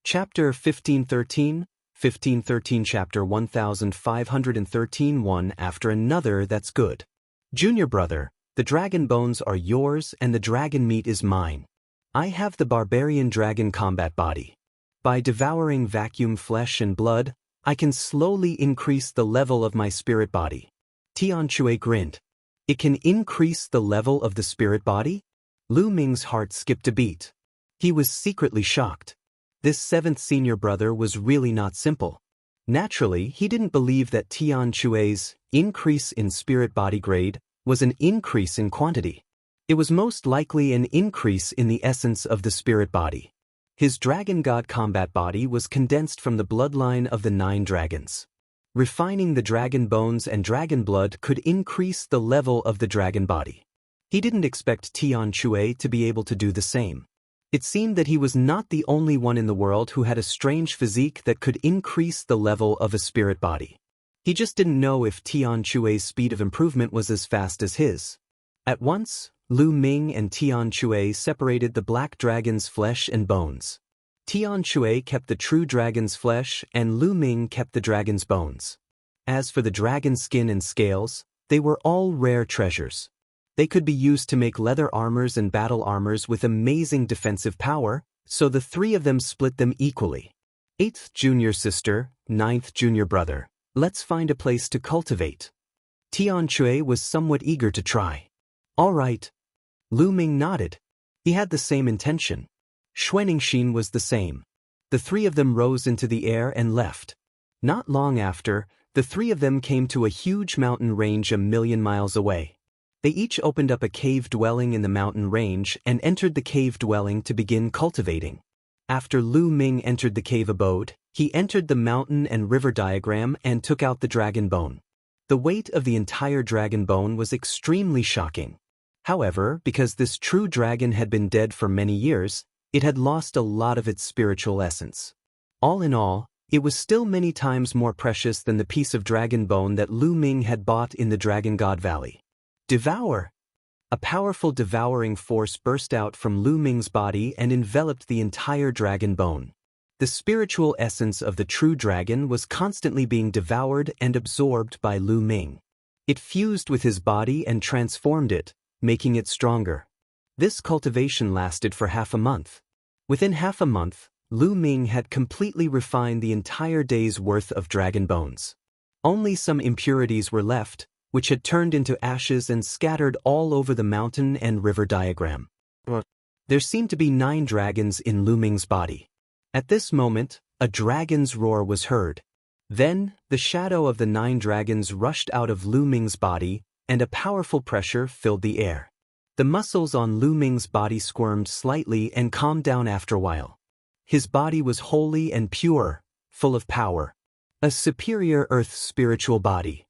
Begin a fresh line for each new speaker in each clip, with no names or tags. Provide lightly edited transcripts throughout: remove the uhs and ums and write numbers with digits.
Chapter 1513 Chapter 1513 One after another that's good. Junior brother, the dragon bones are yours and the dragon meat is mine. I have the barbarian dragon combat body. By devouring vacuum flesh and blood, I can slowly increase the level of my spirit body. Tianxue grinned. It can increase the level of the spirit body? Lu Ming's heart skipped a beat. He was secretly shocked. This seventh senior brother was really not simple. Naturally, he didn't believe that Tianxue's increase in spirit body grade was an increase in quantity. It was most likely an increase in the essence of the spirit body. His dragon god combat body was condensed from the bloodline of the 9 dragons. Refining the dragon bones and dragon blood could increase the level of the dragon body. He didn't expect Tianxue to be able to do the same. It seemed that he was not the only one in the world who had a strange physique that could increase the level of a spirit body. He just didn't know if Tianxue's speed of improvement was as fast as his. At once, Lu Ming and Tianxue separated the black dragon's flesh and bones. Tianxue kept the true dragon's flesh and Lu Ming kept the dragon's bones. As for the dragon's skin and scales, they were all rare treasures. They could be used to make leather armors and battle armors with amazing defensive power, so the 3 of them split them equally. 8th junior sister, 9th junior brother, let's find a place to cultivate. Tianxue was somewhat eager to try. All right. Lu Ming nodded. He had the same intention. Xuanxin was the same. The 3 of them rose into the air and left. Not long after, the 3 of them came to a huge mountain range a million miles away. They each opened up a cave dwelling in the mountain range and entered the cave dwelling to begin cultivating. After Lu Ming entered the cave abode, he entered the mountain and river diagram and took out the dragon bone. The weight of the entire dragon bone was extremely shocking. However, because this true dragon had been dead for many years, it had lost a lot of its spiritual essence. All in all, it was still many times more precious than the piece of dragon bone that Lu Ming had bought in the Dragon God Valley. Devour! A powerful devouring force burst out from Lu Ming's body and enveloped the entire dragon bone. The spiritual essence of the true dragon was constantly being devoured and absorbed by Lu Ming. It fused with his body and transformed it, making it stronger. This cultivation lasted for half a month. Within half a month, Lu Ming had completely refined the entire day's worth of dragon bones. Only some impurities were left, which had turned into ashes and scattered all over the mountain and river diagram. There seemed to be 9 dragons in Lu Ming's body. At this moment, a dragon's roar was heard. Then, the shadow of the 9 dragons rushed out of Lu Ming's body, and a powerful pressure filled the air. The muscles on Lu Ming's body squirmed slightly and calmed down after a while. His body was holy and pure, full of power. A superior earth spiritual body.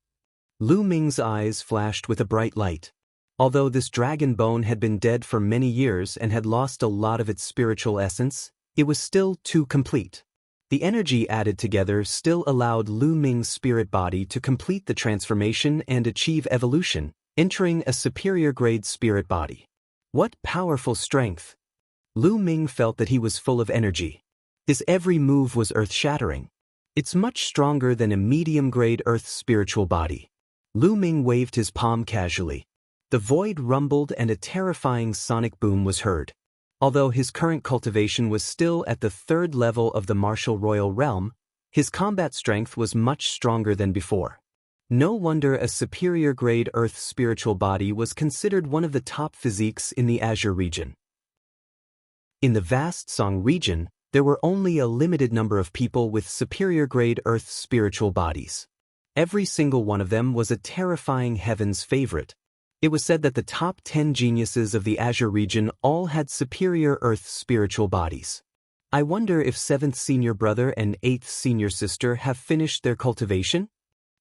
Lu Ming's eyes flashed with a bright light. Although this dragon bone had been dead for many years and had lost a lot of its spiritual essence, it was still too complete. The energy added together still allowed Lu Ming's spirit body to complete the transformation and achieve evolution, entering a superior grade spirit body. What powerful strength! Lu Ming felt that he was full of energy. His every move was earth-shattering. It's much stronger than a medium-grade earth spiritual body. Lu Ming waved his palm casually. The void rumbled and a terrifying sonic boom was heard. Although his current cultivation was still at the 3rd level of the martial royal realm, his combat strength was much stronger than before. No wonder a superior grade earth spiritual body was considered one of the top physiques in the Azure region. In the vast Song region, there were only a limited number of people with superior grade earth spiritual bodies. Every single one of them was a terrifying heaven's favorite. It was said that the top 10 geniuses of the Azure region all had superior earth spiritual bodies. I wonder if 7th senior brother and 8th senior sister have finished their cultivation?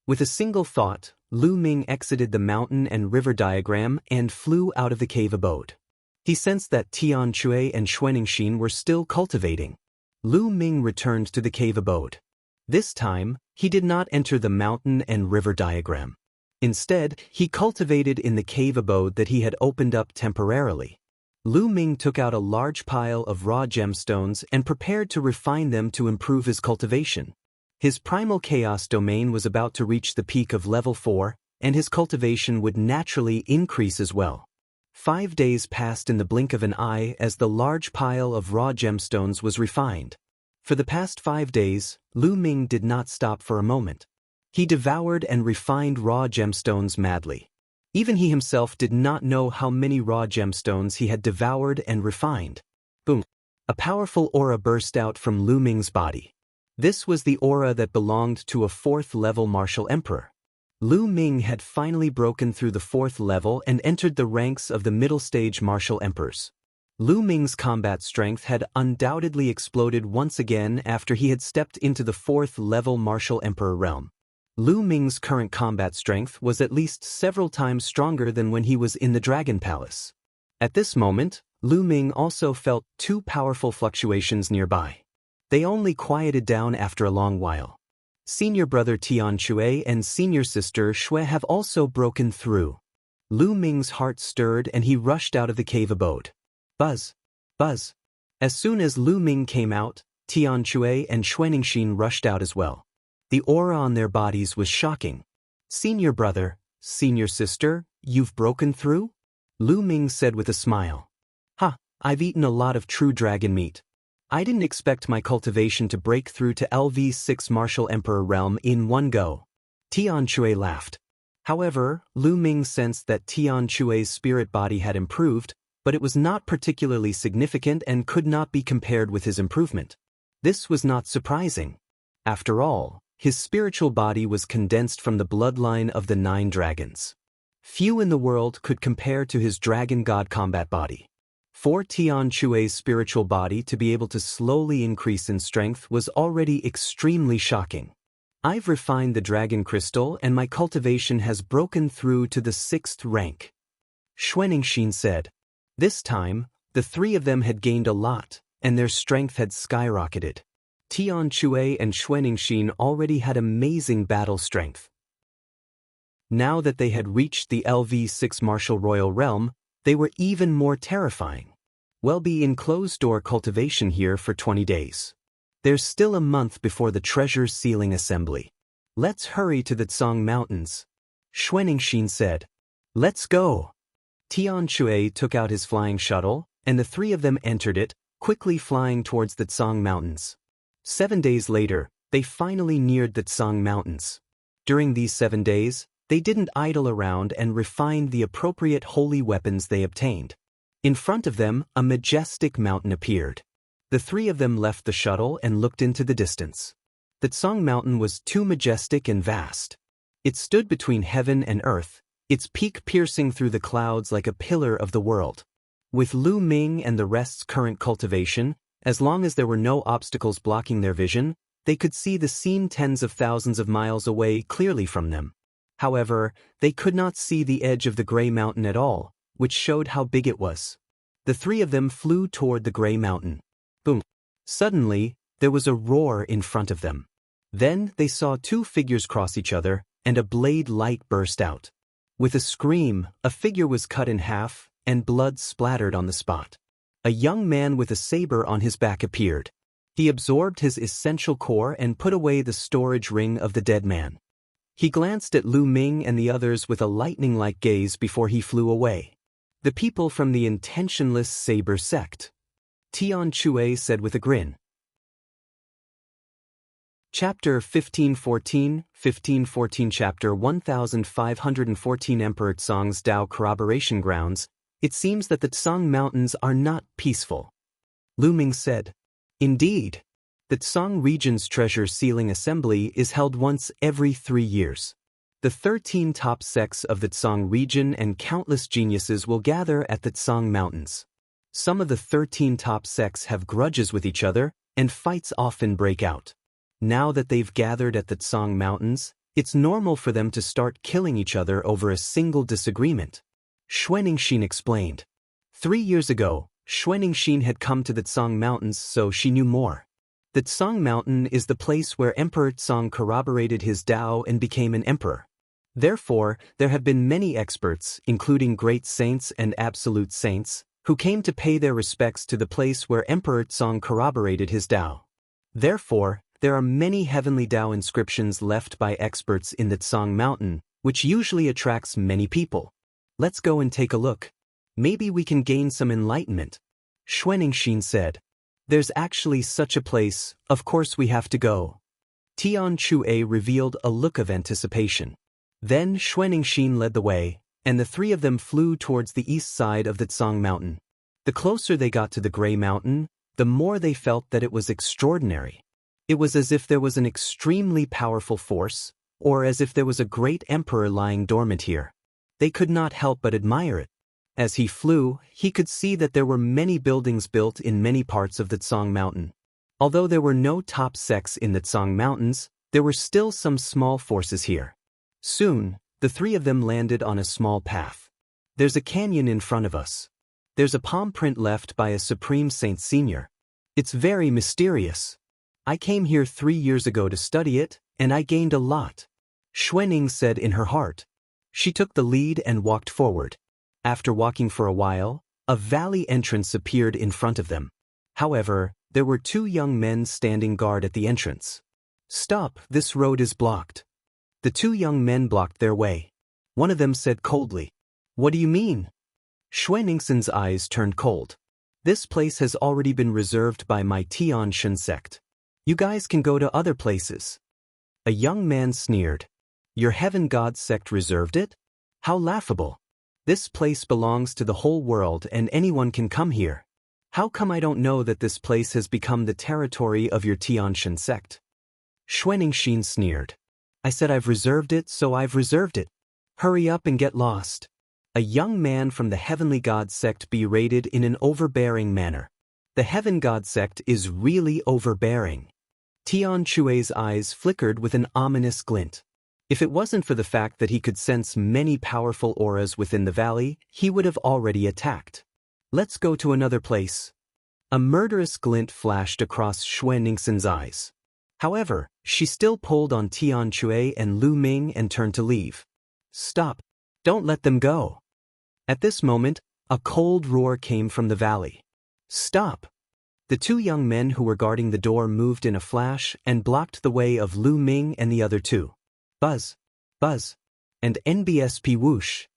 With a single thought, Lu Ming exited the mountain and river diagram and flew out of the cave abode. He sensed that Tianxue and Xuanxin were still cultivating. Lu Ming returned to the cave abode. This time, he did not enter the mountain and river diagram. Instead, he cultivated in the cave abode that he had opened up temporarily. Lu Ming took out a large pile of raw gemstones and prepared to refine them to improve his cultivation. His primal chaos domain was about to reach the peak of level 4, and his cultivation would naturally increase as well. 5 days passed in the blink of an eye as the large pile of raw gemstones was refined. For the past 5 days, Lu Ming did not stop for a moment. He devoured and refined raw gemstones madly. Even he himself did not know how many raw gemstones he had devoured and refined. Boom! A powerful aura burst out from Lu Ming's body. This was the aura that belonged to a 4th-level martial emperor. Lu Ming had finally broken through the 4th level and entered the ranks of the middle-stage martial emperors. Lu Ming's combat strength had undoubtedly exploded once again after he had stepped into the 4th-level martial emperor realm. Lu Ming's current combat strength was at least several times stronger than when he was in the Dragon Palace. At this moment, Lu Ming also felt 2 powerful fluctuations nearby. They only quieted down after a long while. Senior brother Tian Shui and senior sister Shui have also broken through. Lu Ming's heart stirred and he rushed out of the cave abode. Buzz! Buzz! As soon as Lu Ming came out, Tian Shui and Xuanixin rushed out as well. The aura on their bodies was shocking. Senior brother, senior sister, you've broken through? Lu Ming said with a smile. Ha, I've eaten a lot of true dragon meat. I didn't expect my cultivation to break through to LV6 Martial Emperor realm in one go. Tian Shui laughed. However, Lu Ming sensed that Tian Shui's spirit body had improved, but it was not particularly significant and could not be compared with his improvement. This was not surprising. After all, his spiritual body was condensed from the bloodline of the 9 dragons. Few in the world could compare to his dragon god combat body. For Tian Shui's spiritual body to be able to slowly increase in strength was already extremely shocking. I've refined the dragon crystal and my cultivation has broken through to the 6th rank. Xuanixin said. This time, the 3 of them had gained a lot, and their strength had skyrocketed. Tian Shui and Xuanixin already had amazing battle strength. Now that they had reached the LV6 Martial Royal Realm, they were even more terrifying. We'll be in closed-door cultivation here for 20 days. There's still a month before the treasure sealing assembly. Let's hurry to the Tsang Mountains. Xuanixin said. Let's go. Tian Shui took out his flying shuttle, and the 3 of them entered it, quickly flying towards the Tsang Mountains. 7 days later, they finally neared the Tsang Mountains. During these 7 days, they didn't idle around and refined the appropriate holy weapons they obtained. In front of them, a majestic mountain appeared. The 3 of them left the shuttle and looked into the distance. The Tsang Mountain was too majestic and vast. It stood between heaven and earth, its peak piercing through the clouds like a pillar of the world. With Lu Ming and the rest's current cultivation, as long as there were no obstacles blocking their vision, they could see the scene tens of thousands of miles away clearly from them. However, they could not see the edge of the gray mountain at all, which showed how big it was. The 3 of them flew toward the gray mountain. Boom! Suddenly, there was a roar in front of them. Then they saw 2 figures cross each other, and a blade light burst out. With a scream, a figure was cut in half, and blood splattered on the spot. A young man with a saber on his back appeared. He absorbed his essential core and put away the storage ring of the dead man. He glanced at Lu Ming and the others with a lightning-like gaze before he flew away. The people from the intentionless saber sect. Tian Shui said with a grin. Chapter 1514 Chapter 1514 Emperor Tsang's Dao Corroboration Grounds. It seems that the Tsang Mountains are not peaceful. Lu Ming said. Indeed. The Tsang region's treasure sealing assembly is held once every 3 years. The 13 top sects of the Tsang region and countless geniuses will gather at the Tsang Mountains. Some of the 13 top sects have grudges with each other, and fights often break out. Now that they've gathered at the Tsang Mountains, it's normal for them to start killing each other over a single disagreement. Xuanixin explained. 3 years ago, Xuanixin had come to the Tsang Mountains, so she knew more. The Tsang Mountain is the place where Emperor Tsang corroborated his Dao and became an emperor. Therefore, there have been many experts, including great saints and absolute saints, who came to pay their respects to the place where Emperor Tsong corroborated his Tao. Therefore, there are many heavenly Tao inscriptions left by experts in the Tsong Mountain, which usually attracts many people. Let's go and take a look. Maybe we can gain some enlightenment. Xuanixin said. There's actually such a place, of course we have to go. Tian Chue revealed a look of anticipation. Then Xuanixin led the way, and the three of them flew towards the east side of the Tsong Mountain. The closer they got to the Gray Mountain, the more they felt that it was extraordinary. It was as if there was an extremely powerful force, or as if there was a great emperor lying dormant here. They could not help but admire it. As he flew, he could see that there were many buildings built in many parts of the Tsong Mountain. Although there were no top sects in the Tsong Mountains, there were still some small forces here. Soon, the three of them landed on a small path. There's a canyon in front of us. There's a palm print left by a Supreme Saint Senior. It's very mysterious. I came here 3 years ago to study it, and I gained a lot. Xuanning said in her heart. She took the lead and walked forward. After walking for a while, a valley entrance appeared in front of them. However, there were 2 young men standing guard at the entrance. Stop, this road is blocked. The 2 young men blocked their way. One of them said coldly, What do you mean? Xuanixin's eyes turned cold. This place has already been reserved by my Tianshan sect. You guys can go to other places. A young man sneered. Your heaven god sect reserved it? How laughable. This place belongs to the whole world and anyone can come here. How come I don't know that this place has become the territory of your Tianshan sect? Xuanixin sneered. I said I've reserved it, so I've reserved it. Hurry up and get lost. A young man from the heavenly god sect berated in an overbearing manner. The heaven god sect is really overbearing. Tian Chue's eyes flickered with an ominous glint. If it wasn't for the fact that he could sense many powerful auras within the valley, he would have already attacked. Let's go to another place. A murderous glint flashed across Xuanixin's eyes. However, she still pulled on Tian Chue and Lu Ming and turned to leave. Stop. Don't let them go. At this moment, a cold roar came from the valley. Stop. The 2 young men who were guarding the door moved in a flash and blocked the way of Lu Ming and the other 2. Buzz, buzz, and NBSP whoosh.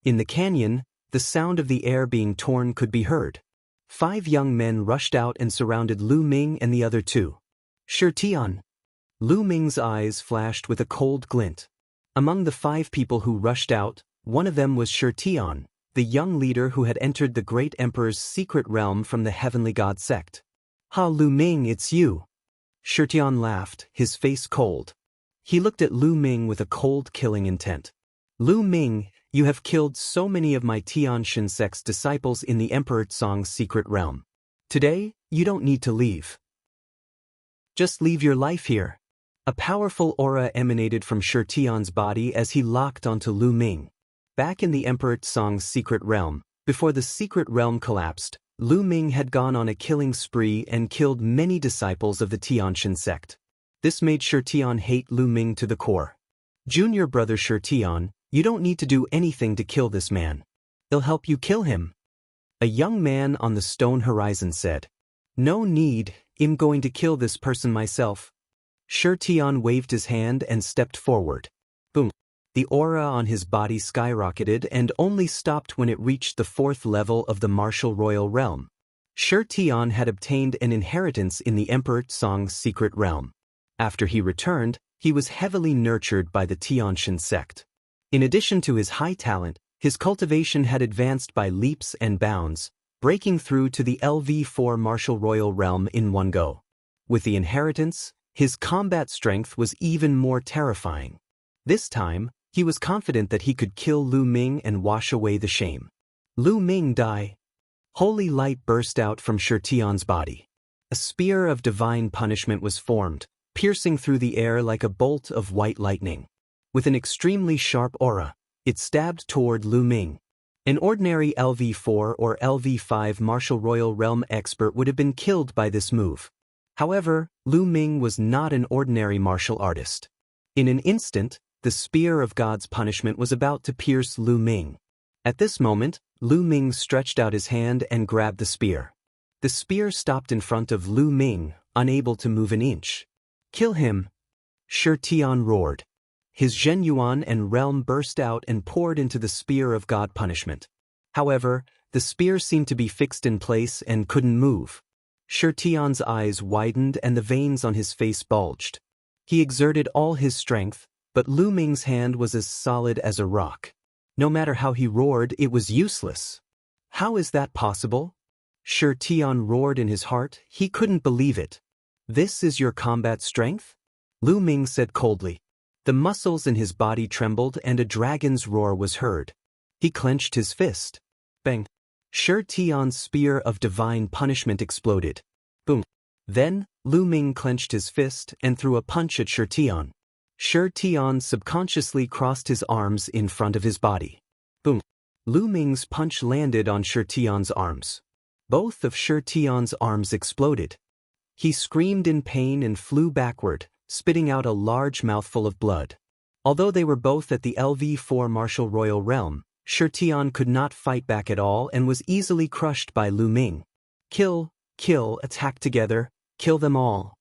In the canyon, the sound of the air being torn could be heard. 5 young men rushed out and surrounded Lu Ming and the other 2. Shi Tian. Lu Ming's eyes flashed with a cold glint. Among the 5 people who rushed out, one of them was Shi Tian, the young leader who had entered the great emperor's secret realm from the heavenly god sect. Ha Lu Ming, it's you. Shi Tian laughed, his face cold. He looked at Lu Ming with a cold killing intent. Lu Ming, you have killed so many of my Tianshan sect's disciples in the Emperor Tsong's secret realm. Today, you don't need to leave. Just leave your life here. A powerful aura emanated from Shi Tian's body as he locked onto Lu Ming. Back in the Emperor Tsong's secret realm, before the secret realm collapsed, Lu Ming had gone on a killing spree and killed many disciples of the Tianshan sect. This made Shi Tian hate Lu Ming to the core. Junior brother Shi Tian, you don't need to do anything to kill this man. He'll help you kill him. A young man on the stone horizon said. No need, I'm going to kill this person myself. Shi Tian waved his hand and stepped forward. Boom. The aura on his body skyrocketed and only stopped when it reached the 4th level of the martial royal realm. Shi Tian had obtained an inheritance in the Emperor Tsong's secret realm. After he returned, he was heavily nurtured by the Tianshan sect. In addition to his high talent, his cultivation had advanced by leaps and bounds, breaking through to the LV4 martial royal realm in one go. With the inheritance, his combat strength was even more terrifying. This time, he was confident that he could kill Lu Ming and wash away the shame. Lu Ming die. Holy light burst out from Shi Tian's body. A spear of divine punishment was formed, piercing through the air like a bolt of white lightning. With an extremely sharp aura, it stabbed toward Lu Ming. An ordinary LV4 or LV5 martial royal realm expert would have been killed by this move. However, Lu Ming was not an ordinary martial artist. In an instant, the spear of God's punishment was about to pierce Lu Ming. At this moment, Lu Ming stretched out his hand and grabbed the spear. The spear stopped in front of Lu Ming, unable to move an inch. "Kill him!" Shi Tian roared. His Zhenyuan and realm burst out and poured into the spear of God punishment. However, the spear seemed to be fixed in place and couldn't move. Shi Tian's eyes widened and the veins on his face bulged. He exerted all his strength, but Lu Ming's hand was as solid as a rock. No matter how he roared, it was useless. How is that possible? Shi Tian roared in his heart. He couldn't believe it. "This is your combat strength?" Lu Ming said coldly. The muscles in his body trembled and a dragon's roar was heard. He clenched his fist. Bang! Shi Tian's spear of divine punishment exploded. Boom! Then, Lu Ming clenched his fist and threw a punch at Shi Tian. Shi Tian subconsciously crossed his arms in front of his body. Boom! Lu Ming's punch landed on Shi Tian's arms. Both of Shi Tian's arms exploded. He screamed in pain and flew backward, spitting out a large mouthful of blood. Although they were both at the LV4 martial royal realm, Shi Tian could not fight back at all and was easily crushed by Lu Ming. "Kill, kill, attack together, kill them all!"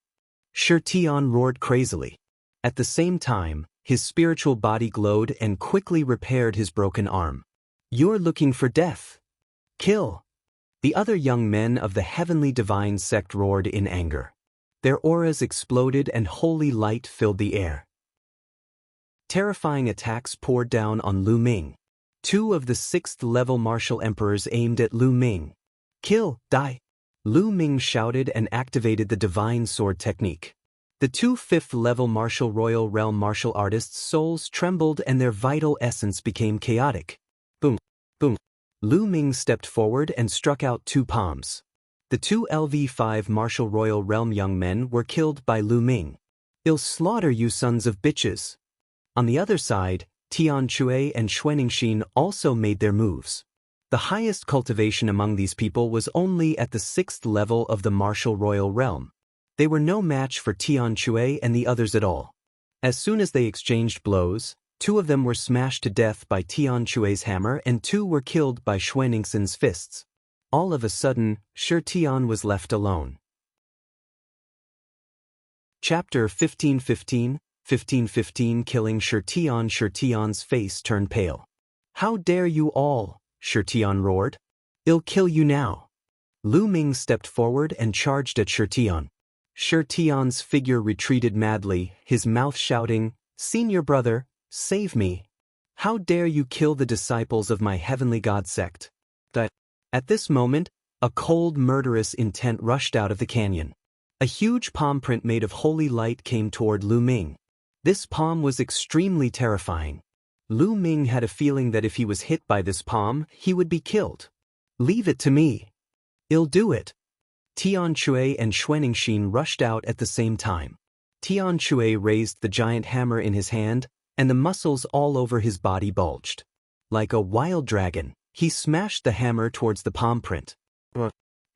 Shi Tian roared crazily. At the same time, his spiritual body glowed and quickly repaired his broken arm. "You're looking for death. Kill!" The other young men of the heavenly divine sect roared in anger. Their auras exploded and holy light filled the air. Terrifying attacks poured down on Lu Ming. 2 of the 6th-level martial emperors aimed at Lu Ming. "Kill, die!" Lu Ming shouted and activated the divine sword technique. The 2 5th-level martial royal realm martial artists' souls trembled and their vital essence became chaotic. Boom, boom. Lu Ming stepped forward and struck out 2 palms. The 2 LV5 martial royal realm young men were killed by Lu Ming. "I'll slaughter you sons of bitches." On the other side, Tian Chui and Xuaningxin also made their moves. The highest cultivation among these people was only at the 6th level of the martial royal realm. They were no match for Tian Chui and the others at all. As soon as they exchanged blows, 2 of them were smashed to death by Tian Chui's hammer and 2 were killed by Xuaningxin's fists. All of a sudden, Shi Tian was left alone. Chapter 15:15, 15:15 Killing Shi Tian. Shi Tian's face turned pale. "How dare you all!" Shi Tian roared. "I'll kill you now." Lu Ming stepped forward and charged at Shi Tian. Shi Tian's figure retreated madly, his mouth shouting, "Senior brother, save me! How dare you kill the disciples of my heavenly god sect?" At this moment, a cold, murderous intent rushed out of the canyon. A huge palm print made of holy light came toward Lu Ming. This palm was extremely terrifying. Lu Ming had a feeling that if he was hit by this palm, he would be killed. "Leave it to me. I'll do it." Tian Chui and Xuaningxin rushed out at the same time. Tian Chui raised the giant hammer in his hand, and the muscles all over his body bulged. Like a wild dragon, he smashed the hammer towards the palm print.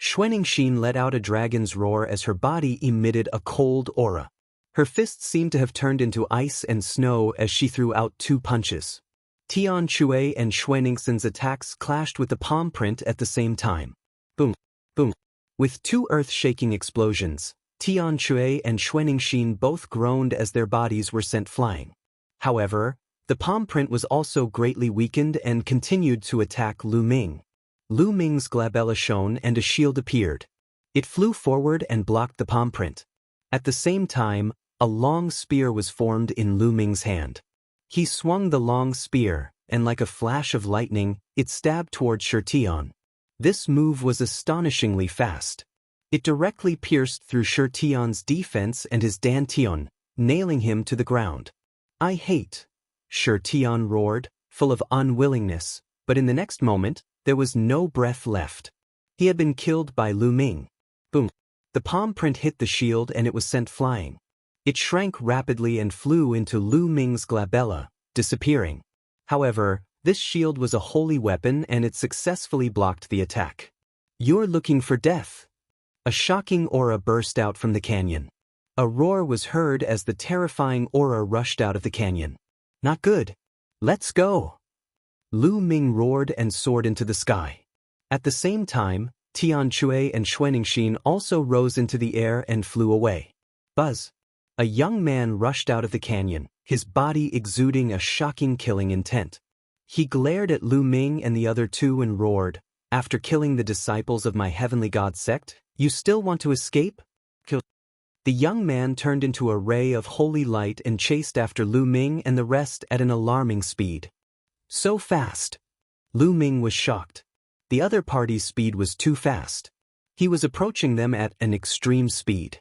Xuaningxin let out a dragon's roar as her body emitted a cold aura. Her fists seemed to have turned into ice and snow as she threw out 2 punches. Tian Chui and Xuaningxin's attacks clashed with the palm print at the same time. Boom, boom. With 2 earth-shaking explosions, Tian Chui and Xuaningxin both groaned as their bodies were sent flying. However, the palm print was also greatly weakened and continued to attack Lu Ming. Lu Ming's glabella shone and a shield appeared. It flew forward and blocked the palm print. At the same time, a long spear was formed in Lu Ming's hand. He swung the long spear, and like a flash of lightning, it stabbed toward Shi Tian. This move was astonishingly fast. It directly pierced through Shi Tian's defense and his dantian, nailing him to the ground. "I hate," Shi Tian roared, full of unwillingness, but in the next moment, there was no breath left. He had been killed by Lu Ming. Boom. The palm print hit the shield and it was sent flying. It shrank rapidly and flew into Lu Ming's glabella, disappearing. However, this shield was a holy weapon and it successfully blocked the attack. "You're looking for death." A shocking aura burst out from the canyon. A roar was heard as the terrifying aura rushed out of the canyon. "Not good. Let's go." Lu Ming roared and soared into the sky. At the same time, Tian Chui and Xuaningxin also rose into the air and flew away. Buzz! A young man rushed out of the canyon, his body exuding a shocking killing intent. He glared at Lu Ming and the other two and roared, "After killing the disciples of my heavenly god sect, you still want to escape?" The young man turned into a ray of holy light and chased after Lu Ming and the rest at an alarming speed. So fast! Lu Ming was shocked. The other party's speed was too fast. He was approaching them at an extreme speed.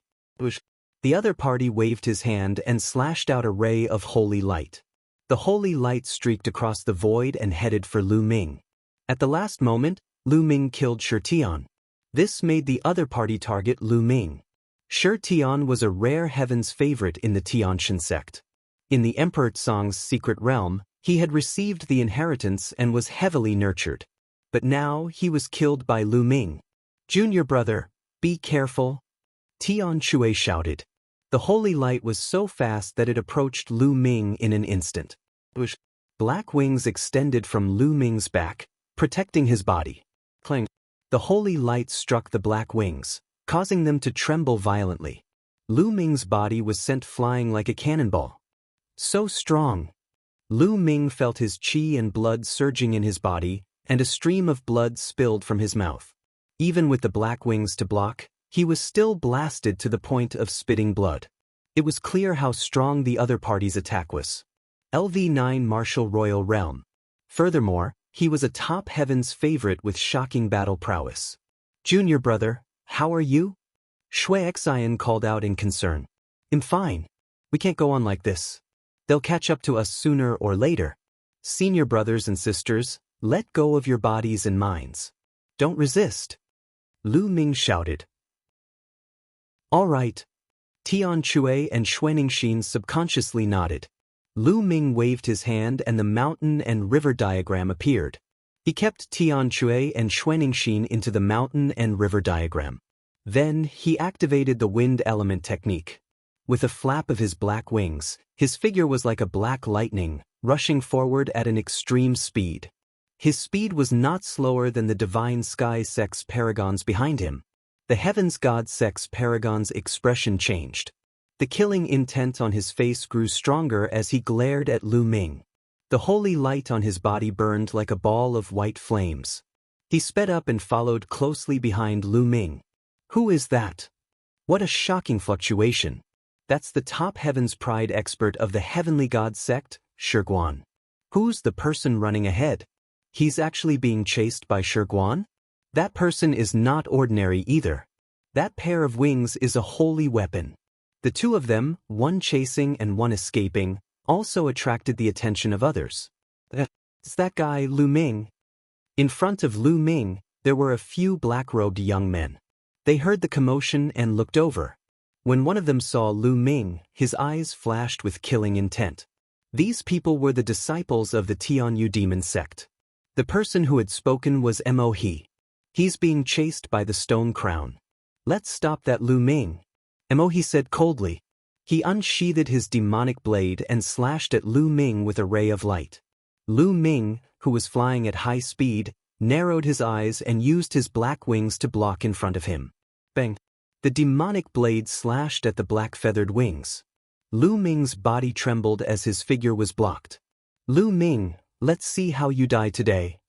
The other party waved his hand and slashed out a ray of holy light. The holy light streaked across the void and headed for Lu Ming. At the last moment, Lu Ming killed Shi Tian. This made the other party target Lu Ming. Shi Tian was a rare heaven's favorite in the Tiantian sect. In the Emperor Tsang's secret realm, he had received the inheritance and was heavily nurtured. But now he was killed by Lu Ming. "Junior brother, be careful," Tian Chui shouted. The holy light was so fast that it approached Lu Ming in an instant. Black wings extended from Lu Ming's back, protecting his body. Clang! The holy light struck the black wings, causing them to tremble violently. Lu Ming's body was sent flying like a cannonball. So strong! Lu Ming felt his qi and blood surging in his body, and a stream of blood spilled from his mouth. Even with the black wings to block, he was still blasted to the point of spitting blood. It was clear how strong the other party's attack was. LV9 Martial Royal Realm. Furthermore, he was a top heaven's favorite with shocking battle prowess. "Junior brother, how are you?" Shui Xian called out in concern. "I'm fine. We can't go on like this. They'll catch up to us sooner or later. Senior brothers and sisters, let go of your bodies and minds. Don't resist," Lu Ming shouted. "All right." Tian Chui and Xuaningxin subconsciously nodded. Lu Ming waved his hand and the mountain and river diagram appeared. He kept Tian Chui and Xuaningxin into the mountain and river diagram. Then he activated the wind element technique. With a flap of his black wings, his figure was like a black lightning, rushing forward at an extreme speed. His speed was not slower than the divine sky sex paragons behind him. The heavens god sex paragon's expression changed. The killing intent on his face grew stronger as he glared at Lu Ming. The holy light on his body burned like a ball of white flames. He sped up and followed closely behind Lu Ming. "Who is that? What a shocking fluctuation. That's the top heavens pride expert of the heavenly god sect, Shiguan. Who's the person running ahead? He's actually being chased by Shiguan? That person is not ordinary either. That pair of wings is a holy weapon." The two of them, one chasing and one escaping, also attracted the attention of others. "It's that guy Lu Ming." In front of Lu Ming, there were a few black-robed young men. They heard the commotion and looked over. When one of them saw Lu Ming, his eyes flashed with killing intent. These people were the disciples of the Tianyu demon sect. The person who had spoken was Mo He. "He's being chased by the stone crown. Let's stop that Lu Ming," Mo He said coldly. He unsheathed his demonic blade and slashed at Lu Ming with a ray of light. Lu Ming, who was flying at high speed, narrowed his eyes and used his black wings to block in front of him. Bang! The demonic blade slashed at the black-feathered wings. Lu Ming's body trembled as his figure was blocked. "Lu Ming, let's see how you die today."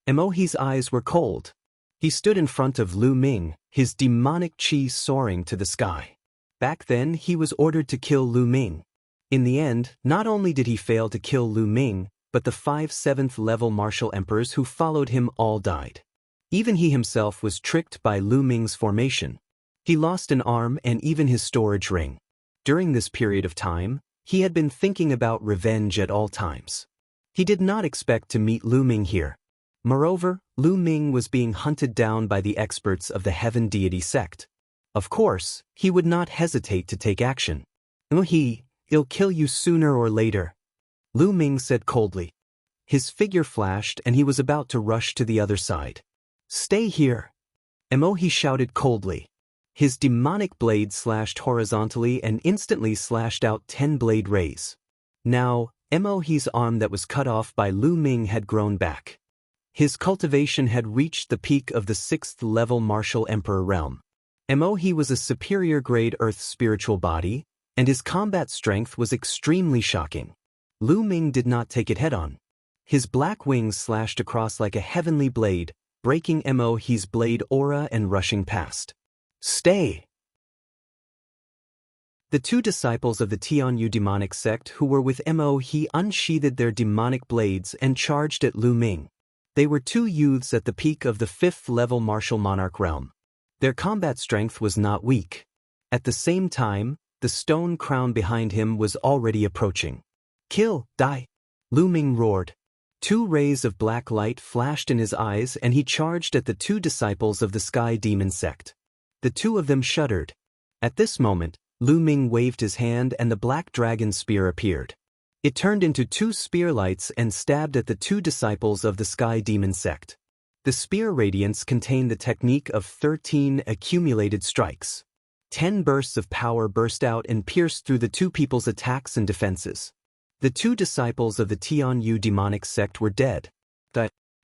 Mo He's eyes were cold. He stood in front of Lu Ming, his demonic qi soaring to the sky. Back then, he was ordered to kill Lu Ming. In the end, not only did he fail to kill Lu Ming, but the 5 7th-level martial emperors who followed him all died. Even he himself was tricked by Lu Ming's formation. He lost an arm and even his storage ring. During this period of time, he had been thinking about revenge at all times. He did not expect to meet Lu Ming here. Moreover, Lu Ming was being hunted down by the experts of the Heaven Deity sect. Of course, he would not hesitate to take action. "He'll kill you sooner or later," Lu Ming said coldly. His figure flashed and he was about to rush to the other side. "Stay here," Mo He shouted coldly. His demonic blade slashed horizontally and instantly slashed out 10 blade rays. Now, Mohe's arm that was cut off by Lu Ming had grown back. His cultivation had reached the peak of the 6th level martial emperor realm. Mohe was a superior grade earth spiritual body, and his combat strength was extremely shocking. Lu Ming did not take it head-on. His black wings slashed across like a heavenly blade, breaking Mohe's blade aura and rushing past. Stay! The two disciples of the Tianyu demonic sect who were with Mohe unsheathed their demonic blades and charged at Lu Ming. They were two youths at the peak of the 5th level martial monarch realm. Their combat strength was not weak. At the same time, the stone crown behind him was already approaching. Kill, die! Lu Ming roared. Two rays of black light flashed in his eyes and he charged at the two disciples of the Sky Demon sect. The two of them shuddered. At this moment, Lu Ming waved his hand and the black dragon spear appeared. It turned into two spear lights and stabbed at the two disciples of the Sky Demon sect. The spear radiance contained the technique of 13 accumulated strikes. 10 bursts of power burst out and pierced through the two people's attacks and defenses. The two disciples of the Tianyu demonic sect were dead.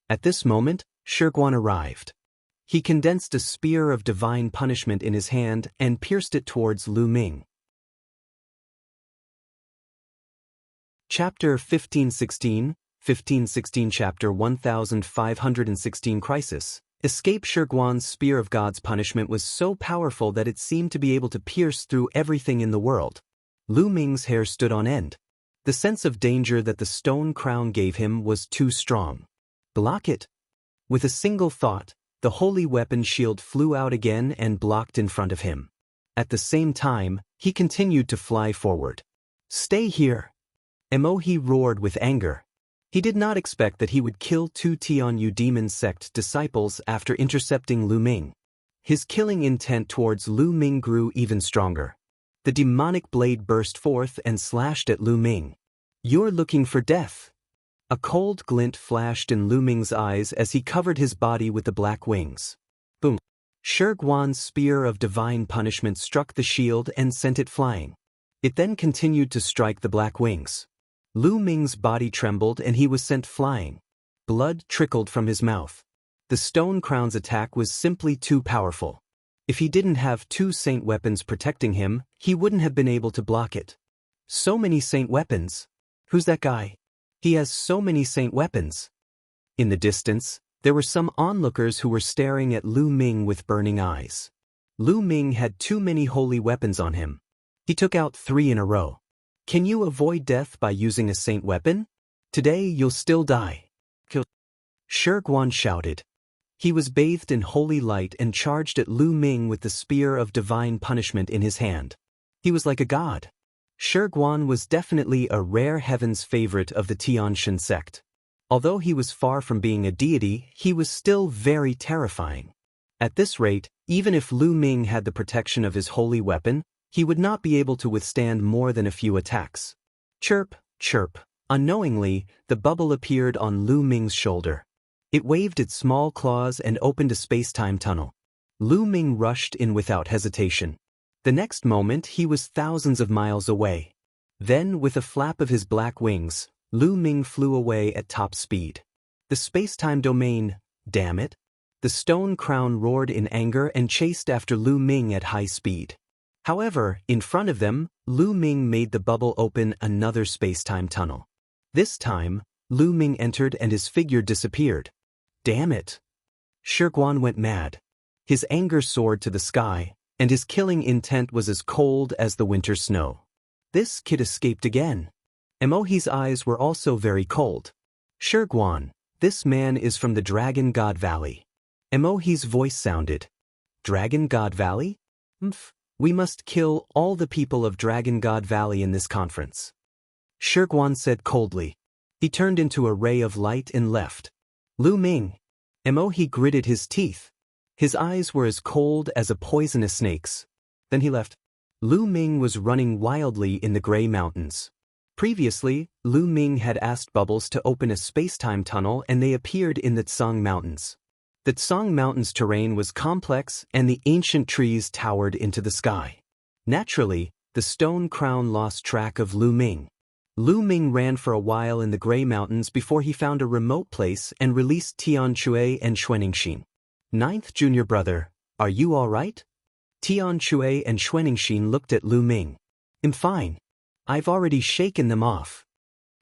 At this moment, Shiguan arrived. He condensed a spear of divine punishment in his hand and pierced it towards Lu Ming. Chapter 1516, 1516 Chapter 1516 Crisis. Escape. Shiguan's spear of God's punishment was so powerful that it seemed to be able to pierce through everything in the world. Lu Ming's hair stood on end. The sense of danger that the stone crown gave him was too strong. Block it! With a single thought, the holy weapon shield flew out again and blocked in front of him. At the same time, he continued to fly forward. Stay here! Mohe roared with anger. He did not expect that he would kill two Tianyu demon sect disciples after intercepting Lu Ming. His killing intent towards Lu Ming grew even stronger. The demonic blade burst forth and slashed at Lu Ming. You're looking for death. A cold glint flashed in Lu Ming's eyes as he covered his body with the black wings. Boom! Shiguan's spear of divine punishment struck the shield and sent it flying. It then continued to strike the black wings. Lu Ming's body trembled and he was sent flying. Blood trickled from his mouth. The stone crown's attack was simply too powerful. If he didn't have two saint weapons protecting him, he wouldn't have been able to block it. So many saint weapons. Who's that guy? He has so many saint weapons. In the distance, there were some onlookers who were staring at Lu Ming with burning eyes. Lu Ming had too many holy weapons on him. He took out 3 in a row. Can you avoid death by using a saint weapon? Today you'll still die. Kill! Shiguan shouted. He was bathed in holy light and charged at Lu Ming with the spear of divine punishment in his hand. He was like a god. Shiguan was definitely a rare heaven's favorite of the Tianshan sect. Although he was far from being a deity, he was still very terrifying. At this rate, even if Lu Ming had the protection of his holy weapon, he would not be able to withstand more than a few attacks. Chirp, chirp. Unknowingly, the bubble appeared on Lu Ming's shoulder. It waved its small claws and opened a space-time tunnel. Lu Ming rushed in without hesitation. The next moment he was thousands of miles away. Then, with a flap of his black wings, Lu Ming flew away at top speed. The space-time domain, damn it! The stone crown roared in anger and chased after Lu Ming at high speed. However, in front of them, Lu Ming made the bubble open another space-time tunnel. This time, Lu Ming entered and his figure disappeared. Damn it! Shiguan went mad. His anger soared to the sky, and his killing intent was as cold as the winter snow. This kid escaped again. Mohe's eyes were also very cold. Shiguan, this man is from the Dragon God Valley. Mohe's voice sounded. Dragon God Valley? We must kill all the people of Dragon God Valley in this conference. Shiguan said coldly. He turned into a ray of light and left. Lu Ming. Mohe gritted his teeth. His eyes were as cold as a poisonous snake's. Then he left. Lu Ming was running wildly in the Gray Mountains. Previously, Lu Ming had asked Bubbles to open a space-time tunnel and they appeared in the Tsang Mountains. The Tsang Mountains terrain was complex and the ancient trees towered into the sky. Naturally, the stone crown lost track of Lu Ming. Lu Ming ran for a while in the Gray Mountains before he found a remote place and released Tian Shui and Xuaningxin. Ninth junior brother, are you all right? Tian Shui and Xuaningxin looked at Lu Ming. I'm fine. I've already shaken them off.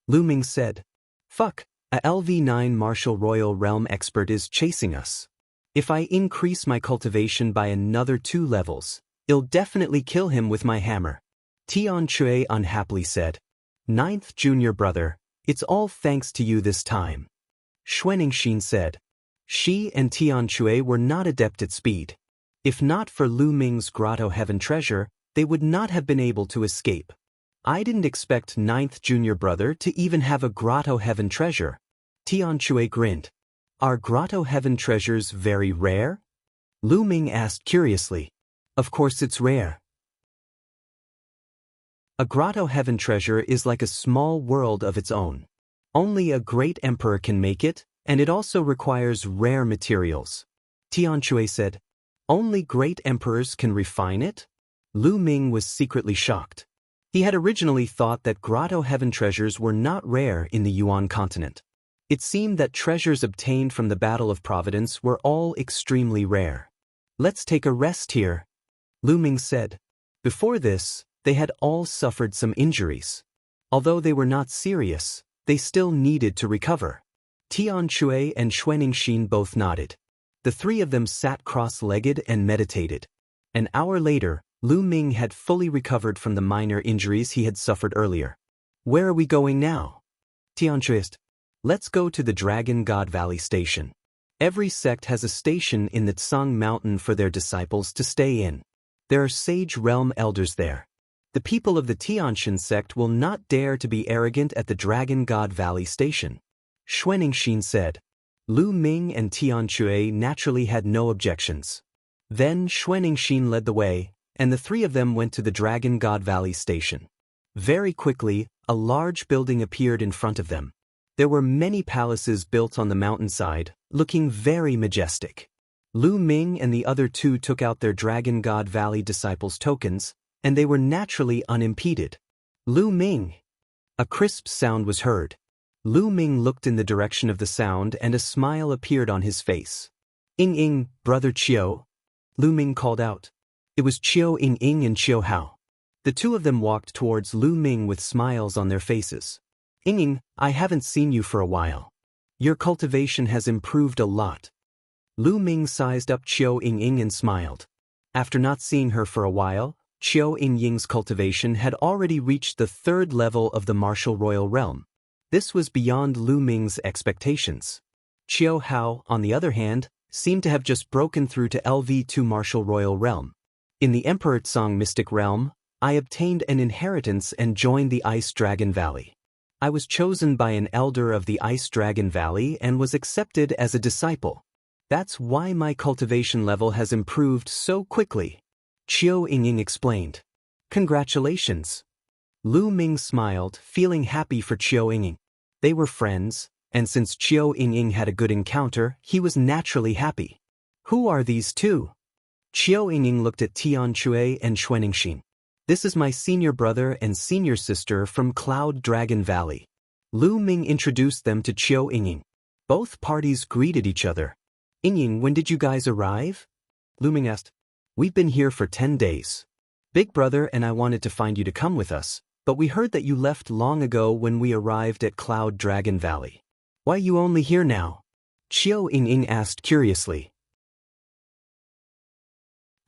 Lu Ming said. Fuck, a LV9 Martial Royal Realm expert is chasing us. If I increase my cultivation by another 2 levels, I'll definitely kill him with my hammer. Tian Shui unhappily said. Ninth junior brother, it's all thanks to you this time. Xuaningxin said. She and Tian Shui were not adept at speed. If not for Lu Ming's Grotto Heaven treasure, they would not have been able to escape. I didn't expect ninth junior brother to even have a Grotto Heaven treasure. Tian Shui grinned. Are Grotto Heaven treasures very rare? Lu Ming asked curiously. Of course it's rare. A Grotto Heaven treasure is like a small world of its own. Only a great emperor can make it, and it also requires rare materials. Tian Shui said. Only great emperors can refine it? Lu Ming was secretly shocked. He had originally thought that Grotto Heaven treasures were not rare in the Yuan continent. It seemed that treasures obtained from the Battle of Providence were all extremely rare. Let's take a rest here, Lu Ming said. Before this, they had all suffered some injuries. Although they were not serious, they still needed to recover. Tian Shui and Xuaningxin both nodded. The 3 of them sat cross-legged and meditated. An hour later, Lu Ming had fully recovered from the minor injuries he had suffered earlier. Where are we going now? Tian Shui asked. Let's go to the Dragon God Valley Station. Every sect has a station in the Tsang Mountain for their disciples to stay in. There are sage realm elders there. The people of the Tianshan sect will not dare to be arrogant at the Dragon God Valley Station. Xuaningxin said. Lu Ming and Tian Shui naturally had no objections. Then Xuaningxin led the way, and the 3 of them went to the Dragon God Valley Station. Very quickly, a large building appeared in front of them. There were many palaces built on the mountainside, looking very majestic. Lu Ming and the other 2 took out their Dragon God Valley disciples' tokens, and they were naturally unimpeded. Lu Ming! A crisp sound was heard. Lu Ming looked in the direction of the sound and a smile appeared on his face. Ing, brother Qiu, Lu Ming called out. It was Qiu Ing and Qiu Hao. The 2 of them walked towards Lu Ming with smiles on their faces. Ing, I haven't seen you for a while. Your cultivation has improved a lot. Lu Ming sized up Qiu Ing and smiled. After not seeing her for a while, Qiu Ying's cultivation had already reached the 3rd level of the Martial Royal Realm. This was beyond Lu Ming's expectations. Qiu Hao, on the other hand, seemed to have just broken through to LV2 Martial Royal Realm. In the Emperor Tsang Mystic Realm, I obtained an inheritance and joined the Ice Dragon Valley. I was chosen by an elder of the Ice Dragon Valley and was accepted as a disciple. That's why my cultivation level has improved so quickly. Qiu Ying explained. Congratulations. Lu Ming smiled, feeling happy for Qiu Ying. They were friends, and since Qiu Ying had a good encounter, he was naturally happy. Who are these 2? Qiu Ying looked at Tian Shui and Xuaningxin. This is my senior brother and senior sister from Cloud Dragon Valley. Lu Ming introduced them to Qiu Ying. Both parties greeted each other. Ying, when did you guys arrive? Lu Ming asked. We've been here for 10 days. Big brother and I wanted to find you to come with us, but we heard that you left long ago when we arrived at Cloud Dragon Valley. Why are you only here now? Qiu Ying asked curiously.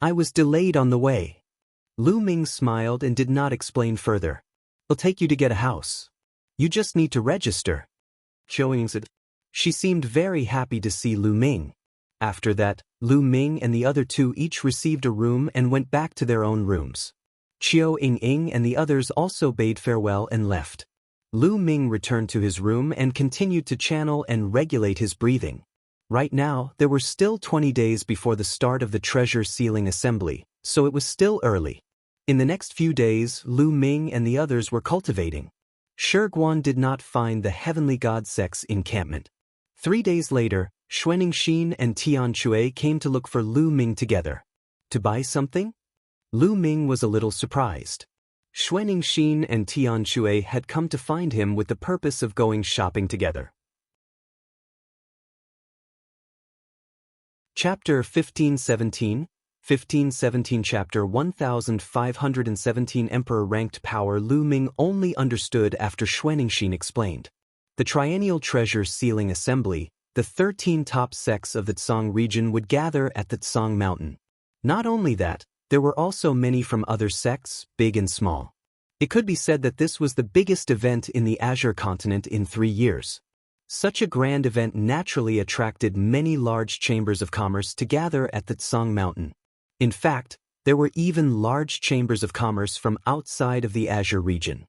I was delayed on the way. Lu Ming smiled and did not explain further. I'll take you to get a house. You just need to register. Qiu Ying said. She seemed very happy to see Lu Ming. After that, Lu Ming and the other 2 each received a room and went back to their own rooms. Qiu Ying and the others also bade farewell and left. Lu Ming returned to his room and continued to channel and regulate his breathing. Right now, there were still 20 days before the start of the treasure sealing assembly, so it was still early. In the next few days, Lu Ming and the others were cultivating. Shiguan did not find the Heavenly God Sect's encampment. 3 days later, Xuaningxin and Tian Shui came to look for Lu Ming together. To buy something? Lu Ming was a little surprised. Xuanixin and Tianshui had come to find him with the purpose of going shopping together. Chapter 1517, 1517 Chapter 1517 Emperor-ranked power Lu Ming only understood after Xuanixin explained. The triennial treasure sealing assembly, the 13 top sects of the Tsang region would gather at the Tsang mountain. Not only that, there were also many from other sects, big and small. It could be said that this was the biggest event in the Azure continent in 3 years. Such a grand event naturally attracted many large chambers of commerce to gather at the Tsang mountain. In fact, there were even large chambers of commerce from outside of the Azure region.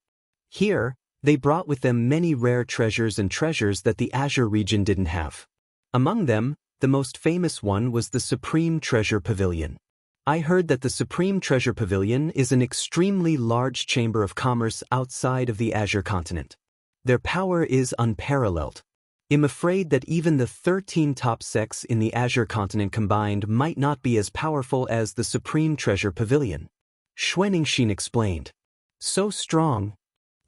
Here, they brought with them many rare treasures and treasures that the Azure region didn't have. Among them, the most famous one was the Supreme Treasure Pavilion. I heard that the Supreme Treasure Pavilion is an extremely large chamber of commerce outside of the Azure continent. Their power is unparalleled. I'm afraid that even the 13 top sects in the Azure continent combined might not be as powerful as the Supreme Treasure Pavilion. Xuanixin explained. So strong?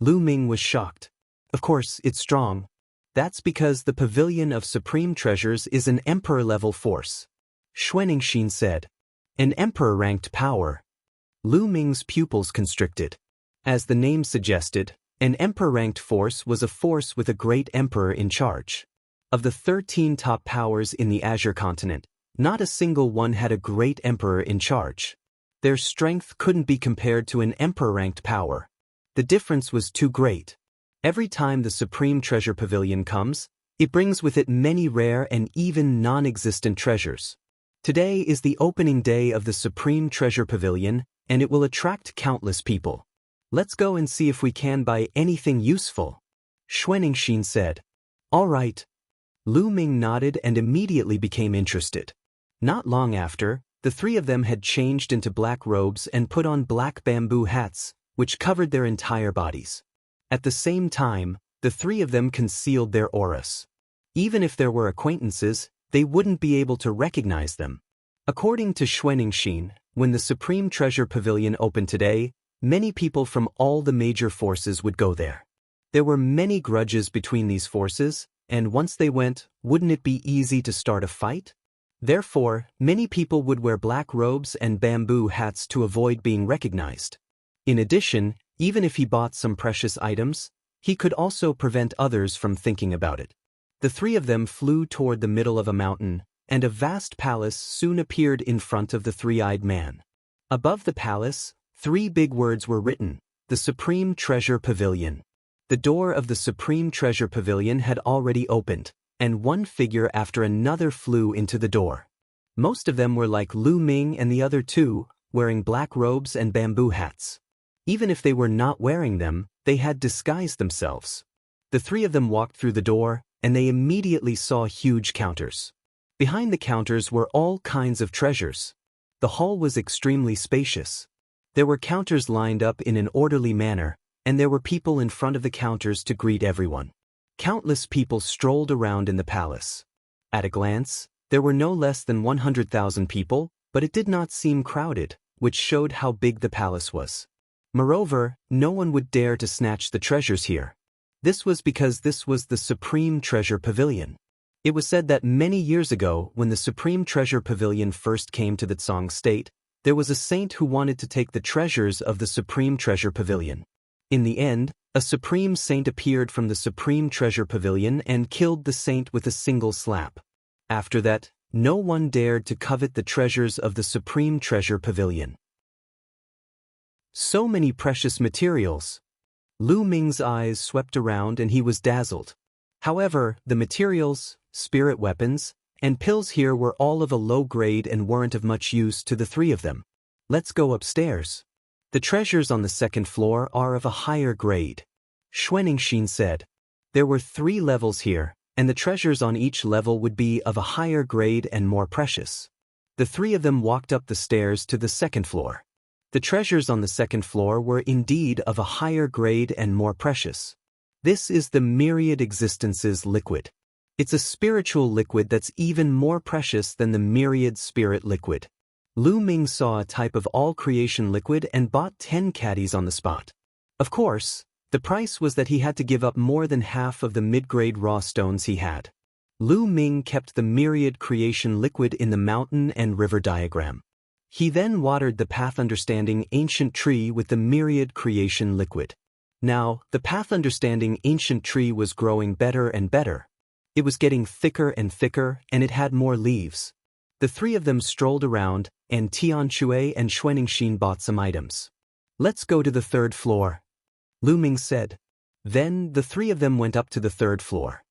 Lu Ming was shocked. Of course, it's strong. That's because the Pavilion of Supreme Treasures is an Emperor-level force. Xuanixin said. An Emperor-ranked power. Lu Ming's pupils constricted. As the name suggested, an Emperor-ranked force was a force with a great emperor in charge. Of the 13 top powers in the Azure continent, not a single one had a great emperor in charge. Their strength couldn't be compared to an Emperor-ranked power. The difference was too great. Every time the Supreme Treasure Pavilion comes, it brings with it many rare and even non-existent treasures. Today is the opening day of the Supreme Treasure Pavilion, and it will attract countless people. Let's go and see if we can buy anything useful. Xuanixin said. All right. Lu Ming nodded and immediately became interested. Not long after, the three of them had changed into black robes and put on black bamboo hats, which covered their entire bodies. At the same time, the three of them concealed their auras. Even if there were acquaintances, they wouldn't be able to recognize them. According to Xuanixin, when the Supreme Treasure Pavilion opened today, many people from all the major forces would go there. There were many grudges between these forces, and once they went, wouldn't it be easy to start a fight? Therefore, many people would wear black robes and bamboo hats to avoid being recognized. In addition, even if he bought some precious items, he could also prevent others from thinking about it. The three of them flew toward the middle of a mountain, and a vast palace soon appeared in front of the three-eyed man. Above the palace, 3 big words were written, the Supreme Treasure Pavilion. The door of the Supreme Treasure Pavilion had already opened, and one figure after another flew into the door. Most of them were like Lu Ming and the other two, wearing black robes and bamboo hats. Even if they were not wearing them, they had disguised themselves. The three of them walked through the door, and they immediately saw huge counters. Behind the counters were all kinds of treasures. The hall was extremely spacious. There were counters lined up in an orderly manner, and there were people in front of the counters to greet everyone. Countless people strolled around in the palace. At a glance, there were no less than 100,000 people, but it did not seem crowded, which showed how big the palace was. Moreover, no one would dare to snatch the treasures here. This was because this was the Supreme Treasure Pavilion. It was said that many years ago, when the Supreme Treasure Pavilion first came to the Tsang state, there was a saint who wanted to take the treasures of the Supreme Treasure Pavilion. In the end, a supreme saint appeared from the Supreme Treasure Pavilion and killed the saint with a single slap. After that, no one dared to covet the treasures of the Supreme Treasure Pavilion. So many precious materials. Lu Ming's eyes swept around and he was dazzled. However, the materials, spirit weapons, and pills here were all of a low grade and weren't of much use to the three of them. Let's go upstairs. The treasures on the second floor are of a higher grade. Xuanixin said. There were 3 levels here, and the treasures on each level would be of a higher grade and more precious. The three of them walked up the stairs to the second floor. The treasures on the second floor were indeed of a higher grade and more precious. This is the Myriad Existences liquid. It's a spiritual liquid that's even more precious than the Myriad Spirit liquid. Lu Ming saw a type of all-creation liquid and bought 10 caddies on the spot. Of course, the price was that he had to give up more than half of the mid-grade raw stones he had. Lu Ming kept the myriad creation liquid in the mountain and river diagram. He then watered the path understanding ancient tree with the myriad creation liquid. Now, the path understanding ancient tree was growing better and better. It was getting thicker and thicker, and it had more leaves. The three of them strolled around, and Tianxue and Xuanixin bought some items. "Let's go to the third floor," Lu Ming said. Then, the three of them went up to the third floor.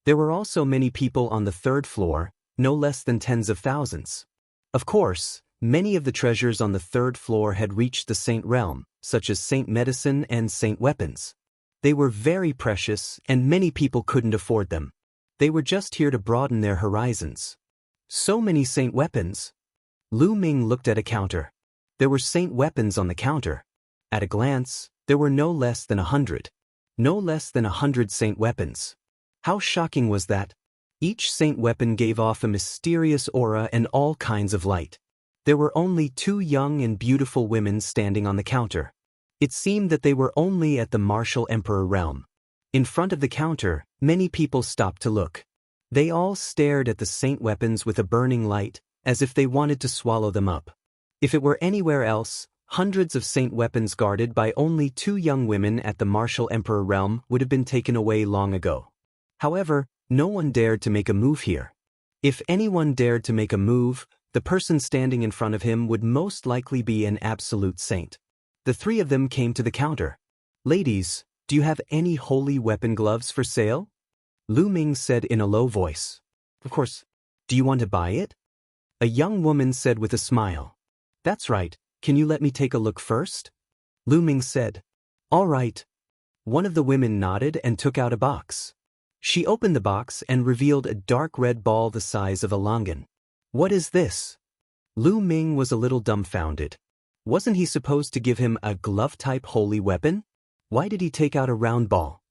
There were also many people on the third floor, no less than tens of thousands. Of course, many of the treasures on the third floor had reached the Saint realm, such as Saint medicine and Saint weapons. They were very precious, and many people couldn't afford them. They were just here to broaden their horizons. So many Saint weapons. Lu Ming looked at a counter. There were Saint weapons on the counter. At a glance, there were no less than 100. No less than 100 Saint weapons. How shocking was that? Each Saint weapon gave off a mysterious aura and all kinds of light. There were only 2 young and beautiful women standing on the counter. It seemed that they were only at the martial emperor realm. In front of the counter, many people stopped to look. They all stared at the Saint weapons with a burning light, as if they wanted to swallow them up. If it were anywhere else, hundreds of Saint weapons guarded by only 2 young women at the martial emperor realm would have been taken away long ago. However, no one dared to make a move here. If anyone dared to make a move, the person standing in front of him would most likely be an absolute saint. The three of them came to the counter. "Ladies, do you have any holy weapon gloves for sale?" Lu Ming said in a low voice. "Of course. Do you want to buy it?" A young woman said with a smile. "That's right, can you let me take a look first?" Lu Ming said. "All right." One of the women nodded and took out a box. She opened the box and revealed a dark red ball the size of a longan. "What is this?" Lu Ming was a little dumbfounded. Wasn't he supposed to give him a glove-type holy weapon? Why did he take out a round ball?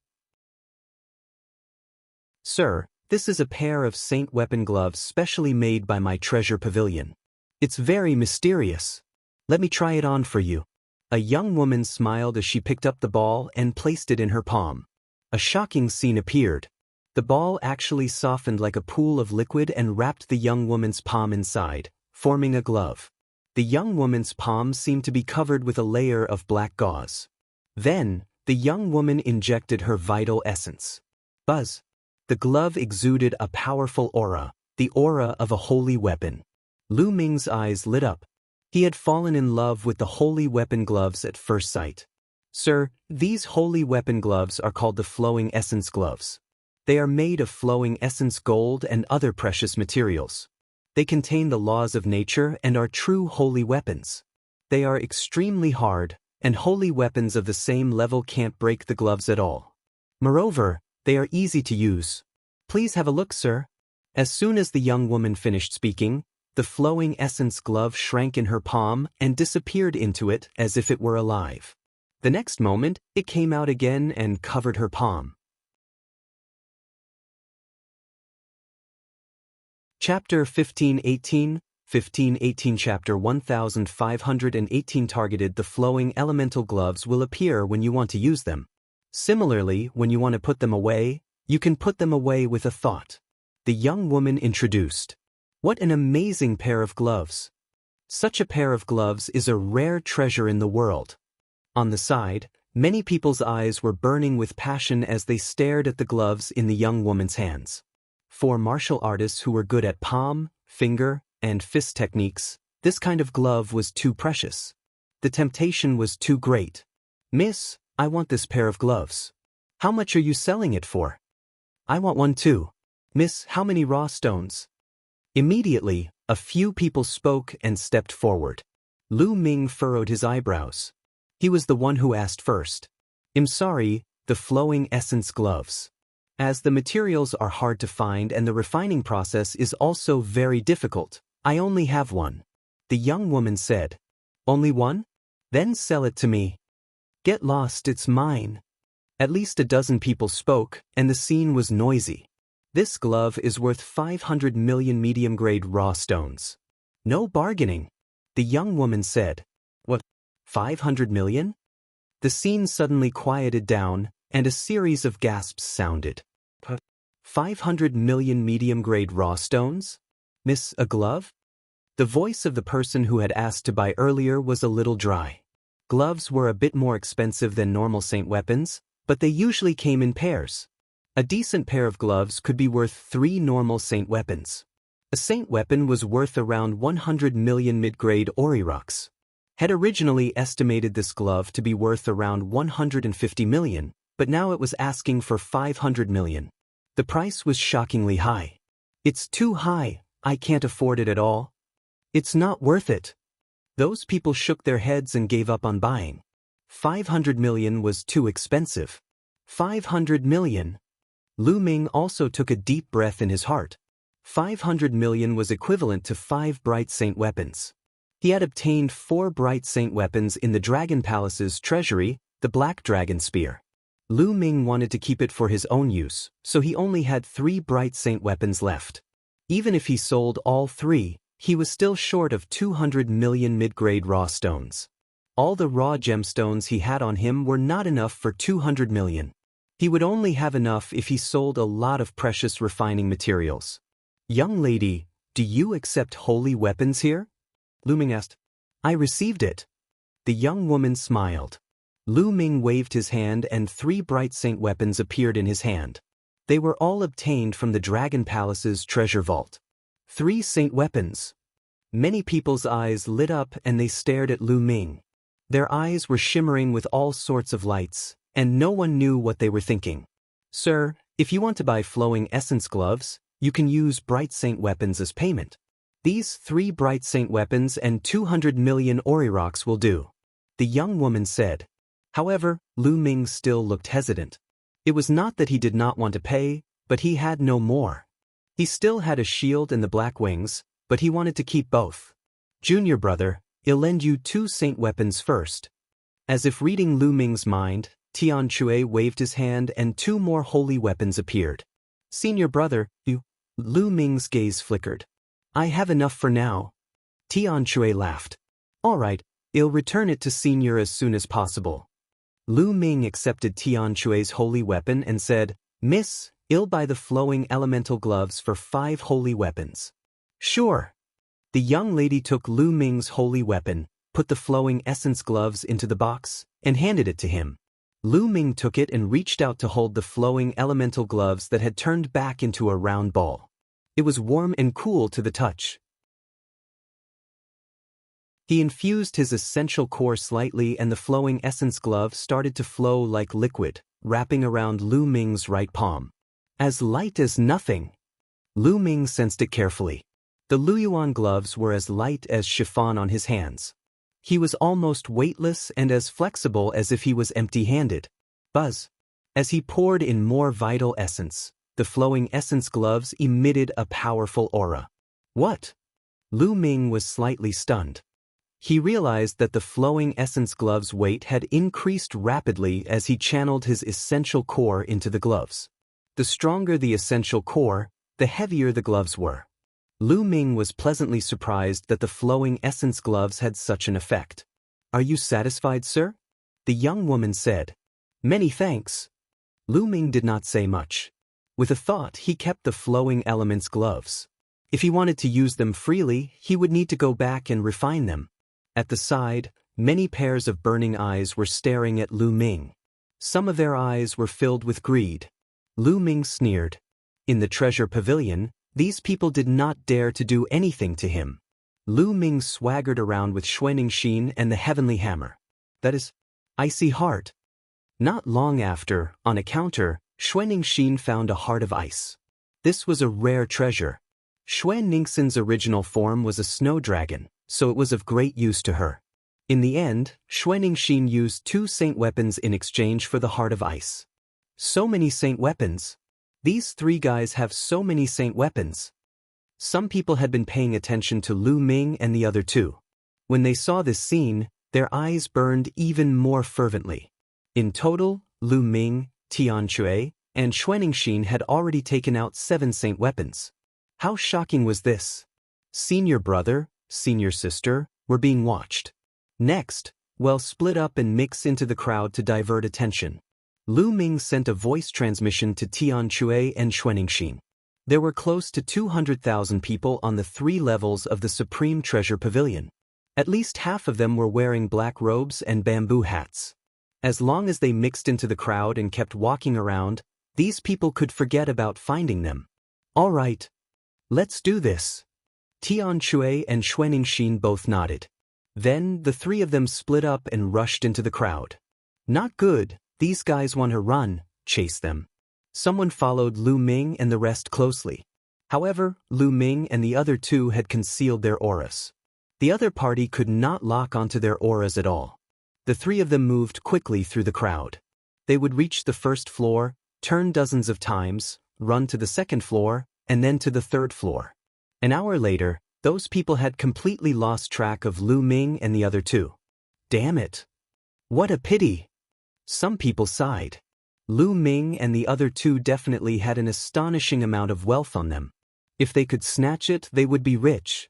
"Sir, this is a pair of Saint weapon gloves specially made by my treasure pavilion. It's very mysterious. Let me try it on for you." A young woman smiled as she picked up the ball and placed it in her palm. A shocking scene appeared. The ball actually softened like a pool of liquid and wrapped the young woman's palm inside, forming a glove. The young woman's palm seemed to be covered with a layer of black gauze. Then, the young woman injected her vital essence. Buzz! The glove exuded a powerful aura, the aura of a holy weapon. Lu Ming's eyes lit up. He had fallen in love with the holy weapon gloves at first sight. "Sir, these holy weapon gloves are called the flowing essence gloves. They are made of flowing essence gold and other precious materials. They contain the laws of nature and are true holy weapons. They are extremely hard, and holy weapons of the same level can't break the gloves at all. Moreover, they are easy to use. Please have a look, sir." As soon as the young woman finished speaking, the flowing essence glove shrank in her palm and disappeared into it as if it were alive. The next moment, it came out again and covered her palm. Chapter 1518, 1518 Chapter 1518 Targeted. The flowing elemental gloves will appear when you want to use them. Similarly, when you want to put them away, you can put them away with a thought. The young woman introduced. "What an amazing pair of gloves. Such a pair of gloves is a rare treasure in the world." On the side, many people's eyes were burning with passion as they stared at the gloves in the young woman's hands. For martial artists who were good at palm, finger, and fist techniques, this kind of glove was too precious. The temptation was too great. "Miss, I want this pair of gloves. How much are you selling it for?" "I want one too." "Miss, how many raw stones?" Immediately, a few people spoke and stepped forward. Lu Ming furrowed his eyebrows. He was the one who asked first. "I'm sorry, the flowing essence gloves. As the materials are hard to find and the refining process is also very difficult, I only have one." The young woman said. "Only one? Then sell it to me." "Get lost, it's mine." At least a dozen people spoke, and the scene was noisy. "This glove is worth 500 million medium-grade raw stones. No bargaining." The young woman said. What? 500 million? The scene suddenly quieted down, and a series of gasps sounded. 500 million medium-grade raw stones? Miss, a glove? The voice of the person who had asked to buy earlier was a little dry. Gloves were a bit more expensive than normal saint weapons, but they usually came in pairs. A decent pair of gloves could be worth 3 normal saint weapons. A saint weapon was worth around 100 million mid-grade orirox. Had originally estimated this glove to be worth around 150 million, but now it was asking for 500 million. The price was shockingly high. It's too high, I can't afford it at all. It's not worth it. Those people shook their heads and gave up on buying. 500 million was too expensive. 500 million. Lu Ming also took a deep breath in his heart. 500 million was equivalent to 5 bright saint weapons. He had obtained 4 bright saint weapons in the Dragon Palace's treasury, the Black Dragon Spear. Lu Ming wanted to keep it for his own use, so he only had 3 bright saint weapons left. Even if he sold all 3, he was still short of 200 million mid-grade raw stones. All the raw gemstones he had on him were not enough for 200 million. He would only have enough if he sold a lot of precious refining materials. Young lady, do you accept holy weapons here? Lu Ming asked. I received it. The young woman smiled. Lu Ming waved his hand and 3 bright saint weapons appeared in his hand. They were all obtained from the Dragon Palace's treasure vault. 3 saint weapons. Many people's eyes lit up and they stared at Lu Ming. Their eyes were shimmering with all sorts of lights, and no one knew what they were thinking. Sir, if you want to buy flowing essence gloves, you can use bright saint weapons as payment. These 3 bright saint weapons and 200 million orirox will do. The young woman said. However, Lu Ming still looked hesitant. It was not that he did not want to pay, but he had no more. He still had a shield and the black wings, but he wanted to keep both. Junior brother, I'll lend you 2 saint weapons first. As if reading Lu Ming's mind, Tian Chui waved his hand and 2 more holy weapons appeared. Senior brother, you. Lu Ming's gaze flickered. I have enough for now. Tian Chui laughed. All right, I'll return it to Senior as soon as possible. Lu Ming accepted Tian Chui's holy weapon and said, Miss, I'll buy the flowing elemental gloves for 5 holy weapons. Sure. The young lady took Lu Ming's holy weapon, put the flowing essence gloves into the box, and handed it to him. Lu Ming took it and reached out to hold the flowing elemental gloves that had turned back into a round ball. It was warm and cool to the touch. He infused his essential core slightly and the flowing essence glove started to flow like liquid, wrapping around Lu Ming's right palm. As light as nothing. Lu Ming sensed it carefully. The Luyuan gloves were as light as chiffon on his hands. He was almost weightless and as flexible as if he was empty-handed. Buzz. As he poured in more vital essence, the flowing essence gloves emitted a powerful aura. What? Lu Ming was slightly stunned. He realized that the flowing essence gloves' weight had increased rapidly as he channeled his essential core into the gloves. The stronger the essential core, the heavier the gloves were. Lu Ming was pleasantly surprised that the flowing essence gloves had such an effect. Are you satisfied, sir? The young woman said. Many thanks. Lu Ming did not say much. With a thought, he kept the flowing elements gloves. If he wanted to use them freely, he would need to go back and refine them. At the side, many pairs of burning eyes were staring at Lu Ming. Some of their eyes were filled with greed. Lu Ming sneered. In the treasure pavilion, these people did not dare to do anything to him. Lu Ming swaggered around with Xuanixin and the heavenly hammer. That is, icy heart. Not long after, on a counter, Xuanixin found a heart of ice. This was a rare treasure. Xuanixin's original form was a snow dragon, so it was of great use to her. In the end, Xuanixin used 2 saint weapons in exchange for the heart of ice. So many saint weapons. These 3 guys have so many saint weapons. Some people had been paying attention to Lu Ming and the other 2. When they saw this scene, their eyes burned even more fervently. In total, Lu Ming, Tian Chui, and Xuanixin had already taken out 7 saint weapons. How shocking was this? Senior brother, senior sister, were being watched. Next, split up and mix into the crowd to divert attention. Lu Ming sent a voice transmission to Tian Chui and Xuaningxin. There were close to 200,000 people on the 3 levels of the Supreme Treasure Pavilion. At least half of them were wearing black robes and bamboo hats. As long as they mixed into the crowd and kept walking around, these people could forget about finding them. All right. Let's do this. Tian Chui and Xuaningxin both nodded. Then, the 3 of them split up and rushed into the crowd. Not good, these guys want to run, chase them. Someone followed Lu Ming and the rest closely. However, Lu Ming and the other 2 had concealed their auras. The other party could not lock onto their auras at all. The 3 of them moved quickly through the crowd. They would reach the first floor, turn dozens of times, run to the second floor, and then to the third floor. An hour later, those people had completely lost track of Lu Ming and the other 2. Damn it. What a pity. Some people sighed. Lu Ming and the other 2 definitely had an astonishing amount of wealth on them. If they could snatch it, they would be rich.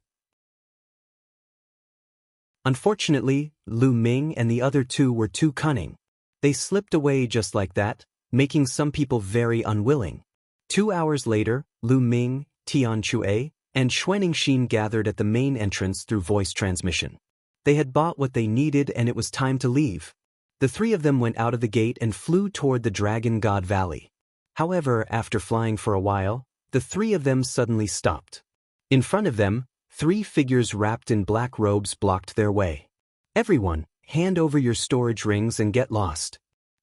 Unfortunately, Lu Ming and the other 2 were too cunning. They slipped away just like that, making some people very unwilling. 2 hours later, Lu Ming, Tian Chui, and Xuaningxin gathered at the main entrance through voice transmission. They had bought what they needed and it was time to leave. The 3 of them went out of the gate and flew toward the Dragon God Valley. However, after flying for a while, the 3 of them suddenly stopped. In front of them, 3 figures wrapped in black robes blocked their way. Everyone, hand over your storage rings and get lost.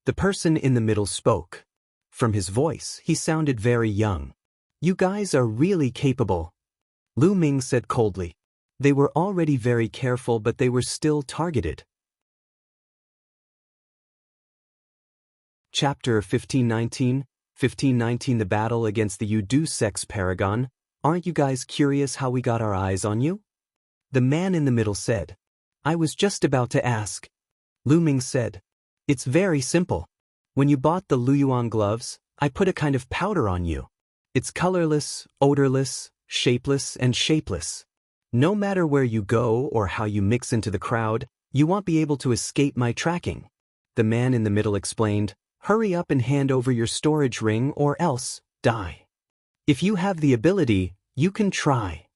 The person in the middle spoke. From his voice, he sounded very young. You guys are really capable. Lu Ming said coldly. They were already very careful but they were still targeted. Chapter 1519, 1519 The Battle Against the Yudu Sex Paragon. Aren't you guys curious how we got our eyes on you? The man in the middle said. I was just about to ask. Lu Ming said. It's very simple. When you bought the Luyuan gloves, I put a kind of powder on you. It's colorless, odorless, shapeless and shapeless. No matter where you go or how you mix into the crowd, you won't be able to escape my tracking. The man in the middle explained, hurry up and hand over your storage ring or else, die. If you have the ability, you can try.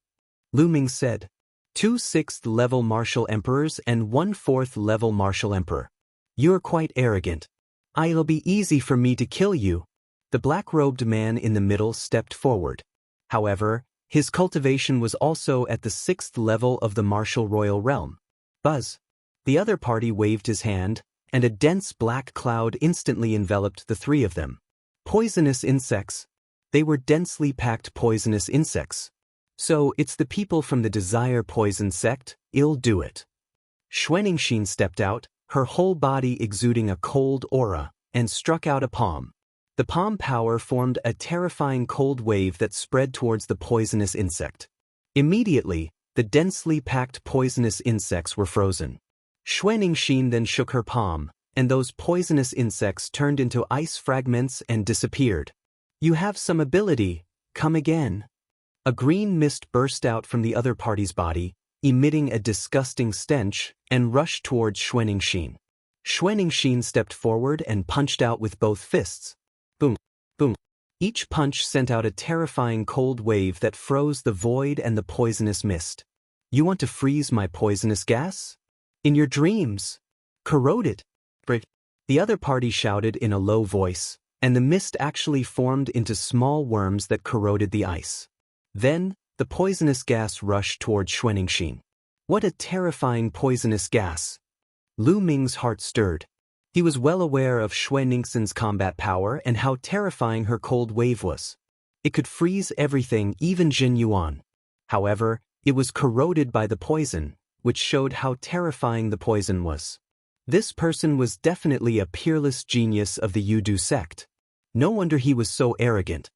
Lu Ming said. 2 6th level martial emperors and 1 4th level martial emperor. You're quite arrogant. It'll be easy for me to kill you. The black-robed man in the middle stepped forward. However, his cultivation was also at the 6th level of the martial royal realm. Buzz. The other party waved his hand, and a dense black cloud instantly enveloped the 3 of them. Poisonous insects. They were densely packed poisonous insects. So it's the people from the Desire Poison sect, I'll do it. Xuaningxin stepped out, her whole body exuding a cold aura, and struck out a palm. The palm power formed a terrifying cold wave that spread towards the poisonous insect. Immediately, the densely packed poisonous insects were frozen. Xuaningxin then shook her palm, and those poisonous insects turned into ice fragments and disappeared. You have some ability, come again. A green mist burst out from the other party's body, emitting a disgusting stench, and rushed towards Xuaningxin. Xuaningxin stepped forward and punched out with both fists. Boom, boom. Each punch sent out a terrifying cold wave that froze the void and the poisonous mist. You want to freeze my poisonous gas? In your dreams. Corroded. The other party shouted in a low voice, and the mist actually formed into small worms that corroded the ice. Then, the poisonous gas rushed toward Xuaningxin. What a terrifying poisonous gas. Lu Ming's heart stirred. He was well aware of Xuaningxin's combat power and how terrifying her cold wave was. It could freeze everything, even Jin Yuan. However, it was corroded by the poison, which showed how terrifying the poison was. This person was definitely a peerless genius of the Yudu sect. No wonder he was so arrogant.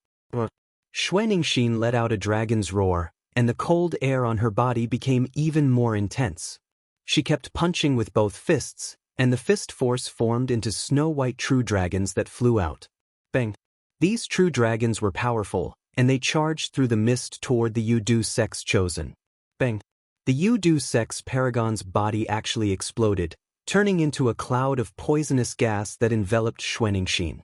Xuaningxin let out a dragon's roar, and the cold air on her body became even more intense. She kept punching with both fists, and the fist force formed into snow-white true dragons that flew out. Bang! These true dragons were powerful, and they charged through the mist toward the Yudu sect's chosen. Bang! The Yudu sect's paragon's body actually exploded, turning into a cloud of poisonous gas that enveloped Xuanixin.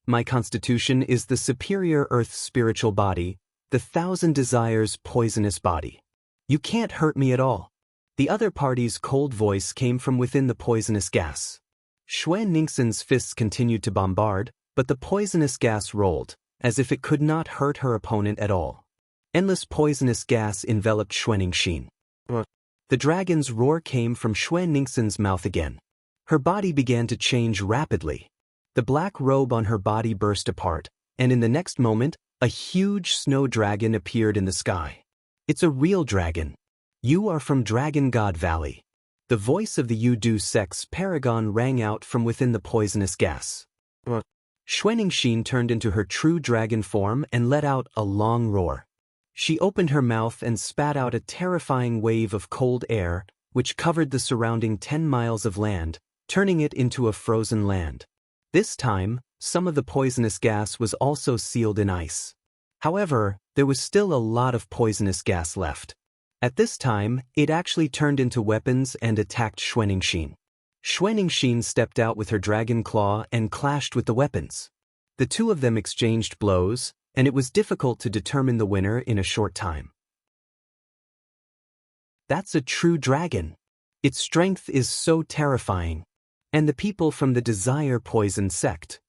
My constitution is the superior earth's spiritual body, the thousand desires poisonous body. You can't hurt me at all. The other party's cold voice came from within the poisonous gas. Xuanixin's fists continued to bombard, but the poisonous gas rolled, as if it could not hurt her opponent at all. Endless poisonous gas enveloped Xuanixin. The dragon's roar came from Xuanixin's mouth again. Her body began to change rapidly. The black robe on her body burst apart, and in the next moment, a huge snow dragon appeared in the sky. It's a real dragon. You are from Dragon God Valley. The voice of the Yudu sect's paragon rang out from within the poisonous gas. Xuanixin turned into her true dragon form and let out a long roar. She opened her mouth and spat out a terrifying wave of cold air, which covered the surrounding 10 miles of land, turning it into a frozen land. This time, some of the poisonous gas was also sealed in ice. However, there was still a lot of poisonous gas left. At this time, it actually turned into weapons and attacked Xuanixin. Xuanixin stepped out with her dragon claw and clashed with the weapons. The two of them exchanged blows, and it was difficult to determine the winner in a short time. That's a true dragon. Its strength is so terrifying. And the people from the Desire Poison sect.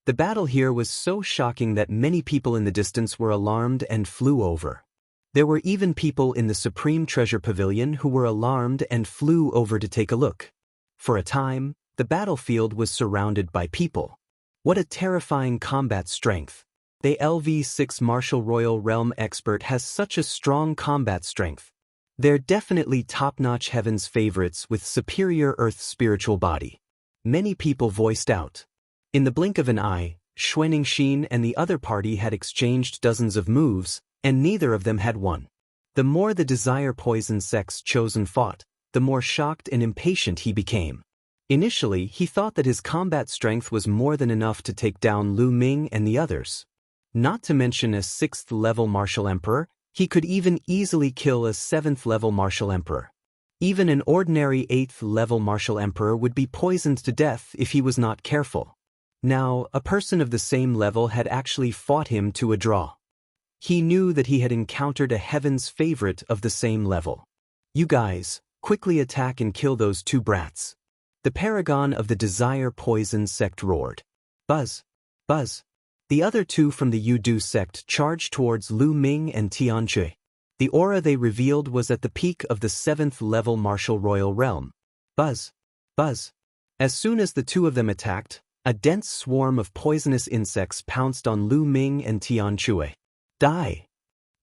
The battle here was so shocking that many people in the distance were alarmed and flew over. There were even people in the Supreme Treasure Pavilion who were alarmed and flew over to take a look. For a time, the battlefield was surrounded by people. What a terrifying combat strength. The LV6 Martial Royal Realm expert has such a strong combat strength. They're definitely top-notch heaven's favorites with superior earth's spiritual body. Many people voiced out. In the blink of an eye, Xuanixin and the other party had exchanged dozens of moves, and neither of them had won. The more the Desire Poison sect's chosen fought, the more shocked and impatient he became. Initially, he thought that his combat strength was more than enough to take down Lu Ming and the others. Not to mention a 6th-level martial emperor, he could even easily kill a 7th-level martial emperor. Even an ordinary 8th-level martial emperor would be poisoned to death if he was not careful. Now, a person of the same level had actually fought him to a draw. He knew that he had encountered a heaven's favorite of the same level. You guys, quickly attack and kill those two brats. The paragon of the Desire Poison sect roared. Buzz! Buzz! The other two from the Yudu sect charged towards Lu Ming and Tianqi. The aura they revealed was at the peak of the 7th-level Martial Royal Realm. Buzz! Buzz! As soon as the two of them attacked, a dense swarm of poisonous insects pounced on Lu Ming and Tianqi. Die!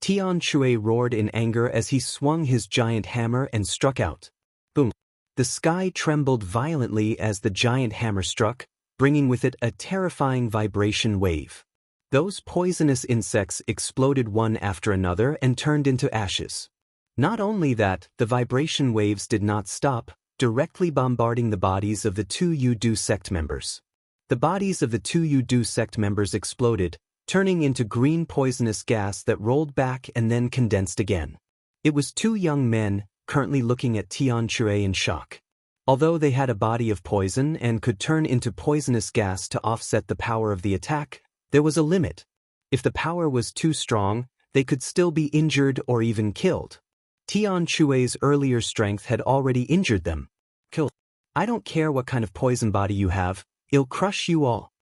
Tianqi roared in anger as he swung his giant hammer and struck out. Boom! The sky trembled violently as the giant hammer struck, bringing with it a terrifying vibration wave. Those poisonous insects exploded one after another and turned into ashes. Not only that, the vibration waves did not stop, directly bombarding the bodies of the two Yudu sect members. The bodies of the two Yudu sect members exploded, turning into green poisonous gas that rolled back and then condensed again. It was two young men, currently looking at Tianqi in shock. Although they had a body of poison and could turn into poisonous gas to offset the power of the attack, there was a limit. If the power was too strong, they could still be injured or even killed. Tianqi's earlier strength had already injured them. Kill. I don't care what kind of poison body you have, it'll crush you all.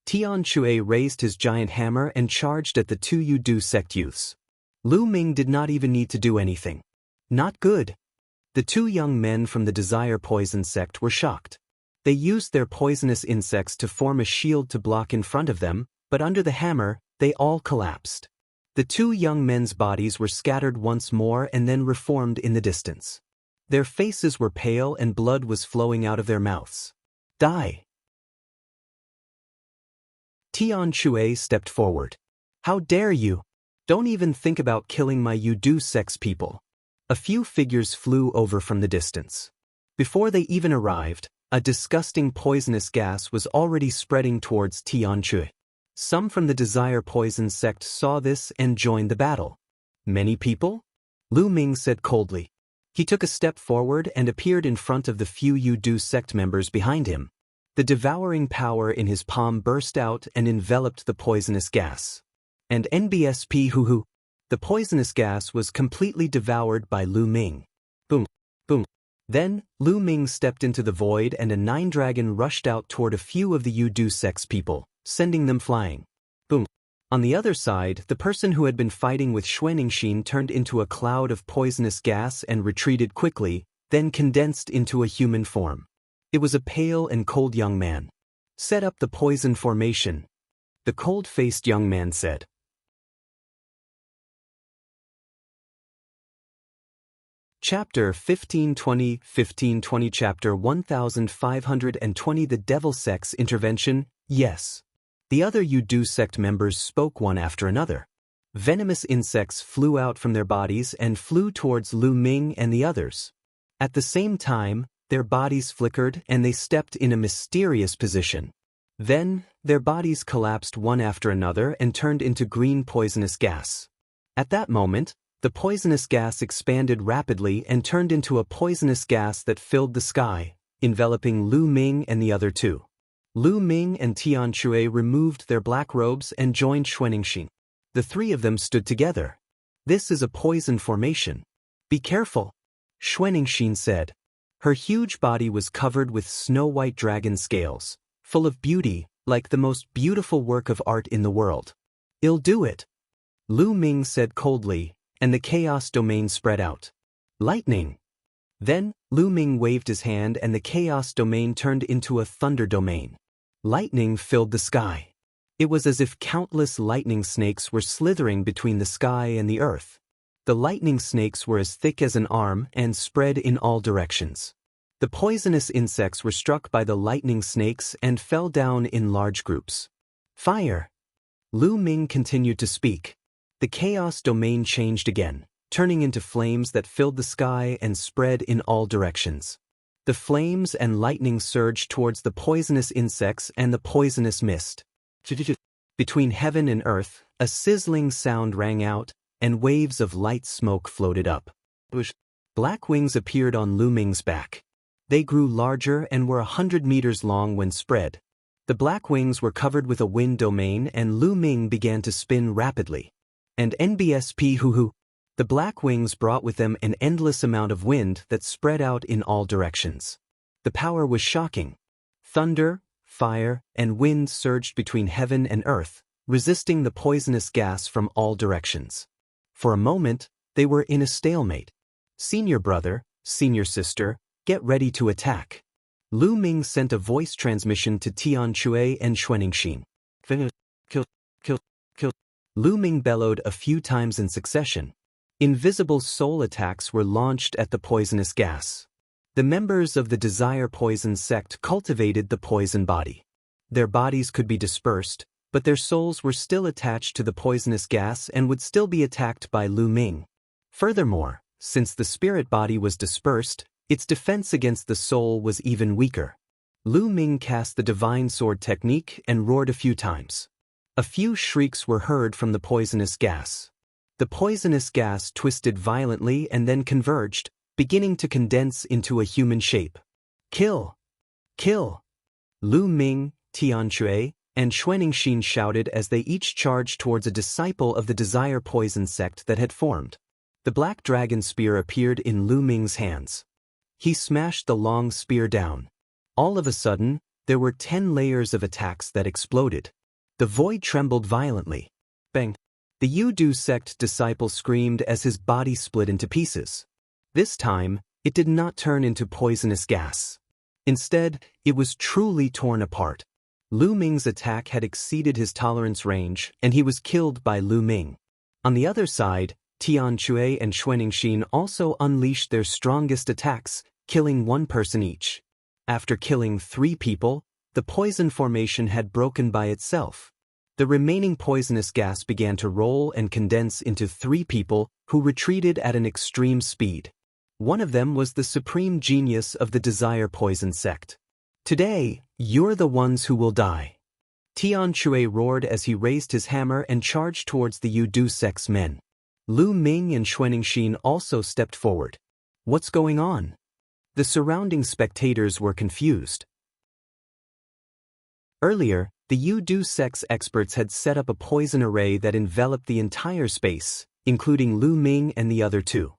Tianqi raised his giant hammer and charged at the two Yudu sect youths. Lu Ming did not even need to do anything. Not good. The two young men from the Desire Poison sect were shocked. They used their poisonous insects to form a shield to block in front of them, but under the hammer, they all collapsed. The two young men's bodies were scattered once more and then reformed in the distance. Their faces were pale and blood was flowing out of their mouths. Die! Tianqi stepped forward. How dare you? Don't even think about killing my Yudu sect's people. A few figures flew over from the distance. Before they even arrived, a disgusting poisonous gas was already spreading towards Tianqi. Some from the Desire Poison sect saw this and joined the battle. Many people? Lu Ming said coldly. He took a step forward and appeared in front of the few Yudu sect members behind him. The devouring power in his palm burst out and enveloped the poisonous gas. And NBSP hoo-hoo. The poisonous gas was completely devoured by Lu Ming. Boom, boom. Then, Lu Ming stepped into the void and a 9-dragon rushed out toward a few of the Yudu sect's people, sending them flying. Boom. On the other side, the person who had been fighting with Xuanixin turned into a cloud of poisonous gas and retreated quickly, then condensed into a human form. It was a pale and cold young man. Set up the poison formation, the cold-faced young man said. Chapter 1520 Chapter 1520 The Devil Sect's Intervention, yes. The other Yudu sect members spoke one after another. Venomous insects flew out from their bodies and flew towards Lu Ming and the others. At the same time, their bodies flickered and they stepped in a mysterious position. Then, their bodies collapsed one after another and turned into green poisonous gas. At that moment, the poisonous gas expanded rapidly and turned into a poisonous gas that filled the sky, enveloping Lu Ming and the other two. Lu Ming and Tian Shui removed their black robes and joined Xuanixin. The three of them stood together. This is a poison formation. Be careful, Xuanixin said. Her huge body was covered with snow-white dragon scales, full of beauty, like the most beautiful work of art in the world. I'll do it, Lu Ming said coldly, and the chaos domain spread out. Lightning. Then, Lu Ming waved his hand and the chaos domain turned into a thunder domain. Lightning filled the sky. It was as if countless lightning snakes were slithering between the sky and the earth. The lightning snakes were as thick as an arm and spread in all directions. The poisonous insects were struck by the lightning snakes and fell down in large groups. Fire. Lu Ming continued to speak. The chaos domain changed again, turning into flames that filled the sky and spread in all directions. The flames and lightning surged towards the poisonous insects and the poisonous mist. Between heaven and earth, a sizzling sound rang out, and waves of light smoke floated up. Black wings appeared on Lu Ming's back. They grew larger and were 100 meters long when spread. The black wings were covered with a wind domain and Lu Ming began to spin rapidly. And NBSP hoo-hoo. The black wings brought with them an endless amount of wind that spread out in all directions. The power was shocking. Thunder, fire, and wind surged between heaven and earth, resisting the poisonous gas from all directions. For a moment, they were in a stalemate. Senior brother, senior sister, get ready to attack. Lu Ming sent a voice transmission to Tian Shui and Xuanixin. Kill. Lu Ming bellowed a few times in succession. Invisible soul attacks were launched at the poisonous gas. The members of the Desire Poison sect cultivated the poison body. Their bodies could be dispersed, but their souls were still attached to the poisonous gas and would still be attacked by Lu Ming. Furthermore, since the spirit body was dispersed, its defense against the soul was even weaker. Lu Ming cast the divine sword technique and roared a few times. A few shrieks were heard from the poisonous gas. The poisonous gas twisted violently and then converged, beginning to condense into a human shape. Kill! Kill! Lu Ming, Tian Shui, and Xuanixin shouted as they each charged towards a disciple of the Desire Poison sect that had formed. The black dragon spear appeared in Lu Ming's hands. He smashed the long spear down. All of a sudden, there were 10 layers of attacks that exploded. The void trembled violently. Bang! The Yudu sect disciple screamed as his body split into pieces. This time, it did not turn into poisonous gas. Instead, it was truly torn apart. Lu Ming's attack had exceeded his tolerance range, and he was killed by Lu Ming. On the other side, Tian Shui and Xuanixin also unleashed their strongest attacks, killing one person each. After killing 3 people, the poison formation had broken by itself. The remaining poisonous gas began to roll and condense into 3 people who retreated at an extreme speed. One of them was the supreme genius of the Desire Poison sect. Today, you're the ones who will die. Tian Shui roared as he raised his hammer and charged towards the Yudu sect's men. Lu Ming and Xuanxin also stepped forward. What's going on? The surrounding spectators were confused. Earlier, the Yudu sect's experts had set up a poison array that enveloped the entire space, including Lu Ming and the other two.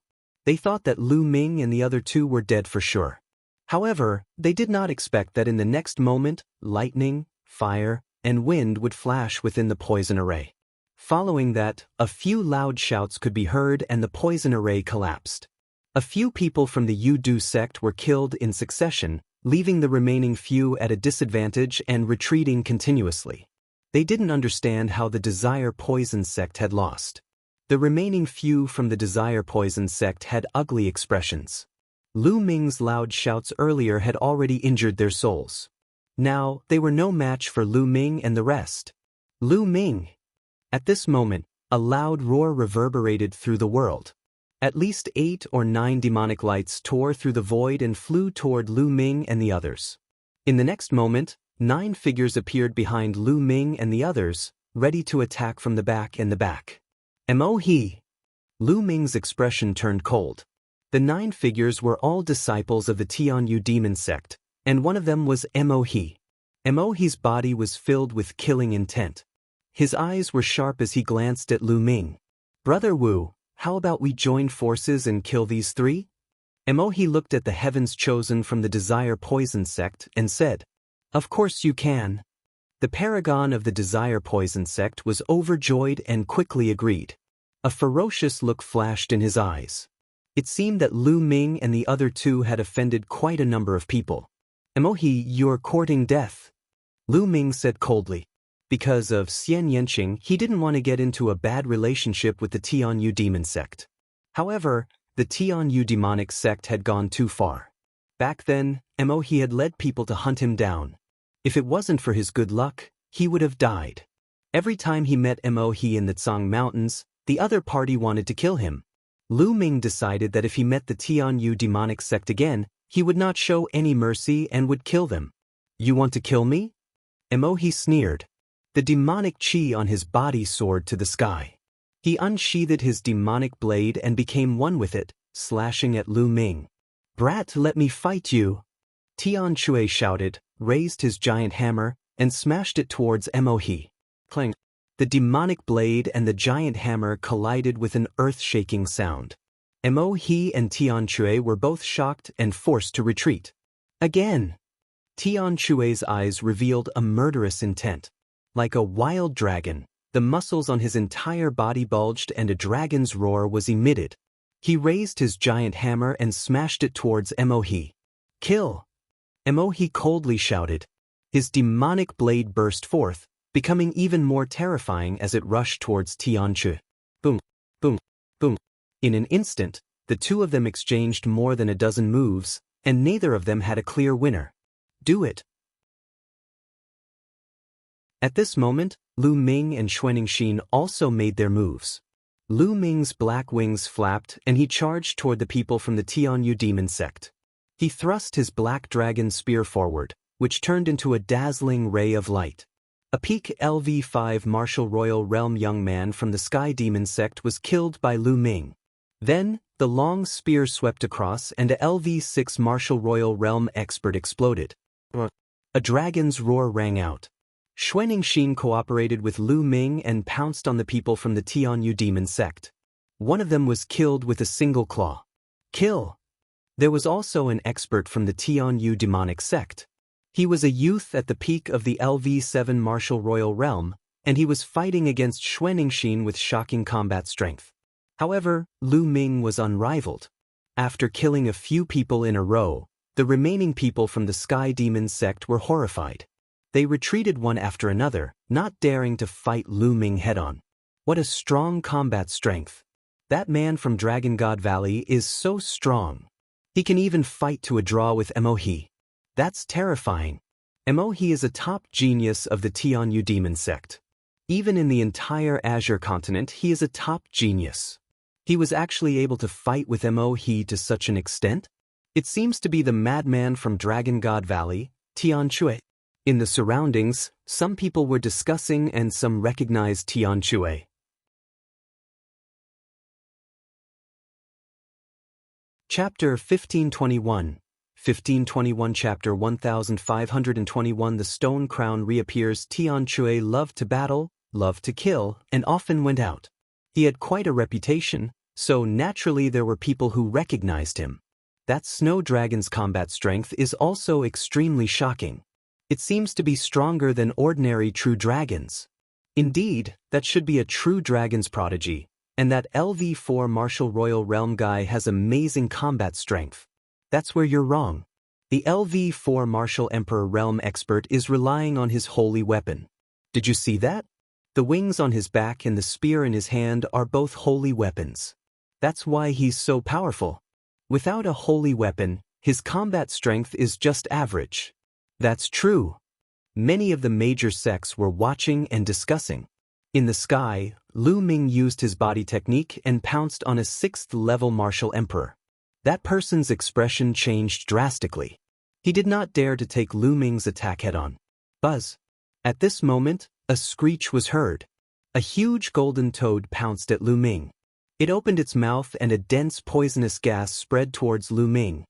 They thought that Lu Ming and the other two were dead for sure. However, they did not expect that in the next moment, lightning, fire, and wind would flash within the poison array. Following that, a few loud shouts could be heard and the poison array collapsed. A few people from the Yudu sect were killed in succession, leaving the remaining few at a disadvantage and retreating continuously. They didn't understand how the Desire Poison sect had lost. The remaining few from the Desire Poison sect had ugly expressions. Lu Ming's loud shouts earlier had already injured their souls. Now, they were no match for Lu Ming and the rest. Lu Ming! At this moment, a loud roar reverberated through the world. At least 8 or 9 demonic lights tore through the void and flew toward Lu Ming and the others. In the next moment, 9 figures appeared behind Lu Ming and the others, ready to attack from the back and the back. Mo-he! Lu Ming's expression turned cold. The 9 figures were all disciples of the Tianyu demon sect, and one of them was Mo-he. Mo-he's body was filled with killing intent. His eyes were sharp as he glanced at Lu Ming. Brother Wu, how about we join forces and kill these 3? Mo-he looked at the heavens chosen from the Desire Poison sect and said, Of course you can. The paragon of the Desire Poison sect was overjoyed and quickly agreed. A ferocious look flashed in his eyes. It seemed that Lu Ming and the other 2 had offended quite a number of people. Mo-he, you're courting death. Lu Ming said coldly. Because of Xian Yanqing, he didn't want to get into a bad relationship with the Tianyu demon sect. However, the Tianyu demonic sect had gone too far. Back then, Mo-he had led people to hunt him down. If it wasn't for his good luck, he would have died. Every time he met Mo-he in the Tsang Mountains, the other party wanted to kill him. Lu Ming decided that if he met the Tianyu demonic sect again, he would not show any mercy and would kill them. You want to kill me? Mo-he sneered. The demonic chi on his body soared to the sky. He unsheathed his demonic blade and became one with it, slashing at Lu Ming. Brat, let me fight you! Tian Chui shouted, raised his giant hammer, and smashed it towards Mo-he. Clang! The demonic blade and the giant hammer collided with an earth-shaking sound. Mo-he and Tian Chui were both shocked and forced to retreat. Again! Tian Chui's eyes revealed a murderous intent. Like a wild dragon, the muscles on his entire body bulged and a dragon's roar was emitted. He raised his giant hammer and smashed it towards Mo-he. Kill! Mo-he coldly shouted. His demonic blade burst forth, becoming even more terrifying as it rushed towards Tian Chui. Boom, boom, boom. In an instant, the 2 of them exchanged more than a dozen moves, and neither of them had a clear winner. Do it! At this moment, Lu Ming and Xuanxin also made their moves. Lu Ming's black wings flapped and he charged toward the people from the Tianyu demon sect. He thrust his black dragon spear forward, which turned into a dazzling ray of light. A peak LV5 Martial Royal Realm young man from the Sky Demon sect was killed by Lu Ming. Then, the long spear swept across and a LV6 Martial Royal Realm expert exploded. A dragon's roar rang out. Xuanxin cooperated with Lu Ming and pounced on the people from the Tianyu demon sect. One of them was killed with a single claw. Kill! There was also an expert from the Tianyu demonic sect. He was a youth at the peak of the LV7 Martial Royal Realm, and he was fighting against Xuanxin with shocking combat strength. However, Lu Ming was unrivaled. After killing a few people in a row, the remaining people from the Sky Demon sect were horrified. They retreated one after another, not daring to fight Lu Ming head-on. What a strong combat strength. That man from Dragon God Valley is so strong. He can even fight to a draw with Mo-he. That's terrifying. Mo-he is a top genius of the Tianyu demon sect. Even in the entire Azure continent, he is a top genius. He was actually able to fight with Mo-he to such an extent? It seems to be the madman from Dragon God Valley, Tian Chui. In the surroundings, some people were discussing and some recognized Tian Chui. Chapter 1521. 1521 Chapter 1521 The stone crown reappears. Tian Chui loved to battle, loved to kill, and often went out. He had quite a reputation, so naturally there were people who recognized him. That snow dragon's combat strength is also extremely shocking. It seems to be stronger than ordinary true dragons. Indeed, that should be a true dragon's prodigy, and that LV4 Martial Royal Realm guy has amazing combat strength. That's where you're wrong. The LV4 Martial Emperor Realm expert is relying on his holy weapon. Did you see that? The wings on his back and the spear in his hand are both holy weapons. That's why he's so powerful. Without a holy weapon, his combat strength is just average. That's true. Many of the major sects were watching and discussing. In the sky, Lu Ming used his body technique and pounced on a 6th-level martial emperor. That person's expression changed drastically. He did not dare to take Lu Ming's attack head-on. Buzz. At this moment, a screech was heard. A huge golden toad pounced at Lu Ming. It opened its mouth and a dense poisonous gas spread towards Lu Ming.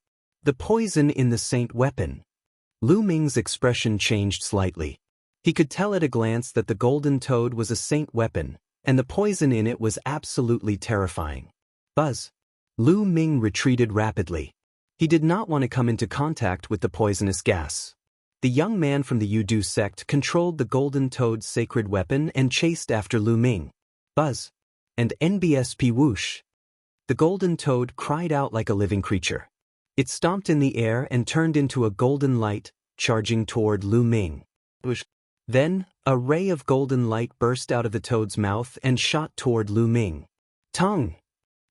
The poison in the saint weapon. Lu Ming's expression changed slightly. He could tell at a glance that the golden toad was a saint weapon, and the poison in it was absolutely terrifying. Buzz. Lu Ming retreated rapidly. He did not want to come into contact with the poisonous gas. The young man from the Yudu sect controlled the golden toad's sacred weapon and chased after Lu Ming. Buzz. And NBSP whoosh. The golden toad cried out like a living creature. It stomped in the air and turned into a golden light, charging toward Lu Ming. Whoosh. Then, a ray of golden light burst out of the toad's mouth and shot toward Lu Ming. Tongue!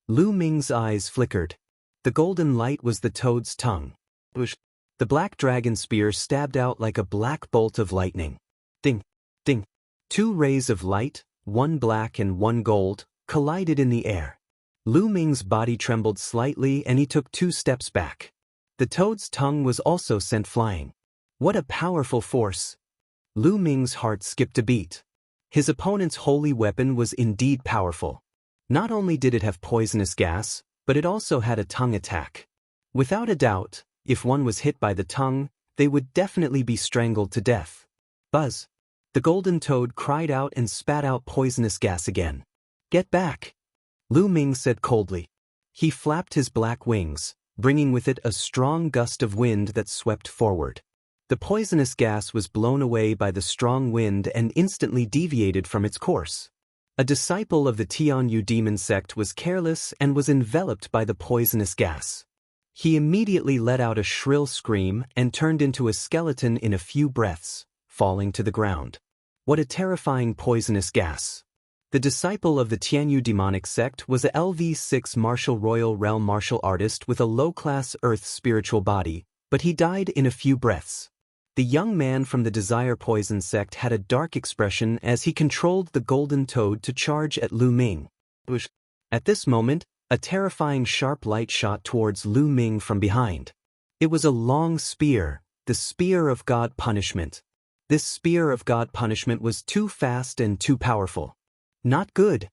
Lu Ming's eyes flickered. The golden light was the toad's tongue. Whoosh. The black dragon spear stabbed out like a black bolt of lightning. Ding! Ding! 2 rays of light, one black and one gold, collided in the air. Lu Ming's body trembled slightly and he took 2 steps back. The toad's tongue was also sent flying. What a powerful force! Lu Ming's heart skipped a beat. His opponent's holy weapon was indeed powerful. Not only did it have poisonous gas, but it also had a tongue attack. Without a doubt, if one was hit by the tongue, they would definitely be strangled to death. Buzz. The golden toad cried out and spat out poisonous gas again. Get back! Lu Ming said coldly. He flapped his black wings, bringing with it a strong gust of wind that swept forward. The poisonous gas was blown away by the strong wind and instantly deviated from its course. A disciple of the Tianyu demon sect was careless and was enveloped by the poisonous gas. He immediately let out a shrill scream and turned into a skeleton in a few breaths, falling to the ground. What a terrifying poisonous gas! The disciple of the Tianyu demonic sect was a LV6 Martial Royal Realm martial artist with a low-class earth spiritual body, but he died in a few breaths. The young man from the Desire Poison sect had a dark expression as he controlled the golden toad to charge at Lu Ming. At this moment, a terrifying sharp light shot towards Lu Ming from behind. It was a long spear, the spear of God punishment. This spear of God punishment was too fast and too powerful. Not good.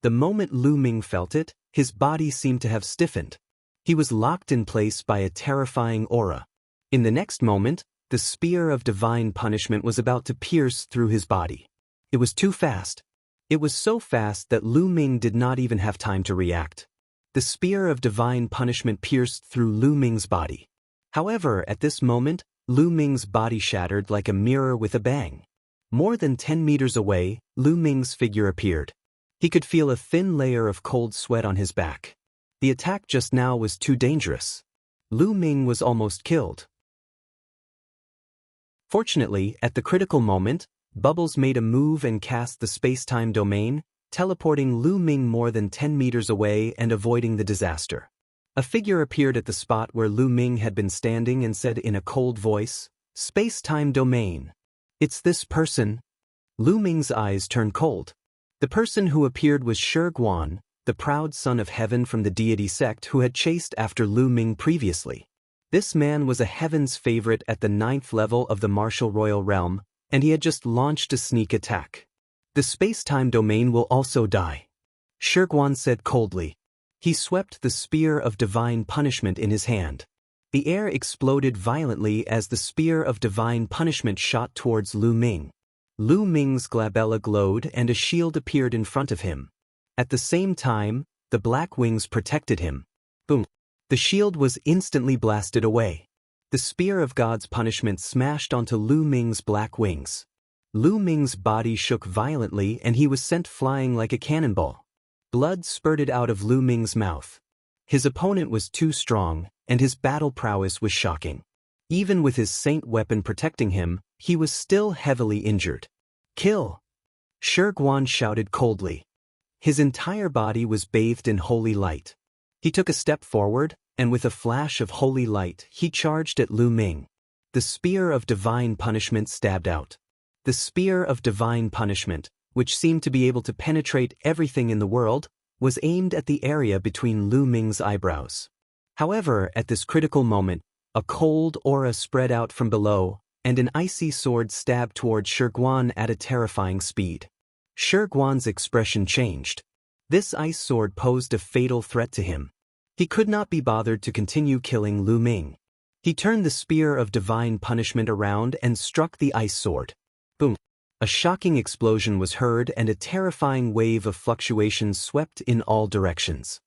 The moment Lu Ming felt it, his body seemed to have stiffened. He was locked in place by a terrifying aura. In the next moment, the spear of divine punishment was about to pierce through his body. It was too fast. It was so fast that Lu Ming did not even have time to react. The spear of divine punishment pierced through Lu Ming's body. However, at this moment, Lu Ming's body shattered like a mirror with a bang. More than 10 meters away, Lu Ming's figure appeared. He could feel a thin layer of cold sweat on his back. The attack just now was too dangerous. Lu Ming was almost killed. Fortunately, at the critical moment, Bubbles made a move and cast the space-time domain, teleporting Lu Ming more than 10 meters away and avoiding the disaster. A figure appeared at the spot where Lu Ming had been standing and said in a cold voice, "Space-time domain. It's this person." Lu Ming's eyes turned cold. The person who appeared was Shi Guan, the proud son of heaven from the deity sect who had chased after Lu Ming previously. This man was a heaven's favorite at the 9th level of the Martial Royal Realm, and he had just launched a sneak attack. The space-time domain will also die. Shi Guan said coldly. He swept the spear of divine punishment in his hand. The air exploded violently as the spear of divine punishment shot towards Lu Ming. Lu Ming's glabella glowed and a shield appeared in front of him. At the same time, the black wings protected him. Boom! The shield was instantly blasted away. The spear of God's punishment smashed onto Lu Ming's black wings. Lu Ming's body shook violently and he was sent flying like a cannonball. Blood spurted out of Lu Ming's mouth. His opponent was too strong, and his battle prowess was shocking. Even with his saint weapon protecting him, he was still heavily injured. Kill! Shiguan shouted coldly. His entire body was bathed in holy light. He took a step forward, and with a flash of holy light, he charged at Lu Ming. The spear of divine punishment stabbed out. The spear of divine punishment, which seemed to be able to penetrate everything in the world, was aimed at the area between Lu Ming's eyebrows. However, at this critical moment, a cold aura spread out from below, and an icy sword stabbed toward Shiguan at a terrifying speed. Shiguan's expression changed. This ice sword posed a fatal threat to him. He could not be bothered to continue killing Lu Ming. He turned the spear of divine punishment around and struck the ice sword. Boom! A shocking explosion was heard and a terrifying wave of fluctuations swept in all directions.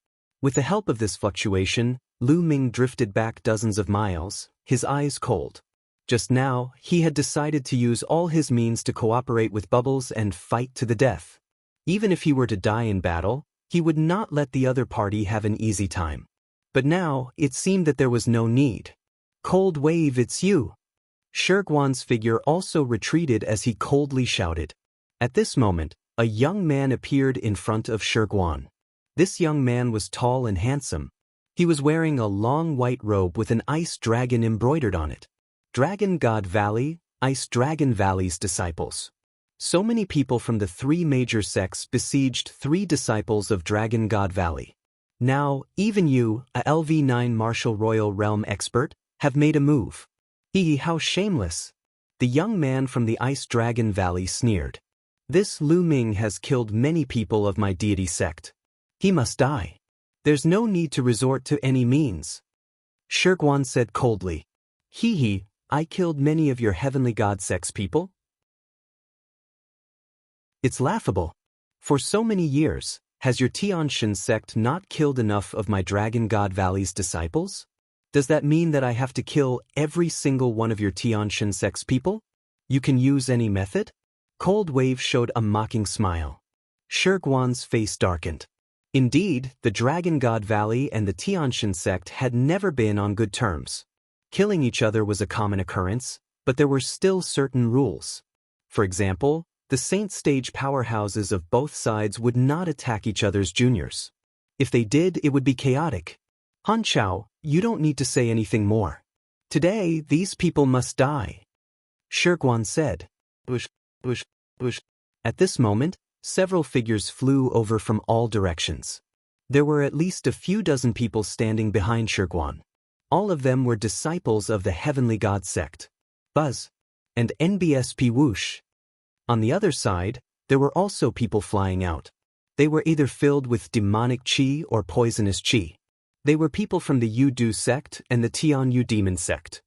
With the help of this fluctuation, Lu Ming drifted back dozens of miles, his eyes cold. Just now, he had decided to use all his means to cooperate with Bubbles and fight to the death. Even if he were to die in battle, he would not let the other party have an easy time. But now, it seemed that there was no need. Cold Wave, it's you! Shiguan's figure also retreated as he coldly shouted. At this moment, a young man appeared in front of Shiguan. This young man was tall and handsome. He was wearing a long white robe with an ice dragon embroidered on it. Dragon God Valley, Ice Dragon Valley's disciples. So many people from the three major sects besieged 3 disciples of Dragon God Valley. Now, even you, a LV9 Martial Royal Realm expert, have made a move. How shameless! The young man from the Ice Dragon Valley sneered. This Lu Ming has killed many people of my deity sect. He must die. There's no need to resort to any means. Shiguan said coldly. I killed many of your heavenly god sect's people? It's laughable. For so many years, has your Tianshan sect not killed enough of my Dragon God Valley's disciples? Does that mean that I have to kill every single one of your Tianshan sect's people? You can use any method? Cold Wave showed a mocking smile. Shiguan's face darkened. Indeed, the Dragon God Valley and the Tianshan sect had never been on good terms. Killing each other was a common occurrence, but there were still certain rules. For example, the Saint Stage powerhouses of both sides would not attack each other's juniors. If they did, it would be chaotic. Han Chao, you don't need to say anything more. Today, these people must die. Shiguan said. Bush. At this moment, several figures flew over from all directions. There were at least a few dozen people standing behind Shiguan. All of them were disciples of the Heavenly God sect. Buzz. And NBSP Whoosh. On the other side, there were also people flying out. They were either filled with demonic chi or poisonous chi. They were people from the Yu Du sect and the Tianyu demon sect.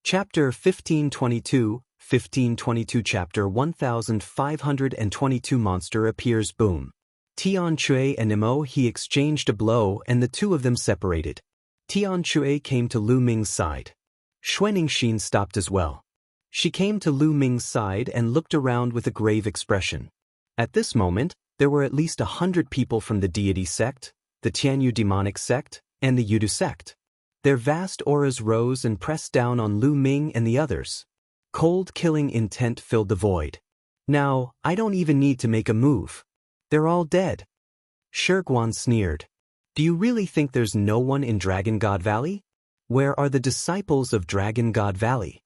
Chapter 1522, 1522 Chapter 1522 Monster appears. Boom. Tian Chui and Nemo he exchanged a blow and the two of them separated. Tian Chui came to Lu Ming's side. Xuaningxin stopped as well. She came to Lu Ming's side and looked around with a grave expression. At this moment, there were at least 100 people from the deity sect, the Tianyu demonic sect, and the Yudu sect. Their vast auras rose and pressed down on Lu Ming and the others. Cold killing intent filled the void. Now, I don't even need to make a move. They're all dead. Shiguan sneered. Do you really think there's no one in Dragon God Valley? Where are the disciples of Dragon God Valley?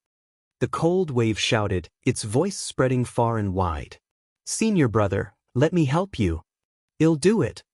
The Cold Wave shouted, its voice spreading far and wide. Senior brother, let me help you. I'll do it.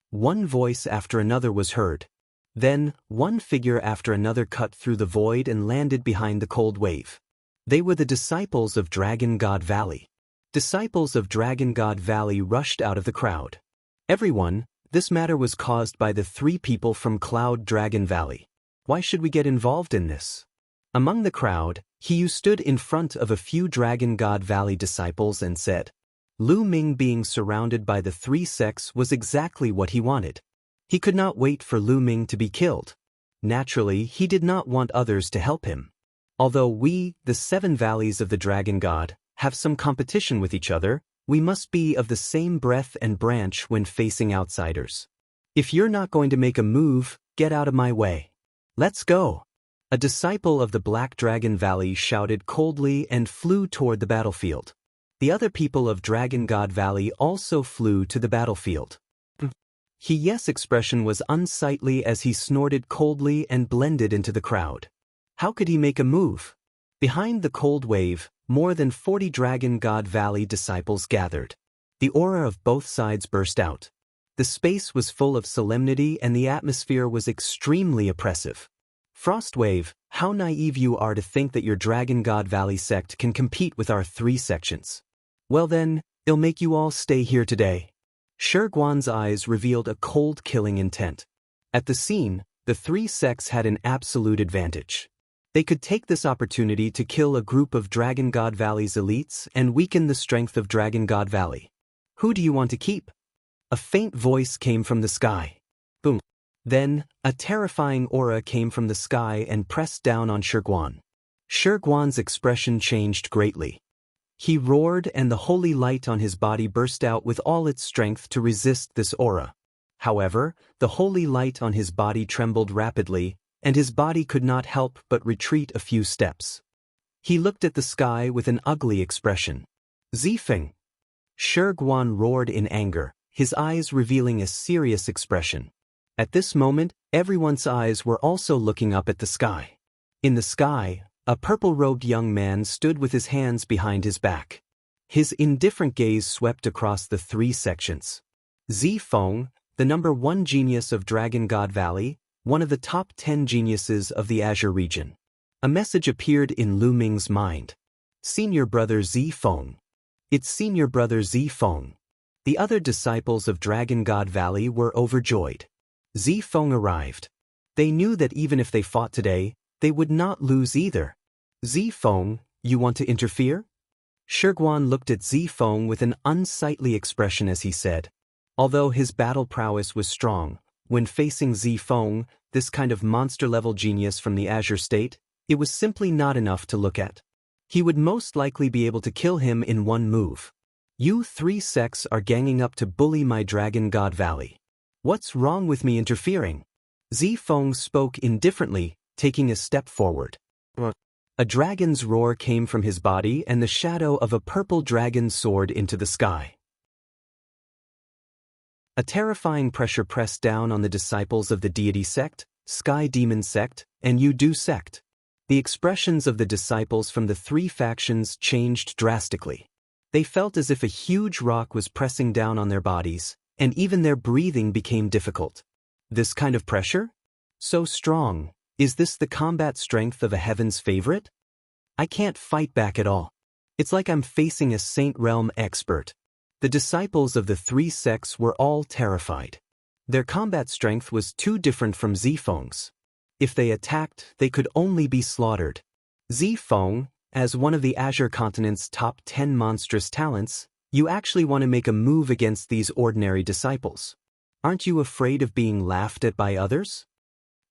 One voice after another was heard. Then, one figure after another cut through the void and landed behind the Cold Wave. They were the disciples of Dragon God Valley. Disciples of Dragon God Valley rushed out of the crowd. Everyone, this matter was caused by the 3 people from Cloud Dragon Valley. Why should we get involved in this? Among the crowd, He stood in front of a few Dragon God Valley disciples and said, Lu Ming being surrounded by the 3 sects was exactly what he wanted. He could not wait for Lu Ming to be killed. Naturally, he did not want others to help him. Although we, the 7 valleys of the Dragon God, have some competition with each other, we must be of the same breath and branch when facing outsiders. If you're not going to make a move, get out of my way. Let's go. A disciple of the Black Dragon Valley shouted coldly and flew toward the battlefield. The other people of Dragon God Valley also flew to the battlefield. His expression was unsightly as he snorted coldly and blended into the crowd. How could he make a move? Behind the cold wave, more than 40 Dragon God Valley disciples gathered. The aura of both sides burst out. The space was full of solemnity and the atmosphere was extremely oppressive. Frostwave, how naive you are to think that your Dragon God Valley sect can compete with our 3 sections. Well then, it'll make you all stay here today. Guan's eyes revealed a cold killing intent. At the scene, the 3 sects had an absolute advantage. They could take this opportunity to kill a group of Dragon God Valley's elites and weaken the strength of Dragon God Valley. Who do you want to keep? A faint voice came from the sky. Boom. Then, a terrifying aura came from the sky and pressed down on Guan. Guan's expression changed greatly. He roared and the holy light on his body burst out with all its strength to resist this aura. However, the holy light on his body trembled rapidly, and his body could not help but retreat a few steps. He looked at the sky with an ugly expression. Zifeng! Guan roared in anger, his eyes revealing a serious expression. At this moment, everyone's eyes were also looking up at the sky. In the sky, a purple-robed young man stood with his hands behind his back. His indifferent gaze swept across the 3 sections. Zifeng, the number 1 genius of Dragon God Valley, one of the top 10 geniuses of the Azure region. A message appeared in Lu Ming's mind. Senior brother Zifeng. It's senior brother Zifeng. The other disciples of Dragon God Valley were overjoyed. Zifeng arrived. They knew that even if they fought today, they would not lose either. Zifeng, you want to interfere? Guan looked at Zifeng with an unsightly expression as he said. Although his battle prowess was strong, when facing Zifeng, this kind of monster-level genius from the Azure State, it was simply not enough to look at. He would most likely be able to kill him in one move. You 3 sects are ganging up to bully my Dragon God Valley. What's wrong with me interfering? Zifeng spoke indifferently, taking a step forward. A dragon's roar came from his body and the shadow of a purple dragon soared into the sky. A terrifying pressure pressed down on the disciples of the Deity Sect, Sky Demon Sect, and Yudu Sect. The expressions of the disciples from the 3 factions changed drastically. They felt as if a huge rock was pressing down on their bodies, and even their breathing became difficult. This kind of pressure? So strong. Is this the combat strength of a heaven's favorite? I can't fight back at all. It's like I'm facing a Saint Realm expert. The disciples of the 3 sects were all terrified. Their combat strength was too different from Zifeng's. If they attacked, they could only be slaughtered. Zifeng, as one of the Azure Continent's top 10 monstrous talents, you actually want to make a move against these ordinary disciples. Aren't you afraid of being laughed at by others?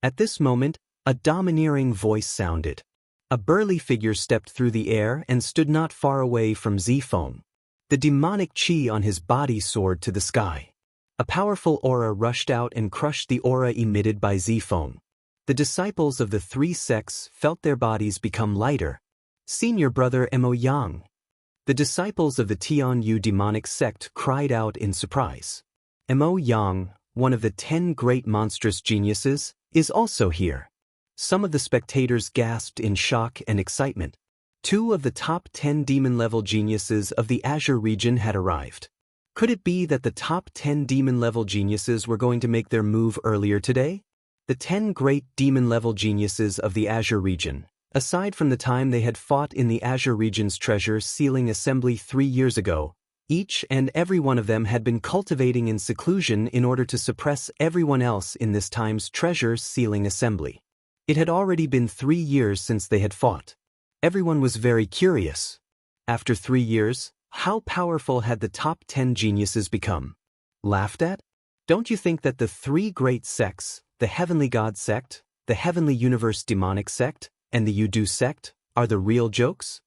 At this moment, a domineering voice sounded. A burly figure stepped through the air and stood not far away from Zifeng. The demonic chi on his body soared to the sky. A powerful aura rushed out and crushed the aura emitted by Zifeng. The disciples of the 3 sects felt their bodies become lighter. Senior brother Mo Yang. The disciples of the Tianyu demonic sect cried out in surprise. Mo Yang, one of the 10 great monstrous geniuses, is also here. Some of the spectators gasped in shock and excitement. 2 of the top 10 demon-level geniuses of the Azure region had arrived. Could it be that the top 10 demon-level geniuses were going to make their move earlier today? The 10 great demon-level geniuses of the Azure region, Aside from the time they had fought in the Azure region's treasure sealing assembly 3 years ago, each and every one of them had been cultivating in seclusion in order to suppress everyone else in this time's treasure sealing assembly. It had already been 3 years since they had fought. Everyone was very curious. After 3 years, how powerful had the top 10 geniuses become? Laughed at? Don't you think that the 3 great sects, the Heavenly God sect, the Heavenly Universe Demonic sect, and the Yudu sect, are the real jokes?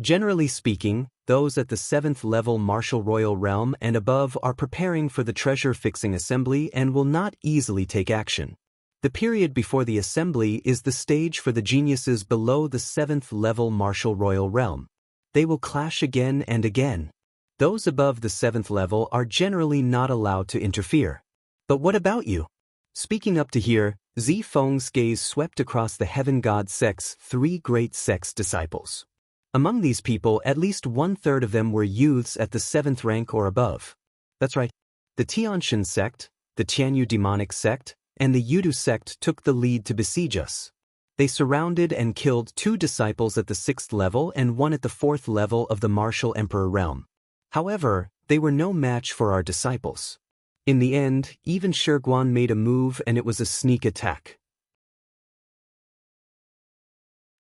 Generally speaking, those at the 7th level martial royal realm and above are preparing for the treasure-fixing assembly and will not easily take action. The period before the assembly is the stage for the geniuses below the 7th level martial royal realm. They will clash again and again. Those above the 7th level are generally not allowed to interfere. But what about you? Speaking up to here, Zifeng's gaze swept across the Heaven God sect's 3 great sects disciples. Among these people, at least 1/3 of them were youths at the 7th rank or above. That's right. The Tianshan sect, the Tianyu demonic sect, and the Yudu sect took the lead to besiege us. They surrounded and killed 2 disciples at the 6th level and 1 at the 4th level of the martial emperor realm. However, they were no match for our disciples. In the end, even Shiguan made a move and it was a sneak attack.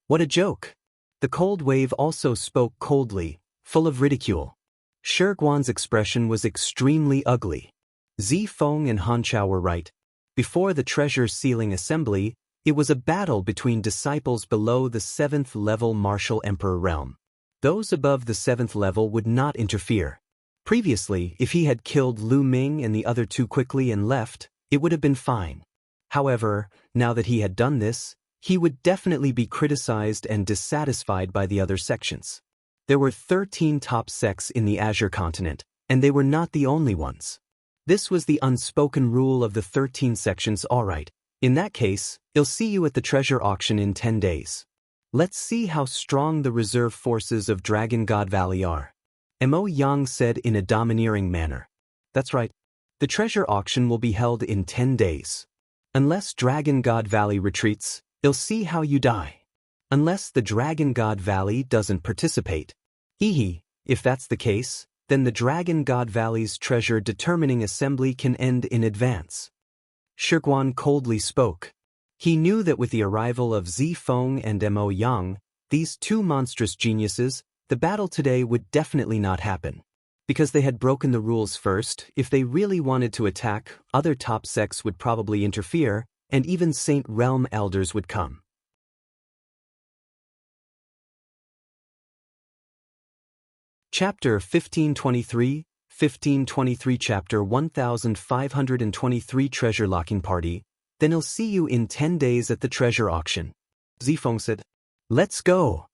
What a joke! The cold wave also spoke coldly, full of ridicule. Shiguan's expression was extremely ugly. Zifeng and Hanchao were right. Before the treasure sealing assembly, it was a battle between disciples below the 7th level martial emperor realm. Those above the 7th level would not interfere. Previously, if he had killed Lu Ming and the other 2 quickly and left, it would have been fine. However, now that he had done this, he would definitely be criticized and dissatisfied by the other sections. There were 13 top sects in the Azure continent, and they were not the only ones. This was the unspoken rule of the 13 sections. Alright, in that case, I'll see you at the treasure auction in 10 days. Let's see how strong the reserve forces of Dragon God Valley are. Mo Yang said in a domineering manner. That's right. The treasure auction will be held in 10 days. Unless Dragon God Valley retreats, I'll see how you die. Unless the Dragon God Valley doesn't participate. If that's the case, then the Dragon God Valley's treasure determining assembly can end in advance. Shiguan coldly spoke. He knew that with the arrival of Zifeng and Mo Yang, these 2 monstrous geniuses, the battle today would definitely not happen. Because they had broken the rules first, if they really wanted to attack, other top sects would probably interfere, and even Saint Realm elders would come. Chapter 1523, 1523 Chapter 1523 Treasure Locking Party. Then I'll see you in 10 days at the treasure auction. Zifeng said. Let's go.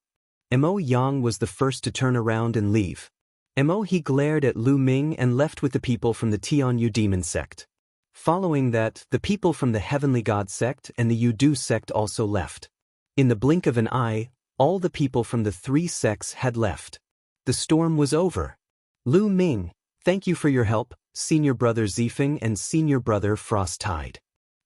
Mo Yang was the first to turn around and leave. He glared at Lu Ming and left with the people from the Tianyu demon sect. Following that, the people from the Heavenly God sect and the Yudu sect also left. In the blink of an eye, all the people from the 3 sects had left. The storm was over. Lu Ming, thank you for your help, senior brother Zifeng and senior brother Frost Tide.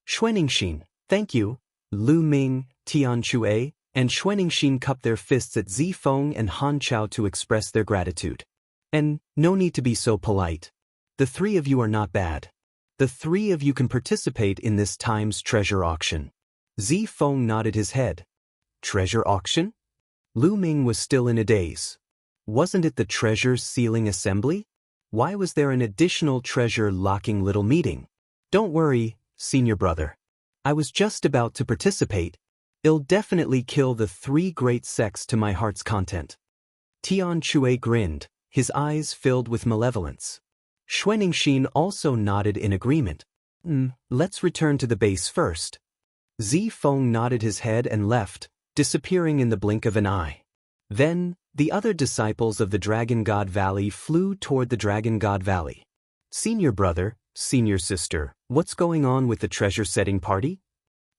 Xuaningxin, thank you. Lu Ming, Tian Chue, and Xuaningxin cupped their fists at Zifeng and Hanchao to express their gratitude. And no need to be so polite. The 3 of you are not bad. The 3 of you can participate in this time's treasure auction. Zifeng nodded his head. Treasure auction? Lu Ming was still in a daze. Wasn't it the treasure sealing assembly? Why was there an additional treasure locking little meeting? Don't worry, senior brother. I was just about to participate. I'll definitely kill the 3 great sects to my heart's content. Tian Chue grinned, his eyes filled with malevolence. Xuaningxin also nodded in agreement. Let's return to the base first. Zifeng nodded his head and left, disappearing in the blink of an eye. Then, the other disciples of the Dragon God Valley flew toward the Dragon God Valley. Senior brother, senior sister, what's going on with the treasure setting party?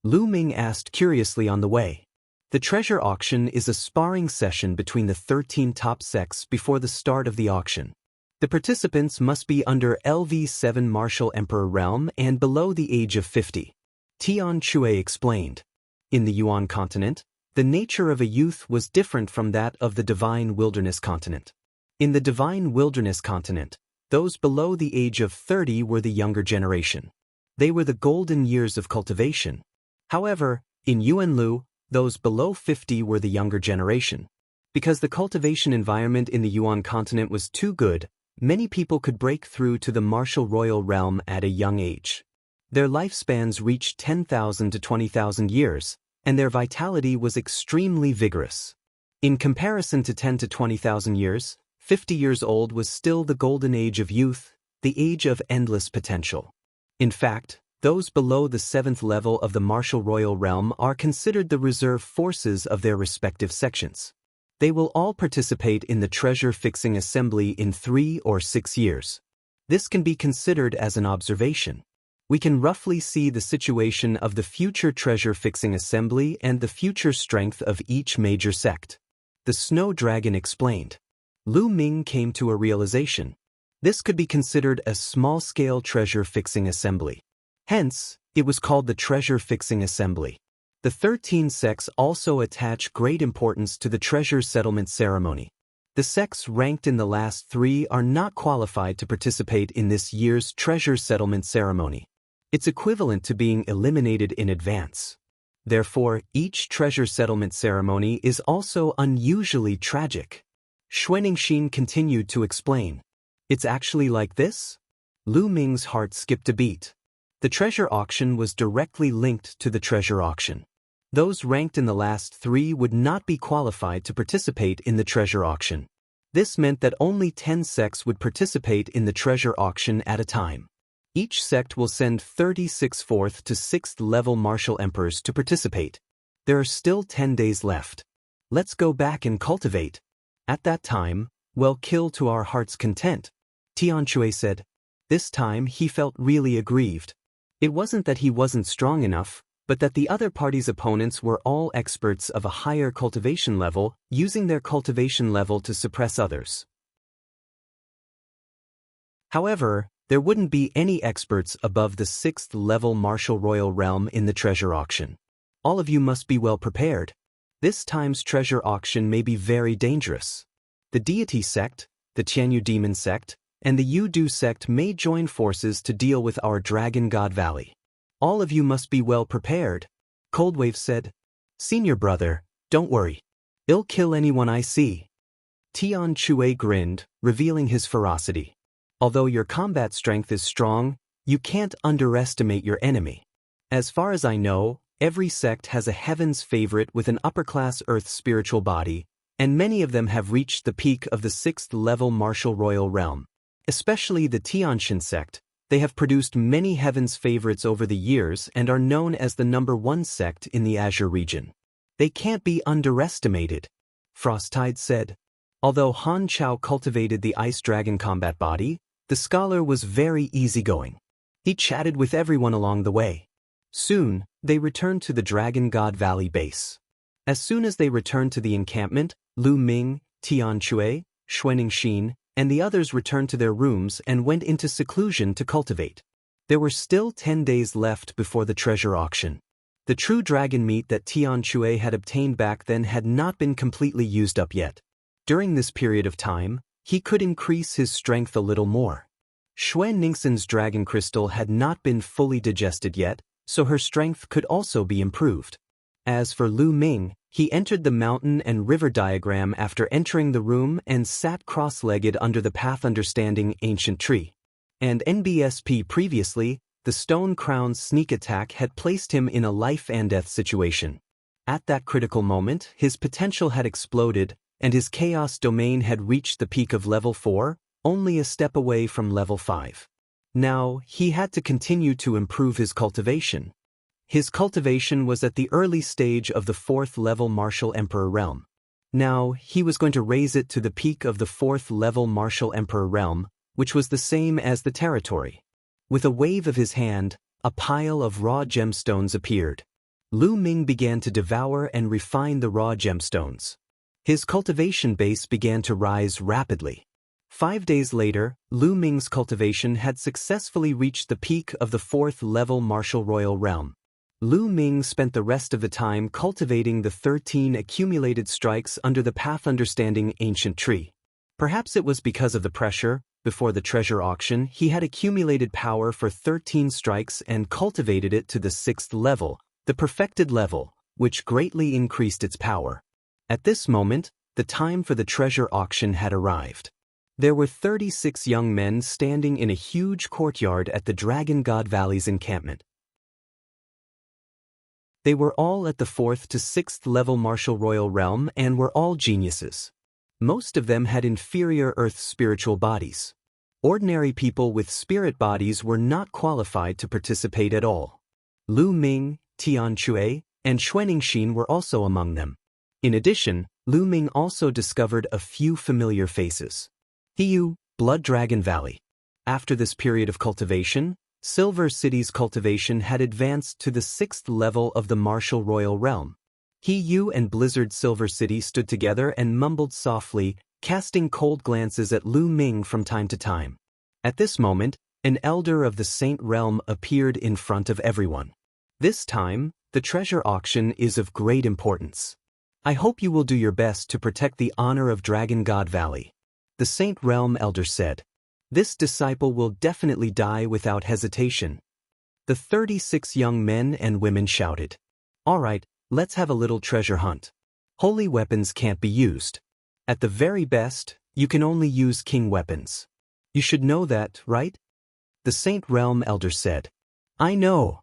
Lu Ming asked curiously on the way. The treasure auction is a sparring session between the 13 top sects before the start of the auction. The participants must be under LV7 Martial Emperor realm and below the age of 50. Tian Chue explained. In the Yuan continent, The nature of a youth was different from that of the divine wilderness continent. In the divine wilderness continent, those below the age of 30 were the younger generation. They were the golden years of cultivation. However, in Yuanlu, those below 50 were the younger generation. Because the cultivation environment in the Yuan continent was too good, many people could break through to the martial royal realm at a young age. Their lifespans reached 10,000 to 20,000 years, and their vitality was extremely vigorous. In comparison to 10 to 20,000 years, 50 years old was still the golden age of youth, the age of endless potential. In fact, those below the 7th level of the martial royal realm are considered the reserve forces of their respective sections. They will all participate in the treasure-fixing assembly in 3 or 6 years. This can be considered as an observation. We can roughly see the situation of the future treasure-fixing assembly and the future strength of each major sect. The Snow Dragon explained. Lu Ming came to a realization. This could be considered a small-scale treasure-fixing assembly. Hence, it was called the treasure-fixing assembly. The 13 sects also attach great importance to the treasure settlement ceremony. The sects ranked in the last 3 are not qualified to participate in this year's treasure settlement ceremony. It's equivalent to being eliminated in advance. Therefore, each treasure settlement ceremony is also unusually tragic. Xuanixin continued to explain. It's actually like this? Lu Ming's heart skipped a beat. The treasure auction was directly linked to the treasure auction. Those ranked in the last 3 would not be qualified to participate in the treasure auction. This meant that only 10 sects would participate in the treasure auction at a time. Each sect will send 36 4th to 6th level martial emperors to participate. There are still 10 days left. Let's go back and cultivate. At that time, we'll kill to our heart's content, Tianshui said. This time he felt really aggrieved. It wasn't that he wasn't strong enough, but that the other party's opponents were all experts of a higher cultivation level, using their cultivation level to suppress others. However, there wouldn't be any experts above the 6th level martial royal realm in the treasure auction. All of you must be well prepared. This time's treasure auction may be very dangerous. The deity sect, the Tianyu demon sect, and the Yudu sect may join forces to deal with our Dragon God Valley. All of you must be well prepared, Coldwave said. Senior brother, don't worry. I'll kill anyone I see. Tian Chue grinned, revealing his ferocity. Although your combat strength is strong, you can't underestimate your enemy. As far as I know, every sect has a heaven's favorite with an upper-class earth spiritual body, and many of them have reached the peak of the 6th level martial royal realm. Especially the Tianshan sect, they have produced many heaven's favorites over the years and are known as the #1 sect in the Azure region. They can't be underestimated, Frosttide said. Although Han Chao cultivated the Ice Dragon combat body, the scholar was very easygoing. He chatted with everyone along the way. Soon, they returned to the Dragon God Valley base. As soon as they returned to the encampment, Lu Ming, Tian Chue, Xuanixin, and the others returned to their rooms and went into seclusion to cultivate. There were still 10 days left before the treasure auction. The true dragon meat that Tian Chue had obtained back then had not been completely used up yet. During this period of time, he could increase his strength a little more. Xuanixin's dragon crystal had not been fully digested yet, so her strength could also be improved. As for Lu Ming, he entered the mountain and river diagram after entering the room and sat cross-legged under the path understanding ancient tree. And NBSP previously, the Stone Crown's sneak attack had placed him in a life and death situation. At that critical moment, his potential had exploded, and his chaos domain had reached the peak of level 4, only a step away from level 5. Now, he had to continue to improve his cultivation. His cultivation was at the early stage of the 4th level martial emperor realm. Now, he was going to raise it to the peak of the 4th level martial emperor realm, which was the same as the territory. With a wave of his hand, a pile of raw gemstones appeared. Lu Ming began to devour and refine the raw gemstones. His cultivation base began to rise rapidly. 5 days later, Lu Ming's cultivation had successfully reached the peak of the 4th level martial royal realm. Lu Ming spent the rest of the time cultivating the 13 accumulated strikes under the path understanding ancient tree. Perhaps it was because of the pressure. Before the treasure auction, he had accumulated power for 13 strikes and cultivated it to the 6th level, the perfected level, which greatly increased its power. At this moment, the time for the treasure auction had arrived. There were 36 young men standing in a huge courtyard at the Dragon God Valley's encampment. They were all at the 4th to 6th level martial royal realm and were all geniuses. Most of them had inferior earth spiritual bodies. Ordinary people with spirit bodies were not qualified to participate at all. Lu Ming, Tian Chui, and Xuaningxin were also among them. In addition, Lu Ming also discovered a few familiar faces. Hiyu, Blood Dragon Valley. After this period of cultivation, Silver City's cultivation had advanced to the 6th level of the martial royal realm. Hiyu and Blizzard Silver City stood together and mumbled softly, casting cold glances at Lu Ming from time to time. At this moment, an elder of the Saint Realm appeared in front of everyone. This time, the treasure auction is of great importance. I hope you will do your best to protect the honor of Dragon God Valley. The Saint Realm elder said. This disciple will definitely die without hesitation. The 36 young men and women shouted. All right, let's have a little treasure hunt. Holy weapons can't be used. At the very best, you can only use king weapons. You should know that, right? The Saint Realm elder said. I know.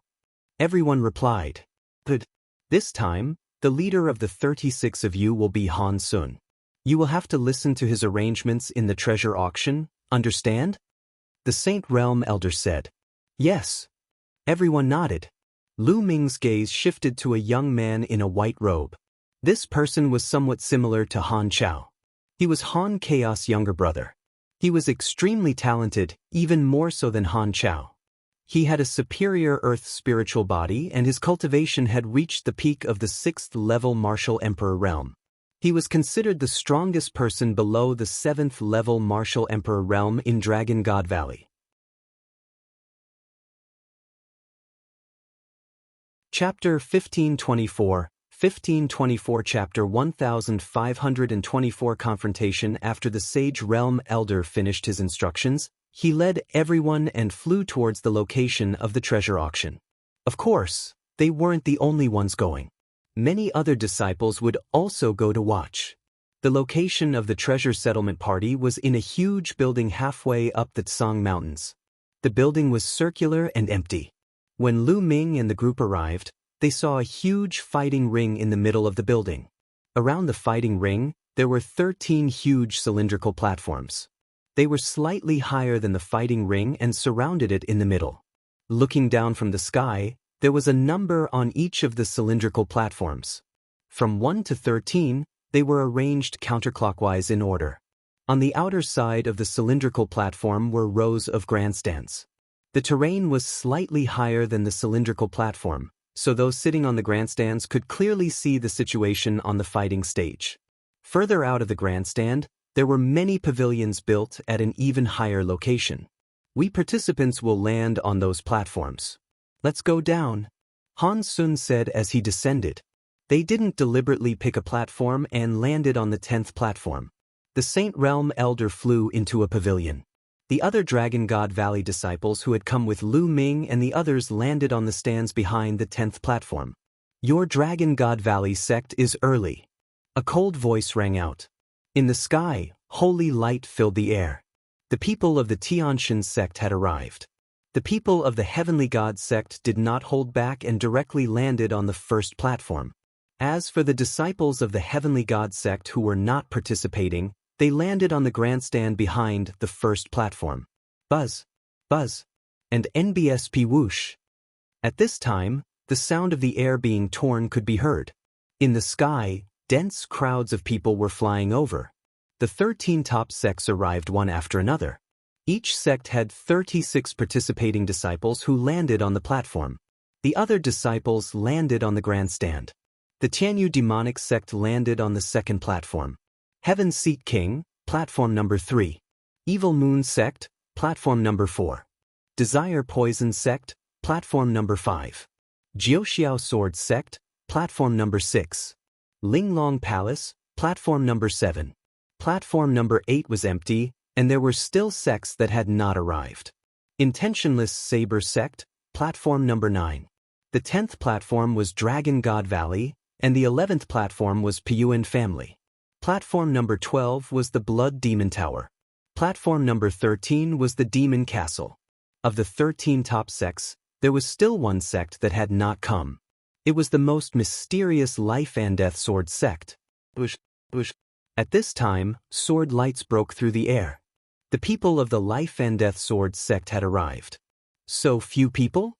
Everyone replied. But this time, the leader of the 36 of you will be Han Sun. You will have to listen to his arrangements in the treasure auction, understand? The Saint Realm elder said. Yes. Everyone nodded. Lu Ming's gaze shifted to a young man in a white robe. This person was somewhat similar to Han Chao. He was Han Chaos' younger brother. He was extremely talented, even more so than Han Chao. He had a superior earth spiritual body and his cultivation had reached the peak of the 6th level martial emperor realm. He was considered the strongest person below the 7th level martial emperor realm in Dragon God Valley. Chapter 1524 1524 Chapter 1524 Confrontation. After the Sage Realm Elder finished his instructions, he led everyone and flew towards the location of the treasure auction. Of course, they weren't the only ones going. Many other disciples would also go to watch. The location of the treasure settlement party was in a huge building halfway up the Tsang Mountains. The building was circular and empty. When Lu Ming and the group arrived, they saw a huge fighting ring in the middle of the building. Around the fighting ring, there were 13 huge cylindrical platforms. They were slightly higher than the fighting ring and surrounded it in the middle. Looking down from the sky, there was a number on each of the cylindrical platforms. From 1 to 13, they were arranged counterclockwise in order. On the outer side of the cylindrical platform were rows of grandstands. The terrain was slightly higher than the cylindrical platform, so those sitting on the grandstands could clearly see the situation on the fighting stage. Further out of the grandstand, there were many pavilions built at an even higher location. We participants will land on those platforms. Let's go down, Han Sun said as he descended. They didn't deliberately pick a platform and landed on the 10th platform. The Saint Realm Elder flew into a pavilion. The other Dragon God Valley disciples who had come with Lu Ming and the others landed on the stands behind the 10th platform. Your Dragon God Valley sect is early. A cold voice rang out. In the sky, holy light filled the air. The people of the Tianshan sect had arrived. The people of the Heavenly God sect did not hold back and directly landed on the first platform. As for the disciples of the Heavenly God sect who were not participating, they landed on the grandstand behind the first platform. Buzz, buzz, and NBSP whoosh. At this time, the sound of the air being torn could be heard. In the sky, dense crowds of people were flying over. The 13 top sects arrived one after another. Each sect had 36 participating disciples who landed on the platform. The other disciples landed on the grandstand. The Tianyu demonic sect landed on the second platform. Heaven Seat King, platform number 3. Evil Moon sect, platform number 4. Desire Poison sect, platform number 5. Jiuxiao Sword Sect, Platform number 6. Linglong Palace, Platform number 7. Platform number 8 was empty, and there were still sects that had not arrived. Intentionless Saber Sect, Platform number 9. The 10th platform was Dragon God Valley, and the 11th platform was Piyuan Family. Platform number 12 was the Blood Demon Tower. Platform number 13 was the Demon Castle. Of the 13 top sects, there was still one sect that had not come. It was the most mysterious Life and Death Sword Sect. At this time, sword lights broke through the air. The people of the Life and Death Sword Sect had arrived. So few people?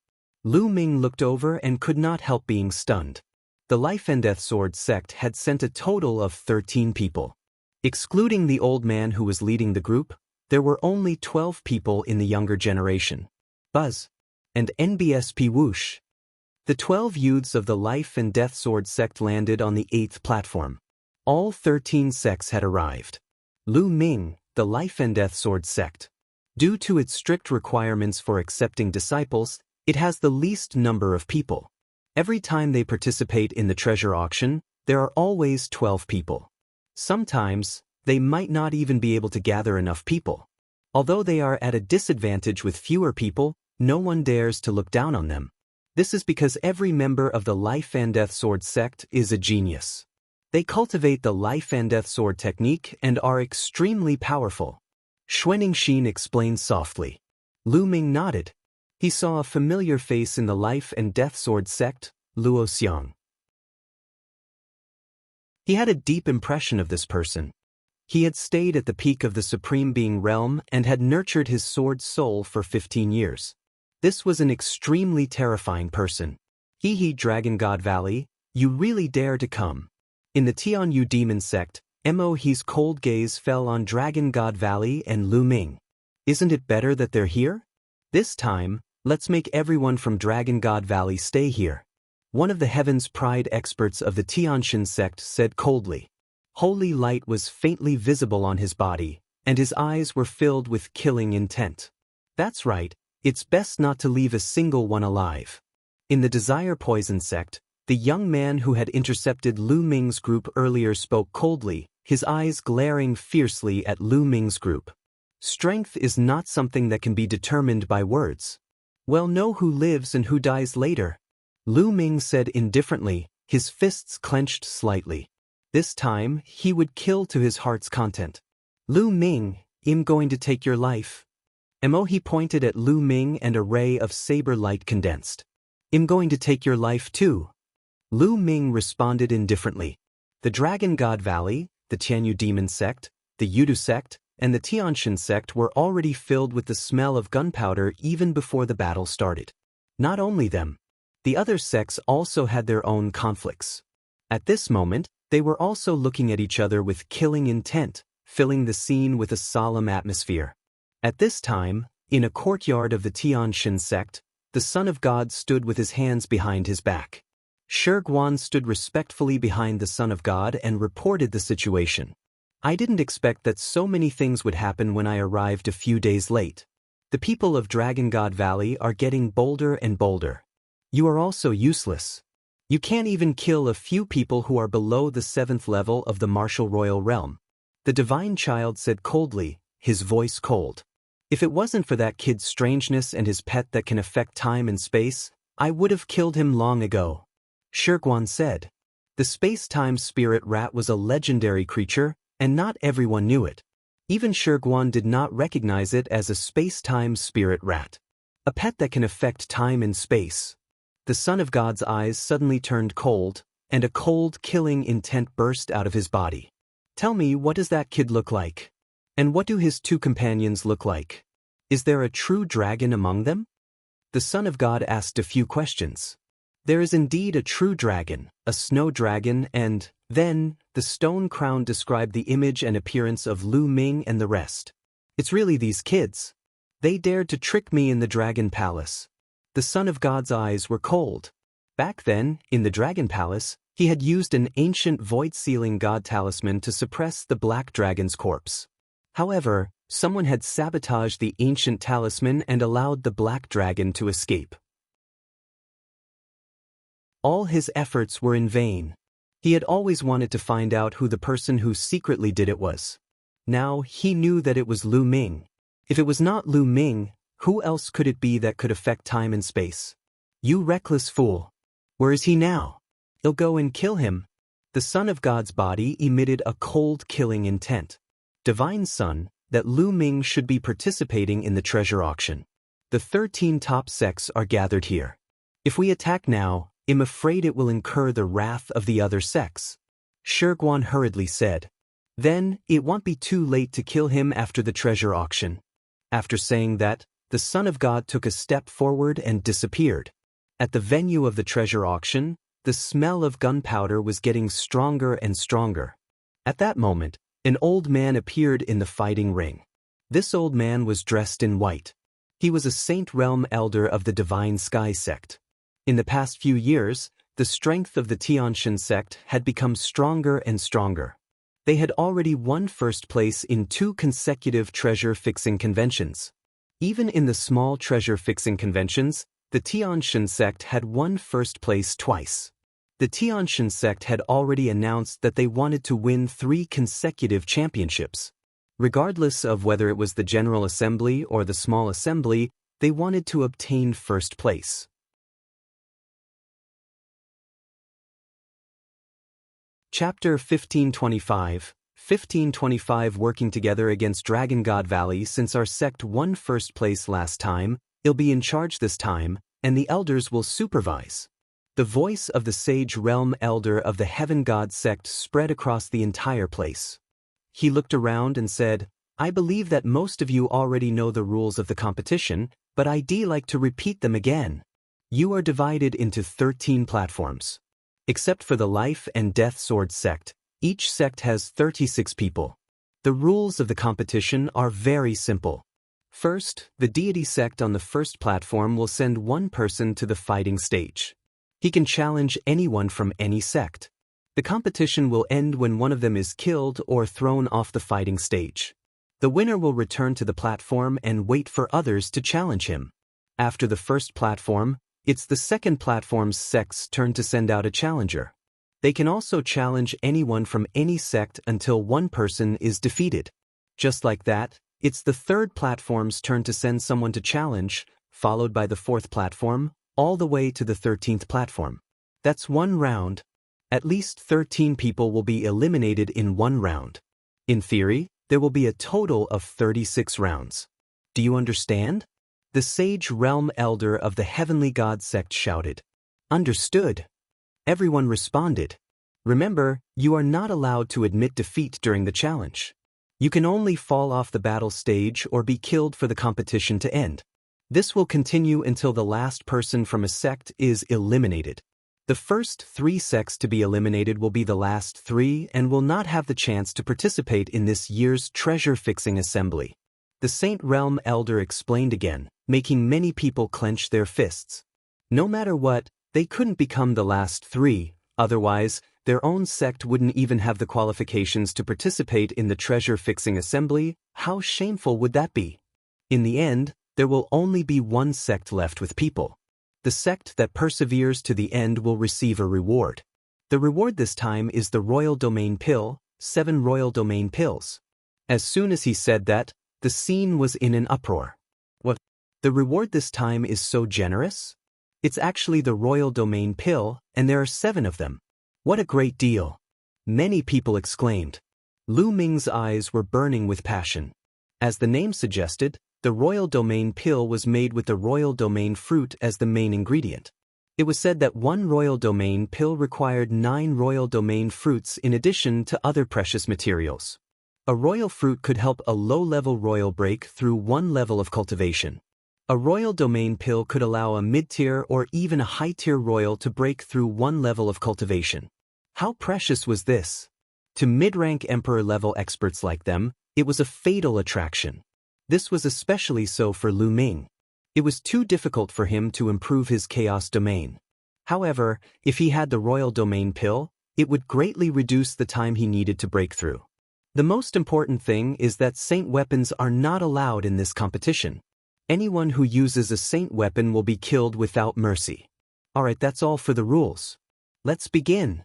Lu Ming looked over and could not help being stunned. The Life and Death Sword Sect had sent a total of 13 people. Excluding the old man who was leading the group, there were only 12 people in the younger generation. Buzz. And NBSP Whoosh. The 12 youths of the Life and Death Sword Sect landed on the 8th platform. All 13 sects had arrived. Lu Ming, the Life and Death Sword Sect. Due to its strict requirements for accepting disciples, it has the least number of people. Every time they participate in the treasure auction, there are always 12 people. Sometimes, they might not even be able to gather enough people. Although they are at a disadvantage with fewer people, no one dares to look down on them. This is because every member of the Life and Death Sword Sect is a genius. They cultivate the Life and Death Sword technique and are extremely powerful. Xuaningxin explained softly. Lu Ming nodded. He saw a familiar face in the Life and Death Sword Sect, Luo Xiang. He had a deep impression of this person. He had stayed at the peak of the Supreme Being realm and had nurtured his sword soul for 15 years. This was an extremely terrifying person. He Dragon God Valley, you really dare to come. In the Tianyu Demon Sect, Mohe's cold gaze fell on Dragon God Valley and Lu Ming. Isn't it better that they're here? This time, let's make everyone from Dragon God Valley stay here. One of the Heaven's Pride experts of the Tianxin sect said coldly. Holy light was faintly visible on his body, and his eyes were filled with killing intent. That's right, it's best not to leave a single one alive. In the Desire Poison sect, the young man who had intercepted Lu Ming's group earlier spoke coldly, his eyes glaring fiercely at Lu Ming's group. Strength is not something that can be determined by words. Well, know who lives and who dies later. Lu Ming said indifferently, his fists clenched slightly. This time, he would kill to his heart's content. Lu Ming, I'm going to take your life. He pointed at Lu Ming and a ray of saber light condensed. I'm going to take your life too. Lu Ming responded indifferently. The Dragon God Valley, the Tianyu Demon Sect, the Yudu Sect, and the Tianxin Sect were already filled with the smell of gunpowder even before the battle started. Not only them. The other sects also had their own conflicts. At this moment, they were also looking at each other with killing intent, filling the scene with a solemn atmosphere. At this time, in a courtyard of the Tianxin sect, the Son of God stood with his hands behind his back. Shi Guan stood respectfully behind the Son of God and reported the situation. I didn't expect that so many things would happen when I arrived a few days late. The people of Dragon God Valley are getting bolder and bolder. You are also useless. You can't even kill a few people who are below the 7th level of the martial royal realm. The divine child said coldly, his voice cold. If it wasn't for that kid's strangeness and his pet that can affect time and space, I would have killed him long ago. Shi Guan said. The space-time spirit rat was a legendary creature, and not everyone knew it. Even Shi Guan did not recognize it as a space-time spirit rat. A pet that can affect time and space. The Son of God's eyes suddenly turned cold, and a cold, killing intent burst out of his body. Tell me, what does that kid look like? And what do his two companions look like? Is there a true dragon among them? The Son of God asked a few questions. There is indeed a true dragon, a snow dragon, and, then, the stone crown described the image and appearance of Lu Ming and the rest. It's really these kids. They dared to trick me in the Dragon Palace. The Son of God's eyes were cold. Back then, in the Dragon Palace, he had used an ancient void-sealing god talisman to suppress the Black Dragon's corpse. However, someone had sabotaged the ancient talisman and allowed the Black Dragon to escape. All his efforts were in vain. He had always wanted to find out who the person who secretly did it was. Now he knew that it was Lu Ming. If it was not Lu Ming, who else could it be that could affect time and space? You reckless fool. Where is he now? I'll go and kill him. The Son of God's body emitted a cold killing intent. Divine Son, that Lu Ming should be participating in the treasure auction. The 13 top sects are gathered here. If we attack now, I'm afraid it will incur the wrath of the other sects. Shiguan hurriedly said. Then, it won't be too late to kill him after the treasure auction. After saying that, the Son of God took a step forward and disappeared. At the venue of the treasure auction, the smell of gunpowder was getting stronger and stronger. At that moment, an old man appeared in the fighting ring. This old man was dressed in white. He was a Saint Realm elder of the Divine Sky sect. In the past few years, the strength of the Tianshan sect had become stronger and stronger. They had already won first place in 2 consecutive treasure-fixing conventions. Even in the small treasure-fixing conventions, the Tianshan sect had won first place twice. The Tianshan sect had already announced that they wanted to win 3 consecutive championships. Regardless of whether it was the General Assembly or the Small Assembly, they wanted to obtain first place. Chapter 1525. 1525 Working together against Dragon God Valley. Since our sect won first place last time, I'll be in charge this time, and the elders will supervise. The voice of the Sage Realm Elder of the Heaven God sect spread across the entire place. He looked around and said, I believe that most of you already know the rules of the competition, but I'd like to repeat them again. You are divided into 13 platforms. Except for the Life and Death Sword sect, each sect has 36 people. The rules of the competition are very simple. First, the Deity sect on the first platform will send one person to the fighting stage. He can challenge anyone from any sect. The competition will end when one of them is killed or thrown off the fighting stage. The winner will return to the platform and wait for others to challenge him. After the first platform, it's the second platform's sect's turn to send out a challenger. They can also challenge anyone from any sect until one person is defeated. Just like that, it's the third platform's turn to send someone to challenge, followed by the fourth platform, all the way to the 13th platform. That's one round. At least 13 people will be eliminated in one round. In theory, there will be a total of 36 rounds. Do you understand? The Sage Realm Elder of the Heavenly God sect shouted. Understood. Everyone responded. Remember, you are not allowed to admit defeat during the challenge. You can only fall off the battle stage or be killed for the competition to end. This will continue until the last person from a sect is eliminated. The first 3 sects to be eliminated will be the last 3 and will not have the chance to participate in this year's treasure-fixing assembly. The Saint Realm Elder explained again, making many people clench their fists. No matter what, they couldn't become the last 3, otherwise, their own sect wouldn't even have the qualifications to participate in the treasure-fixing assembly. How shameful would that be? In the end, there will only be one sect left with people. The sect that perseveres to the end will receive a reward. The reward this time is the Royal Domain Pill, 7 Royal Domain Pills. As soon as he said that, the scene was in an uproar. What? The reward this time is so generous? It's actually the Royal Domain Pill, and there are 7 of them. What a great deal! Many people exclaimed. Lu Ming's eyes were burning with passion. As the name suggested, the Royal Domain Pill was made with the Royal Domain fruit as the main ingredient. It was said that one Royal Domain Pill required 9 Royal Domain fruits in addition to other precious materials. A royal fruit could help a low-level royal break through 1 level of cultivation. A Royal Domain Pill could allow a mid-tier or even a high-tier royal to break through 1 level of cultivation. How precious was this? To mid-rank emperor-level experts like them, it was a fatal attraction. This was especially so for Lu Ming. It was too difficult for him to improve his chaos domain. However, if he had the Royal Domain Pill, it would greatly reduce the time he needed to break through. The most important thing is that saint weapons are not allowed in this competition. Anyone who uses a saint weapon will be killed without mercy. Alright, that's all for the rules. Let's begin.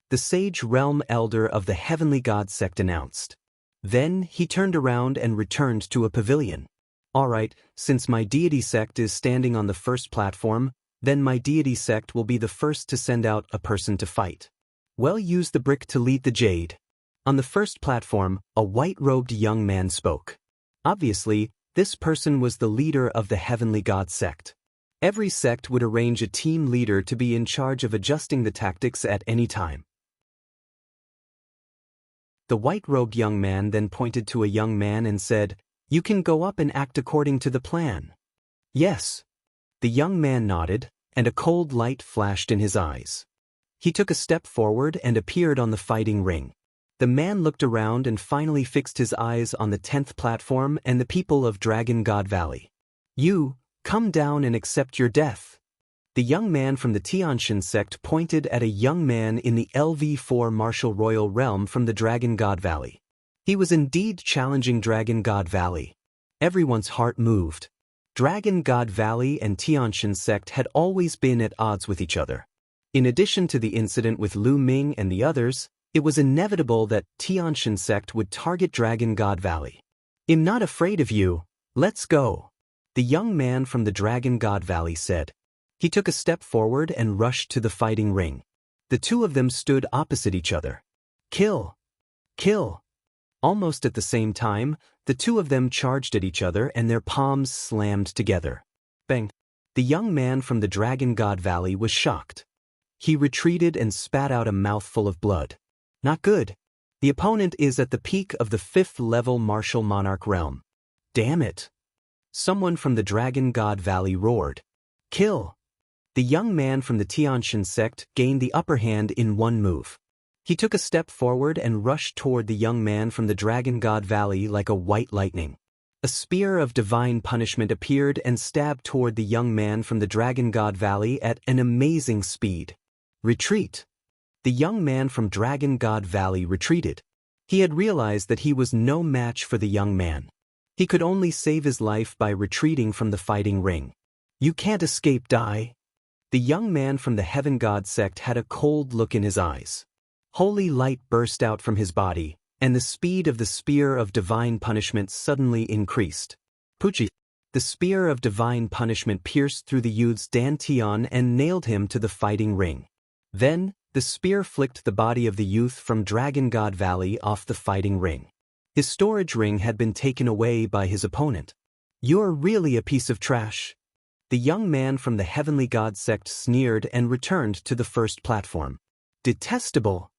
The Sage Realm Elder of the Heavenly God Sect announced. Then he turned around and returned to a pavilion. Alright, since my deity sect is standing on the first platform, then my deity sect will be the first to send out a person to fight. Well, use the brick to lead the jade. On the first platform, a white-robed young man spoke. Obviously, this person was the leader of the Heavenly God Sect. Every sect would arrange a team leader to be in charge of adjusting the tactics at any time. The white-robed young man then pointed to a young man and said, "You can go up and act according to the plan." Yes. The young man nodded, and a cold light flashed in his eyes. He took a step forward and appeared on the fighting ring. The man looked around and finally fixed his eyes on the 10th platform and the people of Dragon God Valley. "You, come down and accept your death." The young man from the Tianshan sect pointed at a young man in the LV4 Martial Royal Realm from the Dragon God Valley. He was indeed challenging Dragon God Valley. Everyone's heart moved. Dragon God Valley and Tianshan sect had always been at odds with each other. In addition to the incident with Lu Ming and the others, it was inevitable that Tianshan sect would target Dragon God Valley. "I'm not afraid of you. Let's go," the young man from the Dragon God Valley said. He took a step forward and rushed to the fighting ring. The two of them stood opposite each other. "Kill! Kill!" Almost at the same time, the two of them charged at each other and their palms slammed together. Bang! The young man from the Dragon God Valley was shocked. He retreated and spat out a mouthful of blood. Not good. The opponent is at the peak of the 5th level Martial Monarch realm. Damn it! Someone from the Dragon God Valley roared. "Kill!" The young man from the Tianshan sect gained the upper hand in one move. He took a step forward and rushed toward the young man from the Dragon God Valley like a white lightning. A spear of divine punishment appeared and stabbed toward the young man from the Dragon God Valley at an amazing speed. Retreat! The young man from Dragon God Valley retreated. He had realized that he was no match for the young man. He could only save his life by retreating from the fighting ring. "You can't escape, die." The young man from the Heaven God sect had a cold look in his eyes. Holy light burst out from his body, and the speed of the spear of divine punishment suddenly increased. Puchi! The spear of divine punishment pierced through the youth's dantian and nailed him to the fighting ring. Then, the spear flicked the body of the youth from Dragon God Valley off the fighting ring. His storage ring had been taken away by his opponent. "You're really a piece of trash." The young man from the Heavenly God sect sneered and returned to the first platform. "Detestable."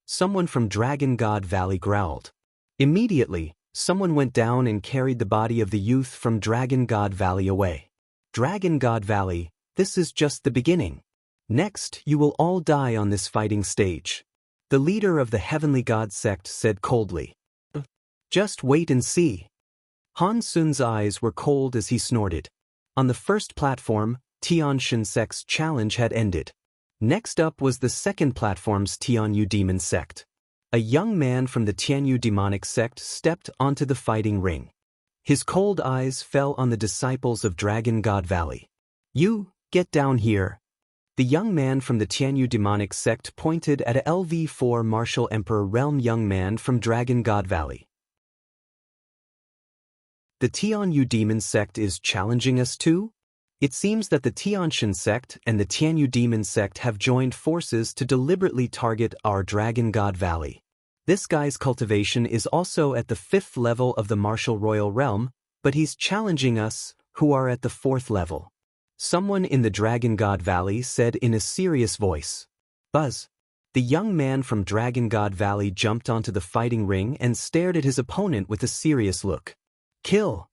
Someone from Dragon God Valley growled. Immediately, someone went down and carried the body of the youth from Dragon God Valley away. "Dragon God Valley, this is just the beginning. Next, you will all die on this fighting stage," the leader of the Heavenly God sect said coldly. "Just wait and see." Han Sun's eyes were cold as he snorted. On the first platform, Tianshan sect's challenge had ended. Next up was the second platform's Tianyu demon sect. A young man from the Tianyu demonic sect stepped onto the fighting ring. His cold eyes fell on the disciples of Dragon God Valley. "You, get down here." The young man from the Tianyu demonic sect pointed at a LV4 Martial Emperor Realm young man from Dragon God Valley. "The Tianyu demon sect is challenging us too?" It seems that the Tianshan sect and the Tianyu demon sect have joined forces to deliberately target our Dragon God Valley. This guy's cultivation is also at the 5th level of the Martial Royal Realm, but he's challenging us, who are at the 4th level. Someone in the Dragon God Valley said in a serious voice. "Buzz." The young man from Dragon God Valley jumped onto the fighting ring and stared at his opponent with a serious look. "Kill."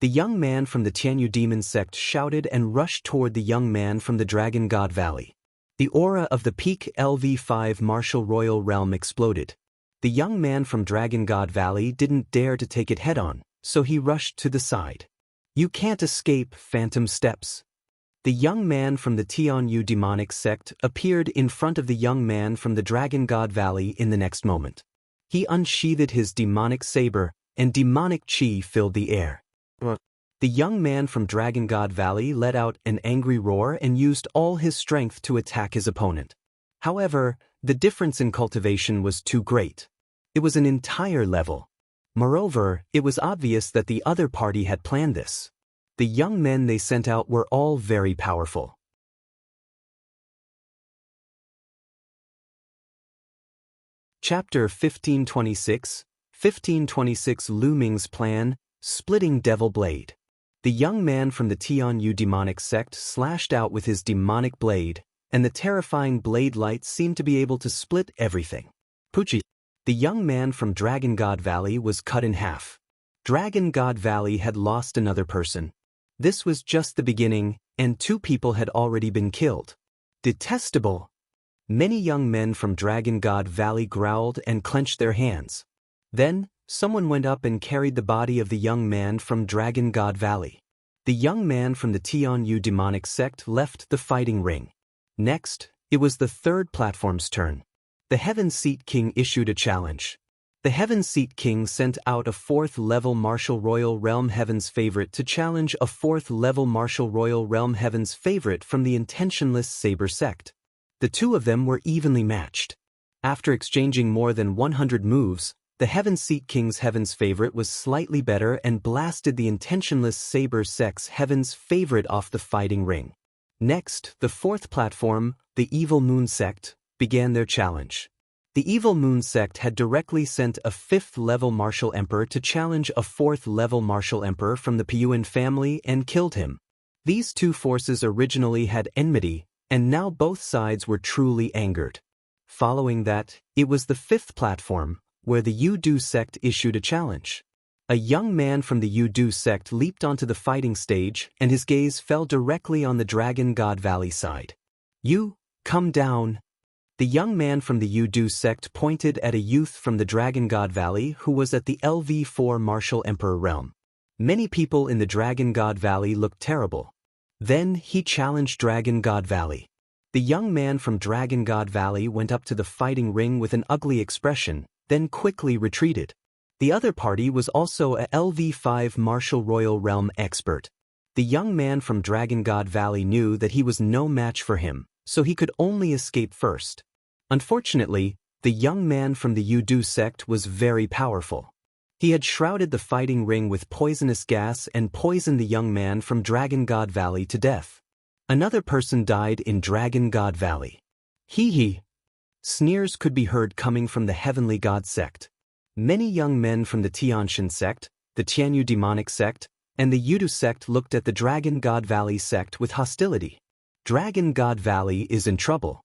The young man from the Tianyu demon sect shouted and rushed toward the young man from the Dragon God Valley. The aura of the peak LV5 Martial Royal Realm exploded. The young man from Dragon God Valley didn't dare to take it head-on, so he rushed to the side. "You can't escape, Phantom Steps." The young man from the Tianyu demonic sect appeared in front of the young man from the Dragon God Valley in the next moment. He unsheathed his demonic saber, and demonic chi filled the air. The The young man from Dragon God Valley let out an angry roar and used all his strength to attack his opponent. However, the difference in cultivation was too great. It was an entire level. Moreover, it was obvious that the other party had planned this. The young men they sent out were all very powerful. Chapter 1526, 1526 Lu Ming's Plan, Splitting Devil Blade. The young man from the Tianyu demonic sect slashed out with his demonic blade, and the terrifying blade light seemed to be able to split everything. Pucci. The young man from Dragon God Valley was cut in half. Dragon God Valley had lost another person. This was just the beginning, and 2 people had already been killed. Detestable! Many young men from Dragon God Valley growled and clenched their hands. Then, someone went up and carried the body of the young man from Dragon God Valley. The young man from the Tianyu demonic sect left the fighting ring. Next, it was the 3rd platform's turn. The Heaven Seat King issued a challenge. The Heaven Seat King sent out a 4th-level Martial Royal Realm Heaven's favorite to challenge a 4th-level Martial Royal Realm Heaven's favorite from the Intentionless Saber sect. The 2 of them were evenly matched. After exchanging more than 100 moves, the Heaven Seat King's Heaven's favorite was slightly better and blasted the Intentionless Saber sect's Heaven's favorite off the fighting ring. Next, the 4th platform, the Evil Moon sect, began their challenge. The Evil Moon sect had directly sent a 5th-level Martial Emperor to challenge a 4th-level Martial Emperor from the Piyuan family and killed him. These 2 forces originally had enmity, and now both sides were truly angered. Following that, it was the 5th platform, where the Yudu sect issued a challenge. A young man from the Yudu sect leaped onto the fighting stage, and his gaze fell directly on the Dragon God Valley side. "You, come down." The young man from the Yudu sect pointed at a youth from the Dragon God Valley who was at the LV4 Martial Emperor realm. Many people in the Dragon God Valley looked terrible. Then he challenged Dragon God Valley. The young man from Dragon God Valley went up to the fighting ring with an ugly expression, then quickly retreated. The other party was also a LV5 Martial Royal Realm expert. The young man from Dragon God Valley knew that he was no match for him, so he could only escape first. Unfortunately, the young man from the Yudu sect was very powerful. He had shrouded the fighting ring with poisonous gas and poisoned the young man from Dragon God Valley to death. Another person died in Dragon God Valley. Hee. Sneers could be heard coming from the Heavenly God sect. Many young men from the Tianshan sect, the Tianyu demonic sect, and the Yudu sect looked at the Dragon God Valley sect with hostility. Dragon God Valley is in trouble.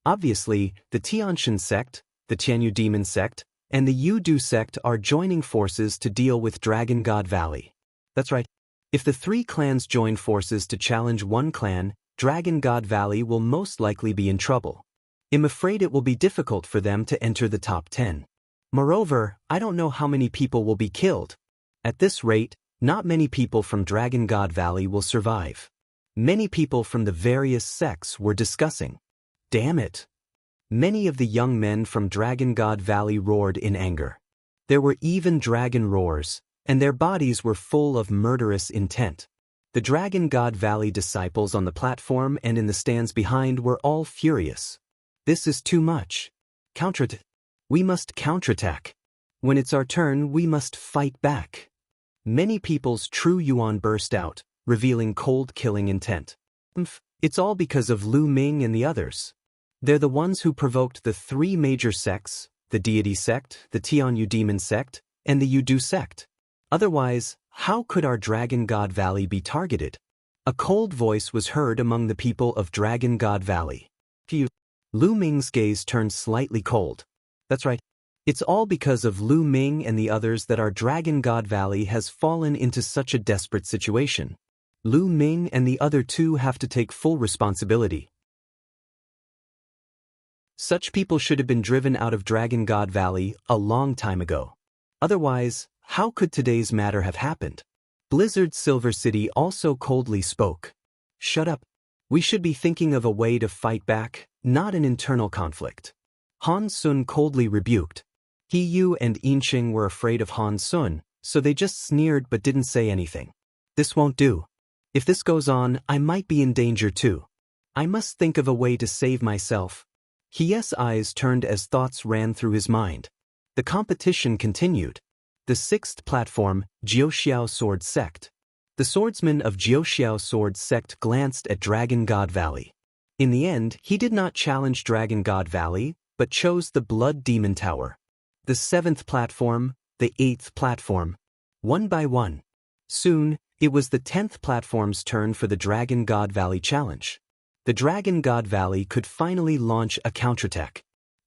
Obviously, the Tianshan sect, the Tianyu demon sect, and the Yudu sect are joining forces to deal with Dragon God Valley. That's right. If the 3 clans join forces to challenge one clan, Dragon God Valley will most likely be in trouble. I'm afraid it will be difficult for them to enter the top 10. Moreover, I don't know how many people will be killed. At this rate, not many people from Dragon God Valley will survive. Many people from the various sects were discussing. Damn it! Many of the young men from Dragon God Valley roared in anger. There were even dragon roars, and their bodies were full of murderous intent. The Dragon God Valley disciples on the platform and in the stands behind were all furious. This is too much. We must counterattack. When it's our turn, we must fight back. Many people's true yuan burst out, revealing cold killing intent. It's all because of Lu Ming and the others. They're the ones who provoked the 3 major sects, the Deity sect, the Tianyu demon sect, and the Yudu sect. Otherwise, how could our Dragon God Valley be targeted? A cold voice was heard among the people of Dragon God Valley. Lu Ming's gaze turned slightly cold. That's right. It's all because of Lu Ming and the others that our Dragon God Valley has fallen into such a desperate situation. Lu Ming and the other 2 have to take full responsibility. Such people should have been driven out of Dragon God Valley a long time ago. Otherwise, how could today's matter have happened? Blizzard Silver City also coldly spoke. Shut up. We should be thinking of a way to fight back, not an internal conflict. Han Sun coldly rebuked. He Yu and Inqing were afraid of Han Sun, so they just sneered but didn't say anything. This won't do. If this goes on, I might be in danger too. I must think of a way to save myself. His eyes turned as thoughts ran through his mind. The competition continued. The sixth platform, Jiuxiao Sword Sect. The swordsman of Jiuxiao Sword Sect glanced at Dragon God Valley. In the end, he did not challenge Dragon God Valley, but chose the Blood Demon Tower. The seventh platform, the eighth platform. One by one. Soon, it was the 10th platform's turn for the Dragon God Valley challenge. The Dragon God Valley could finally launch a counterattack.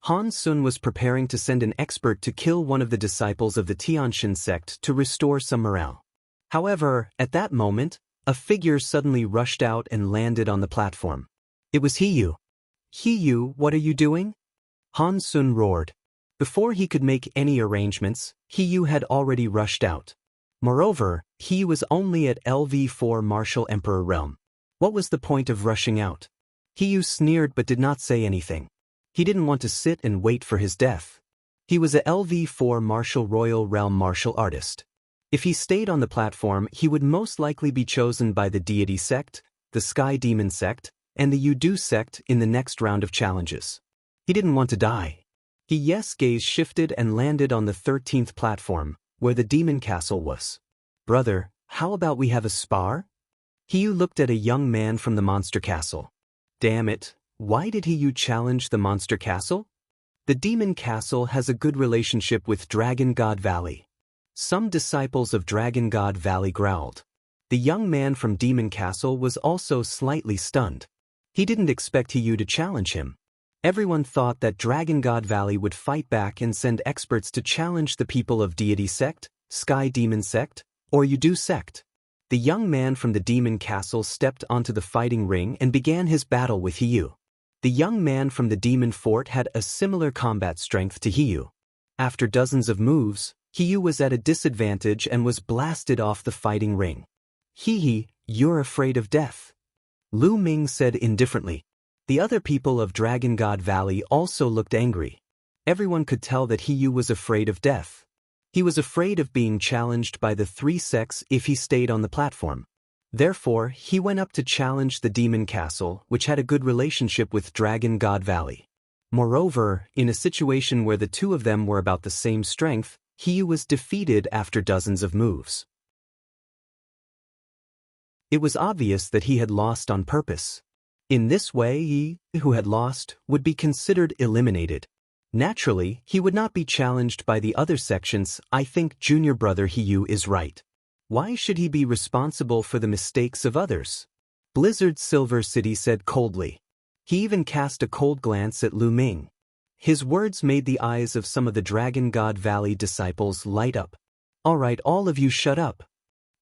Han Sun was preparing to send an expert to kill one of the disciples of the Tianxin sect to restore some morale. However, at that moment, a figure suddenly rushed out and landed on the platform. It was Hiyu. Hiyu, what are you doing? Han Sun roared. Before he could make any arrangements, Hiyu had already rushed out. Moreover, he was only at LV4 Martial Emperor realm. What was the point of rushing out? Hiyu sneered but did not say anything. He didn't want to sit and wait for his death. He was a LV4 Martial Royal Realm martial artist. If he stayed on the platform, he would most likely be chosen by the Deity Sect, the Sky Demon Sect, and the Yudu Sect in the next round of challenges. He didn't want to die. His gaze shifted and landed on the 13th platform, where the demon castle was. Brother, how about we have a spar? Hiyu looked at a young man from the monster castle. Damn it, why did Hiyu challenge the monster castle? The demon castle has a good relationship with Dragon God Valley. Some disciples of Dragon God Valley growled. The young man from Demon Castle was also slightly stunned. He didn't expect Hiyu to challenge him. Everyone thought that Dragon God Valley would fight back and send experts to challenge the people of Deity Sect, Sky Demon Sect, or Yudu Sect. The young man from the Demon Castle stepped onto the fighting ring and began his battle with Hiyu. The young man from the Demon Fort had a similar combat strength to Hiyu. After dozens of moves, Hiyu was at a disadvantage and was blasted off the fighting ring. Hehe, you're afraid of death. Lu Ming said indifferently. The other people of Dragon God Valley also looked angry. Everyone could tell that Hiyu was afraid of death. He was afraid of being challenged by the three sects if he stayed on the platform. Therefore, he went up to challenge the Demon Castle, which had a good relationship with Dragon God Valley. Moreover, in a situation where the two of them were about the same strength, Hiyu was defeated after dozens of moves. It was obvious that he had lost on purpose. In this way, he, who had lost, would be considered eliminated. Naturally, he would not be challenged by the other sections. I think junior brother Hiyu is right. Why should he be responsible for the mistakes of others? Blizzard Silver City said coldly. He even cast a cold glance at Lu Ming. His words made the eyes of some of the Dragon God Valley disciples light up. All right, all of you shut up.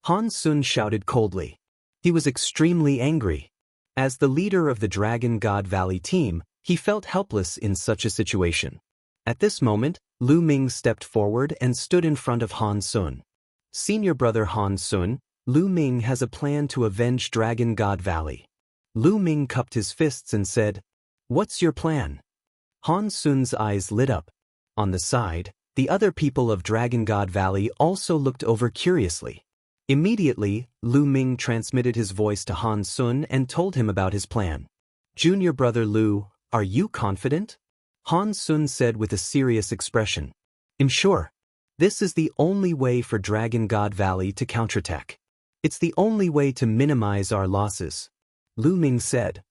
Han Sun shouted coldly. He was extremely angry. As the leader of the Dragon God Valley team, he felt helpless in such a situation. At this moment, Lu Ming stepped forward and stood in front of Han Sun. Senior brother Han Sun, Lu Ming has a plan to avenge Dragon God Valley. Lu Ming cupped his fists and said, "What's your plan?" Han Sun's eyes lit up. On the side, the other people of Dragon God Valley also looked over curiously. Immediately, Lu Ming transmitted his voice to Han Sun and told him about his plan. Junior brother Lu, are you confident? Han Sun said with a serious expression. I'm sure. This is the only way for Dragon God Valley to counterattack. It's the only way to minimize our losses. Lu Ming said.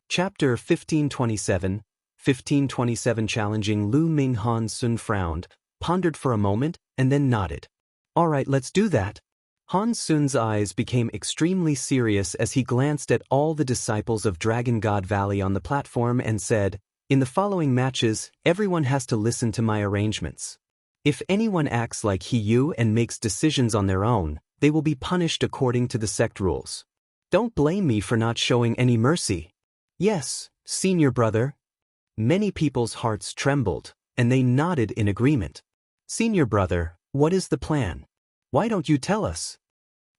Chapter 1527, 1527 Challenging Lu Ming. Han Sun frowned, pondered for a moment, and then nodded. All right, let's do that. Han Sun's eyes became extremely serious as he glanced at all the disciples of Dragon God Valley on the platform and said, in the following matches, everyone has to listen to my arrangements. If anyone acts like Hiyu and makes decisions on their own, they will be punished according to the sect rules. Don't blame me for not showing any mercy. Yes, senior brother. Many people's hearts trembled, and they nodded in agreement. Senior brother, what is the plan? Why don't you tell us?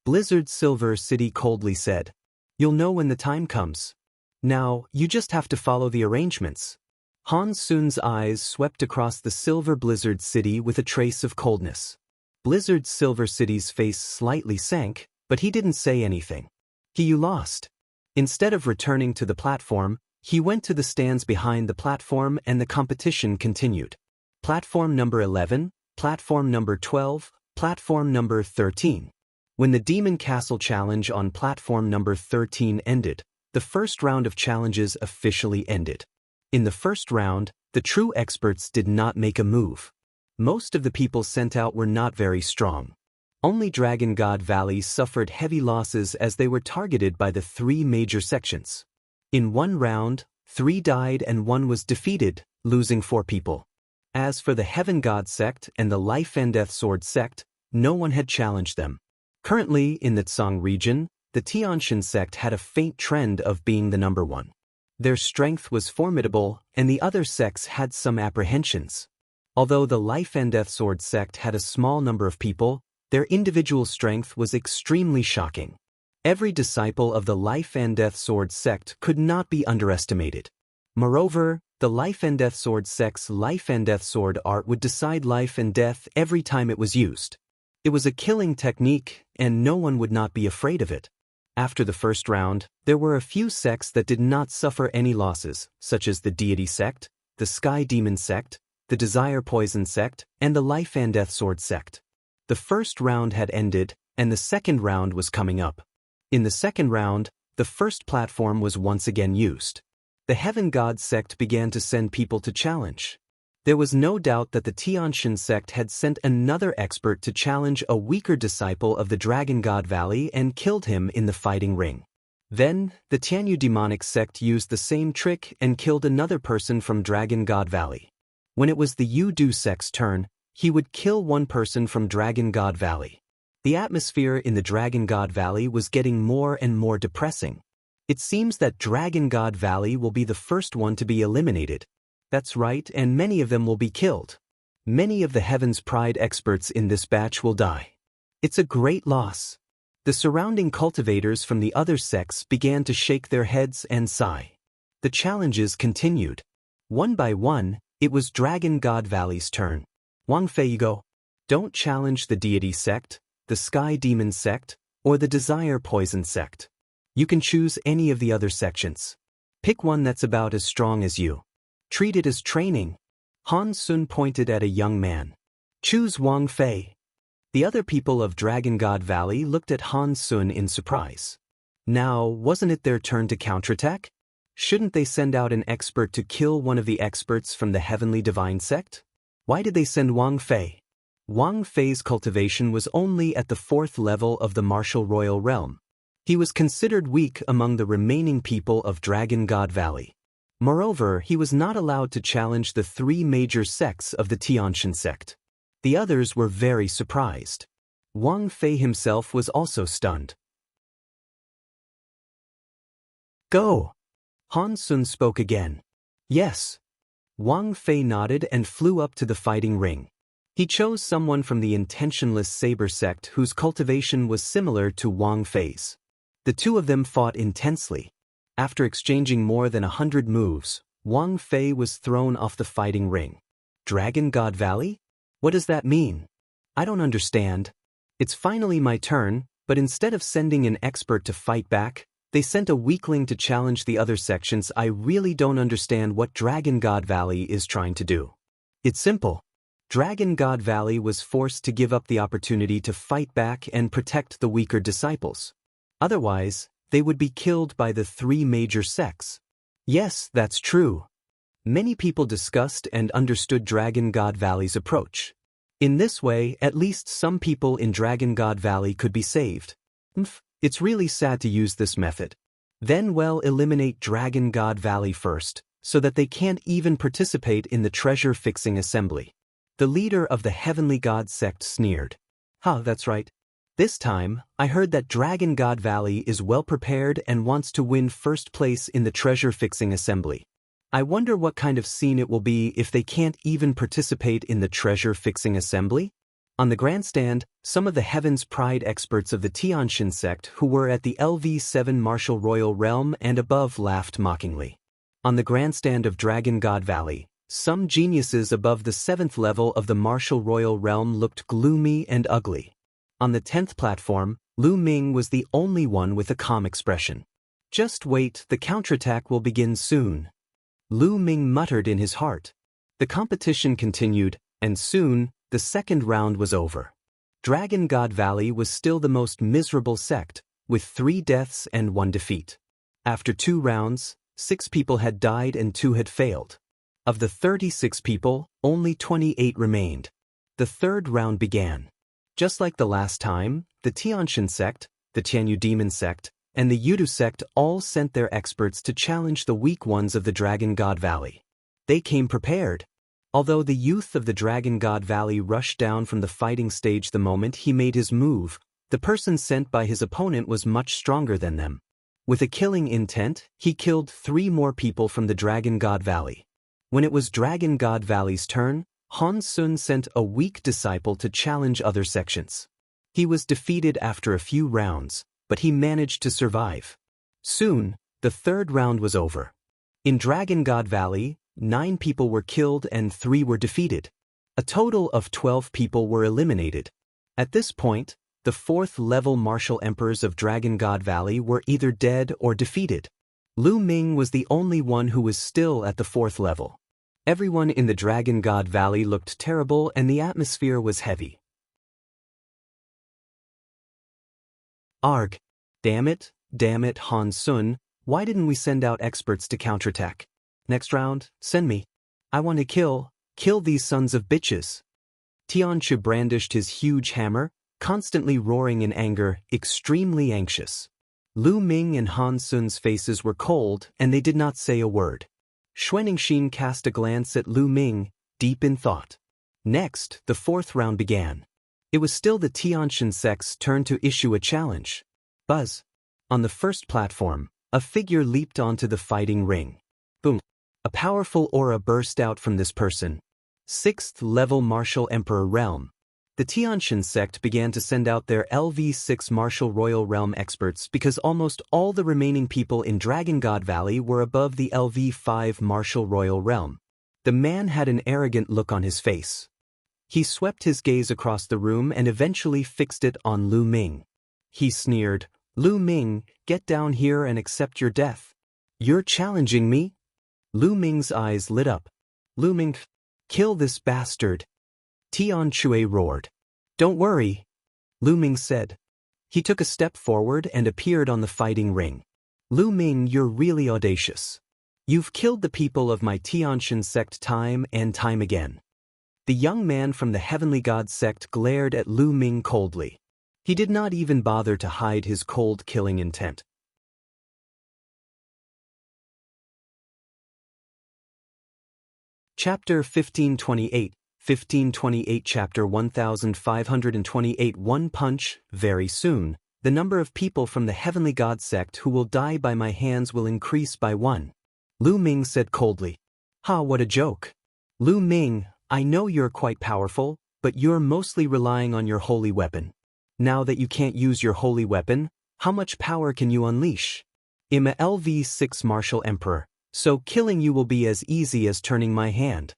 Blizzard Silver City coldly said. You'll know when the time comes. Now, you just have to follow the arrangements. Han Sun's eyes swept across the silver Blizzard City with a trace of coldness. Blizzard's Silver City's face slightly sank, but he didn't say anything. You lost. Instead of returning to the platform, he went to the stands behind the platform and the competition continued. Platform number 11, platform number 12, platform number 13. When the Demon Castle Challenge on platform number 13 ended, the first round of challenges officially ended. In the first round, the true experts did not make a move. Most of the people sent out were not very strong. Only Dragon God Valley suffered heavy losses as they were targeted by the three major sections. In one round, 3 died and 1 was defeated, losing 4 people. As for the Heaven God sect and the Life and Death Sword sect, no one had challenged them. Currently, in the Tsang region, the Tianshan sect had a faint trend of being the number 1. Their strength was formidable, and the other sects had some apprehensions. Although the Life and Death Sword sect had a small number of people, their individual strength was extremely shocking. Every disciple of the Life and Death Sword sect could not be underestimated. Moreover, the Life and Death Sword sect's Life and Death Sword art would decide life and death every time it was used. It was a killing technique, and no one would not be afraid of it. After the first round, there were a few sects that did not suffer any losses, such as the Deity sect, the Sky Demon sect, the Desire Poison sect, and the Life and Death Sword sect. The first round had ended, and the second round was coming up. In the second round, the first platform was once again used. The Heaven God sect began to send people to challenge. There was no doubt that the Tianshan sect had sent another expert to challenge a weaker disciple of the Dragon God Valley and killed him in the fighting ring. Then, the Tianyu demonic sect used the same trick and killed another person from Dragon God Valley. When it was the Yu Du sect's turn, he would kill one person from Dragon God Valley. The atmosphere in the Dragon God Valley was getting more and more depressing. It seems that Dragon God Valley will be the first one to be eliminated. That's right, and many of them will be killed. Many of the Heaven's Pride experts in this batch will die. It's a great loss. The surrounding cultivators from the other sects began to shake their heads and sigh. The challenges continued. One by one, it was Dragon God Valley's turn. Wang Fei, go. Don't challenge the Deity sect, the Sky Demon sect, or the Desire Poison sect. You can choose any of the other sections. Pick one that's about as strong as you. Treat it as training. Han Sun pointed at a young man. Choose Wang Fei. The other people of Dragon God Valley looked at Han Sun in surprise. Now, wasn't it their turn to counterattack? Shouldn't they send out an expert to kill one of the experts from the Heavenly Divine sect? Why did they send Wang Fei? Wang Fei's cultivation was only at the 4th level of the Martial Royal Realm. He was considered weak among the remaining people of Dragon God Valley. Moreover, he was not allowed to challenge the 3 major sects of the Tianshan sect. The others were very surprised. Wang Fei himself was also stunned. Go! Han Sun spoke again. Yes. Wang Fei nodded and flew up to the fighting ring. He chose someone from the Intentionless Saber sect whose cultivation was similar to Wang Fei's. The two of them fought intensely. After exchanging more than 100 moves, Wang Fei was thrown off the fighting ring. Dragon God Valley? What does that mean? I don't understand. It's finally my turn, but instead of sending an expert to fight back, they sent a weakling to challenge the other sections. I really don't understand what Dragon God Valley is trying to do. It's simple. Dragon God Valley was forced to give up the opportunity to fight back and protect the weaker disciples. Otherwise, they would be killed by the 3 major sects. Yes, that's true. Many people discussed and understood Dragon God Valley's approach. In this way, at least some people in Dragon God Valley could be saved. It's really sad to use this method. Then eliminate Dragon God Valley first, so that they can't even participate in the treasure-fixing assembly. The leader of the Heavenly God sect sneered. That's right. This time, I heard that Dragon God Valley is well prepared and wants to win first place in the treasure-fixing assembly. I wonder what kind of scene it will be if they can't even participate in the treasure-fixing assembly? On the grandstand, some of the Heaven's Pride experts of the Tianshan sect who were at the LV7 Martial Royal Realm and above laughed mockingly. On the grandstand of Dragon God Valley, some geniuses above the 7th level of the martial royal realm looked gloomy and ugly. On the 10th platform, Lu Ming was the only one with a calm expression. "Just wait, the counterattack will begin soon," Lu Ming muttered in his heart. The competition continued, and soon, the second round was over. Dragon God Valley was still the most miserable sect, with 3 deaths and 1 defeat. After 2 rounds, 6 people had died and 2 had failed. Of the 36 people, only 28 remained. The third round began. Just like the last time, the Tianshan sect, the Tianyu demon sect, and the Yudu sect all sent their experts to challenge the weak ones of the Dragon God Valley. They came prepared. Although the youth of the Dragon God Valley rushed down from the fighting stage the moment he made his move, the person sent by his opponent was much stronger than them. With a killing intent, he killed 3 more people from the Dragon God Valley. When it was Dragon God Valley's turn, Han Sun sent a weak disciple to challenge other sections. He was defeated after a few rounds, but he managed to survive. Soon, the third round was over. In Dragon God Valley, 9 people were killed and 3 were defeated. A total of 12 people were eliminated. At this point, the 4th-level martial emperors of Dragon God Valley were either dead or defeated. Lu Ming was the only one who was still at the 4th level. Everyone in the Dragon God Valley looked terrible and the atmosphere was heavy. Arg. Damn it, Han Sun, why didn't we send out experts to counterattack? Next round, send me. I want to kill these sons of bitches. Tianchu brandished his huge hammer, constantly roaring in anger, extremely anxious. Lu Ming and Han Sun's faces were cold and they did not say a word. Xuanixin cast a glance at Lu Ming, deep in thought. Next, the 4th round began. It was still the Tianshan sect's turn to issue a challenge. Buzz. On the first platform, a figure leaped onto the fighting ring. Boom. A powerful aura burst out from this person. 6th-level Martial Emperor Realm. The Tianshan sect began to send out their LV6 Martial Royal Realm experts because almost all the remaining people in Dragon God Valley were above the LV5 Martial Royal Realm. The man had an arrogant look on his face. He swept his gaze across the room and eventually fixed it on Lu Ming. He sneered, "Lu Ming, get down here and accept your death." "You're challenging me?" Lu Ming's eyes lit up. "Lu Ming, kill this bastard." Tian Chue roared. "Don't worry," Lu Ming said. He took a step forward and appeared on the fighting ring. "Lu Ming, you're really audacious. You've killed the people of my Tianshan sect time and time again." The young man from the Heavenly God sect glared at Lu Ming coldly. He did not even bother to hide his cold killing intent. Chapter 1528 1528 Chapter 1528 One punch, very soon, the number of people from the Heavenly God sect who will die by my hands will increase by 1. Lu Ming said coldly. "Ha, what a joke. Lu Ming, I know you're quite powerful, but you're mostly relying on your holy weapon. Now that you can't use your holy weapon, how much power can you unleash? I'm a LV6 Martial Emperor, so killing you will be as easy as turning my hand."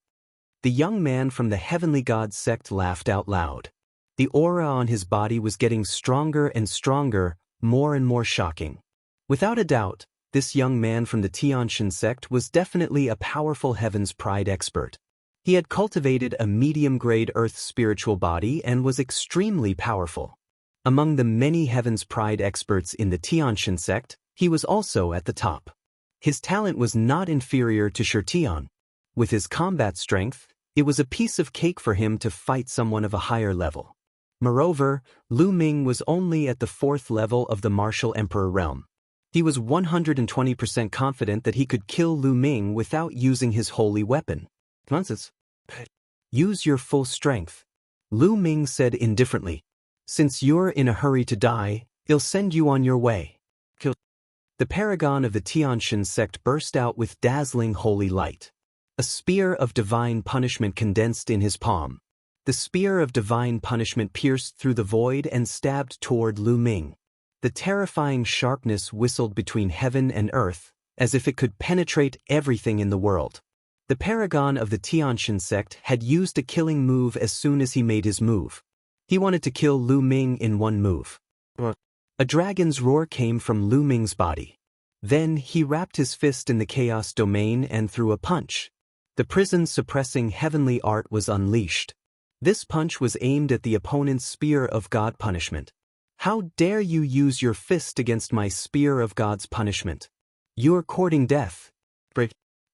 The young man from the Heavenly God sect laughed out loud. The aura on his body was getting stronger and stronger, more and more shocking. Without a doubt, this young man from the Tianshan sect was definitely a powerful Heaven's Pride expert. He had cultivated a medium-grade Earth spiritual body and was extremely powerful. Among the many Heaven's Pride experts in the Tianshan sect, he was also at the top. His talent was not inferior to Shirtian. With his combat strength, it was a piece of cake for him to fight someone of a higher level. Moreover, Lu Ming was only at the 4th level of the Martial Emperor realm. He was 120% confident that he could kill Lu Ming without using his holy weapon. "Use your full strength," Lu Ming said indifferently. "Since you're in a hurry to die, I'll send you on your way." The paragon of the Tianshan sect burst out with dazzling holy light. A spear of divine punishment condensed in his palm. The spear of divine punishment pierced through the void and stabbed toward Lu Ming. The terrifying sharpness whistled between heaven and earth, as if it could penetrate everything in the world. The paragon of the Tianxin sect had used a killing move as soon as he made his move. He wanted to kill Lu Ming in one move. A dragon's roar came from Lu Ming's body. Then he wrapped his fist in the chaos domain and threw a punch. The prison-suppressing heavenly art was unleashed. This punch was aimed at the opponent's spear of God punishment. How dare you use your fist against my spear of God's punishment? You're courting death.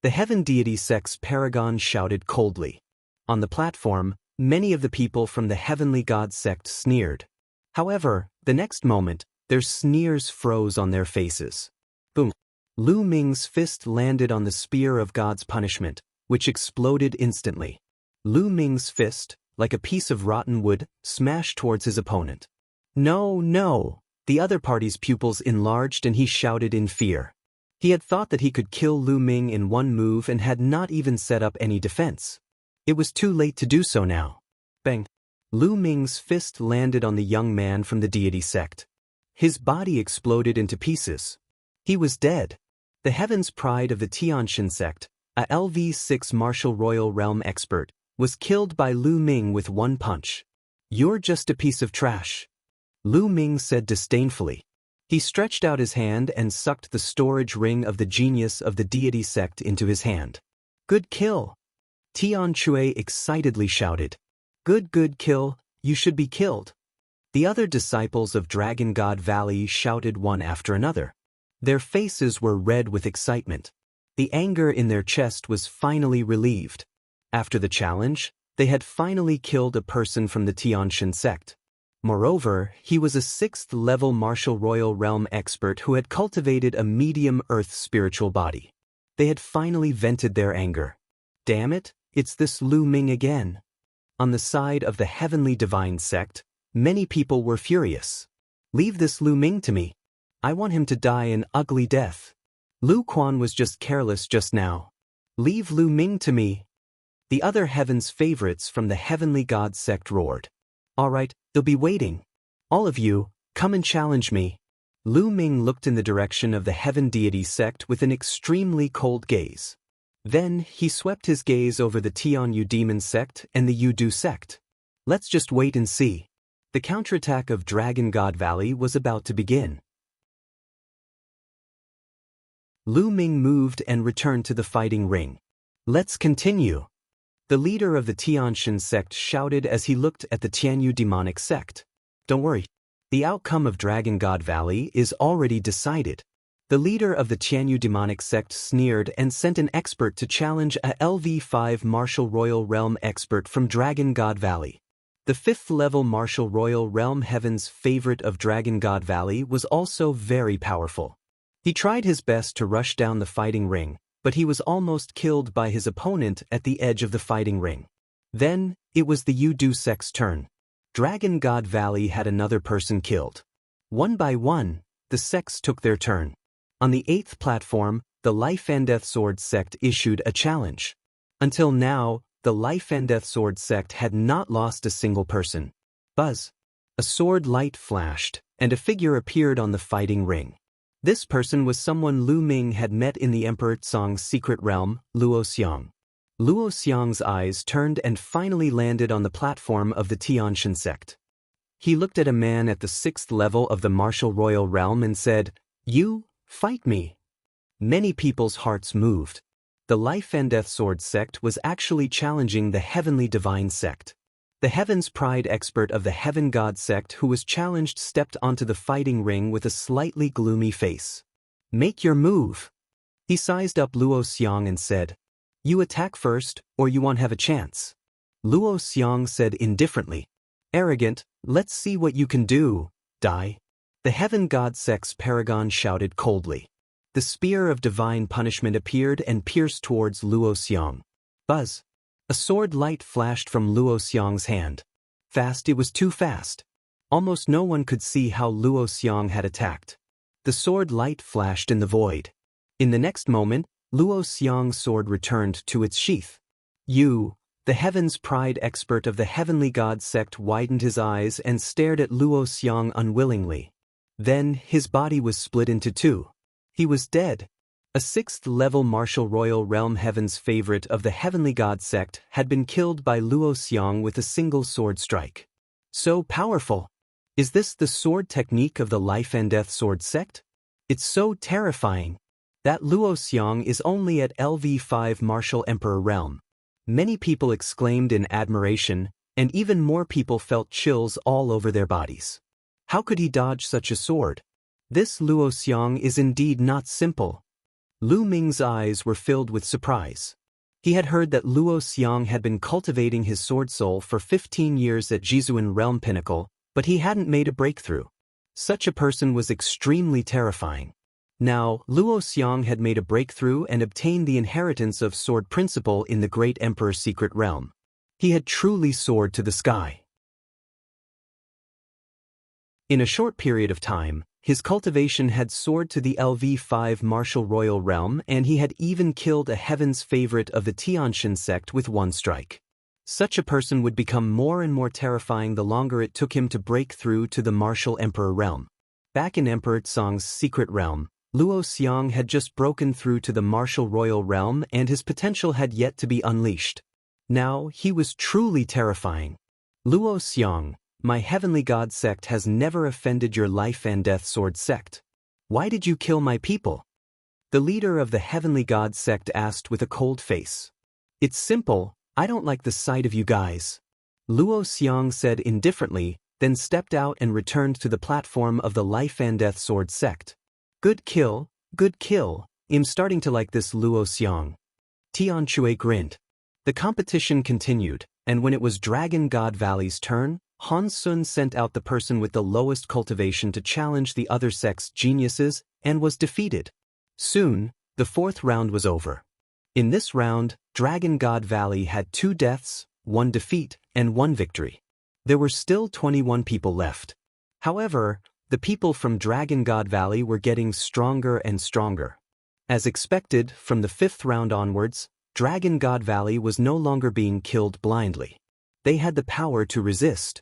The heaven deity sect's paragon shouted coldly. On the platform, many of the people from the heavenly god sect sneered. However, the next moment, their sneers froze on their faces. Boom! Lu Ming's fist landed on the spear of God's punishment, which exploded instantly. Lu Ming's fist, like a piece of rotten wood, smashed towards his opponent. No, no! The other party's pupils enlarged and he shouted in fear. He had thought that he could kill Lu Ming in one move and had not even set up any defense. It was too late to do so now. Bang! Lu Ming's fist landed on the young man from the deity sect. His body exploded into pieces. He was dead. The heaven's pride of the Tianxin sect, a LV6 martial royal realm expert, was killed by Lu Ming with one punch. You're just a piece of trash. Lu Ming said disdainfully. He stretched out his hand and sucked the storage ring of the genius of the deity sect into his hand. Good kill! Tian Chui excitedly shouted. Good kill, you should be killed. The other disciples of Dragon God Valley shouted one after another. Their faces were red with excitement. The anger in their chest was finally relieved. After the challenge, they had finally killed a person from the Tianxin sect. Moreover, he was a 6th-level martial royal realm expert who had cultivated a medium earth spiritual body. They had finally vented their anger. Damn it, it's this Lu Ming again. On the side of the heavenly divine sect, many people were furious. Leave this Lu Ming to me. I want him to die an ugly death. Lu Quan was just careless just now. Leave Lu Ming to me. The other heaven's favorites from the heavenly god sect roared. All right, they'll be waiting. All of you, come and challenge me. Lu Ming looked in the direction of the heaven deity sect with an extremely cold gaze. Then he swept his gaze over the Tianyu demon sect and the Yudu sect. Let's just wait and see. The counterattack of Dragon God Valley was about to begin. Lu Ming moved and returned to the fighting ring. Let's continue. The leader of the Tianxin sect shouted as he looked at the Tianyu demonic sect. Don't worry. The outcome of Dragon God Valley is already decided. The leader of the Tianyu demonic sect sneered and sent an expert to challenge a LV5 martial royal realm expert from Dragon God Valley. The 5th-level martial royal realm heaven's favorite of Dragon God Valley was also very powerful. He tried his best to rush down the fighting ring, but he was almost killed by his opponent at the edge of the fighting ring. Then, it was the Yudu sect's turn. Dragon God Valley had another person killed. One by one, the sects took their turn. On the 8th platform, the Life and Death Sword sect issued a challenge. Until now, the Life and Death Sword sect had not lost a single person. Buzz! A sword light flashed, and a figure appeared on the fighting ring. This person was someone Lu Ming had met in the Emperor Tsong's secret realm, Luo Xiang. Luo Xiang's eyes turned and finally landed on the platform of the Tianxin sect. He looked at a man at the 6th level of the martial royal realm and said, "You, fight me." Many people's hearts moved. The Life and Death Sword sect was actually challenging the heavenly divine sect. The Heaven's Pride expert of the Heaven God sect who was challenged stepped onto the fighting ring with a slightly gloomy face. "Make your move." He sized up Luo Xiang and said, "You attack first, or you won't have a chance." Luo Xiang said indifferently, "Arrogant, let's see what you can do, die." The Heaven God sect's paragon shouted coldly. The spear of divine punishment appeared and pierced towards Luo Xiang. Buzz! A sword light flashed from Luo Xiang's hand. Fast, it was too fast. Almost no one could see how Luo Xiang had attacked. The sword light flashed in the void. In the next moment, Luo Xiang's sword returned to its sheath. You, the Heaven's Pride expert of the Heavenly God sect, widened his eyes and stared at Luo Xiang unwillingly. Then his body was split into two. He was dead. A 6th-level martial royal realm heaven's favorite of the heavenly god sect had been killed by Luo Xiang with a single sword strike. So powerful! Is this the sword technique of the life and death sword sect? It's so terrifying. That Luo Xiang is only at LV5 martial emperor realm. Many people exclaimed in admiration, and even more people felt chills all over their bodies. How could he dodge such a sword? This Luo Xiang is indeed not simple. Lu Ming's eyes were filled with surprise. He had heard that Luo Xiang had been cultivating his sword soul for 15 years at Jizuan Realm Pinnacle, but he hadn't made a breakthrough. Such a person was extremely terrifying. Now, Luo Xiang had made a breakthrough and obtained the inheritance of Sword Principle in the Great Emperor's secret realm. He had truly soared to the sky. In a short period of time, his cultivation had soared to the LV5 martial royal realm, and he had even killed a heaven's favorite of the Tianshan sect with one strike. Such a person would become more and more terrifying the longer it took him to break through to the martial emperor realm. Back in Emperor Tsang's secret realm, Luo Xiang had just broken through to the martial royal realm, and his potential had yet to be unleashed. Now, he was truly terrifying. Luo Xiang, my heavenly god sect has never offended your life and death sword sect. Why did you kill my people? The leader of the heavenly god sect asked with a cold face. It's simple, I don't like the sight of you guys. Luo Xiang said indifferently, then stepped out and returned to the platform of the life and death sword sect. Good kill, I'm starting to like this Luo Xiang. Tian Chui grinned. The competition continued, and when it was Dragon God Valley's turn, Han Sun sent out the person with the lowest cultivation to challenge the other sect's geniuses, and was defeated. Soon, the 4th round was over. In this round, Dragon God Valley had 2 deaths, 1 defeat, and 1 victory. There were still 21 people left. However, the people from Dragon God Valley were getting stronger and stronger. As expected, from the 5th round onwards, Dragon God Valley was no longer being killed blindly. They had the power to resist.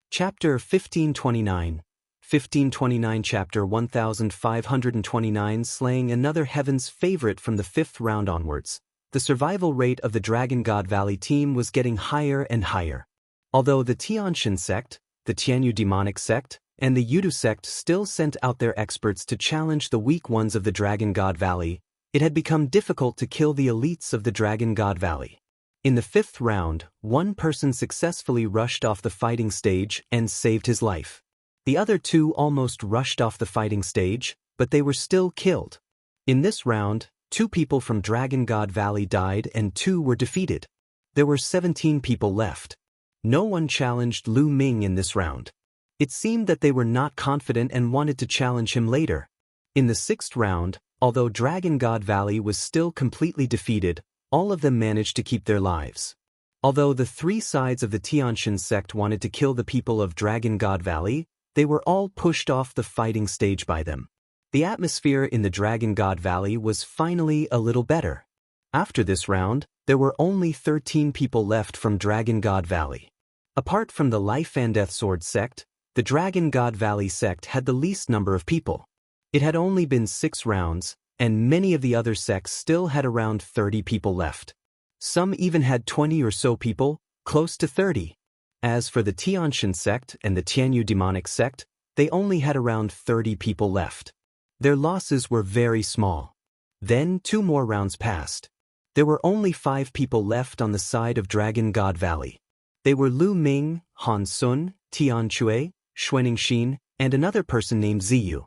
Chapter 1529. 1529 Chapter 1529 Slaying another heaven's favorite from the 5th round onwards. The survival rate of the Dragon God Valley team was getting higher and higher. Although the Tianshan sect, the Tianyu demonic sect, and the Yudu sect still sent out their experts to challenge the weak ones of the Dragon God Valley, it had become difficult to kill the elites of the Dragon God Valley. In the 5th round, one person successfully rushed off the fighting stage and saved his life. The other 2 almost rushed off the fighting stage, but they were still killed. In this round, 2 people from Dragon God Valley died and 2 were defeated. There were 17 people left. No one challenged Lu Ming in this round. It seemed that they were not confident and wanted to challenge him later. In the 6th round, although Dragon God Valley was still completely defeated, all of them managed to keep their lives. Although the 3 sides of the Tianshan sect wanted to kill the people of Dragon God Valley, they were all pushed off the fighting stage by them. The atmosphere in the Dragon God Valley was finally a little better. After this round, there were only 13 people left from Dragon God Valley. Apart from the Life and Death Sword sect, the Dragon God Valley sect had the least number of people. It had only been 6 rounds, and many of the other sects still had around 30 people left. Some even had 20 or so people, close to 30. As for the Tianshan sect and the Tianyu demonic sect, they only had around 30 people left. Their losses were very small. Then 2 more rounds passed. There were only 5 people left on the side of Dragon God Valley. They were Lu Ming, Han Sun, Tian Chui, Xuanixin, and another person named Ziyu.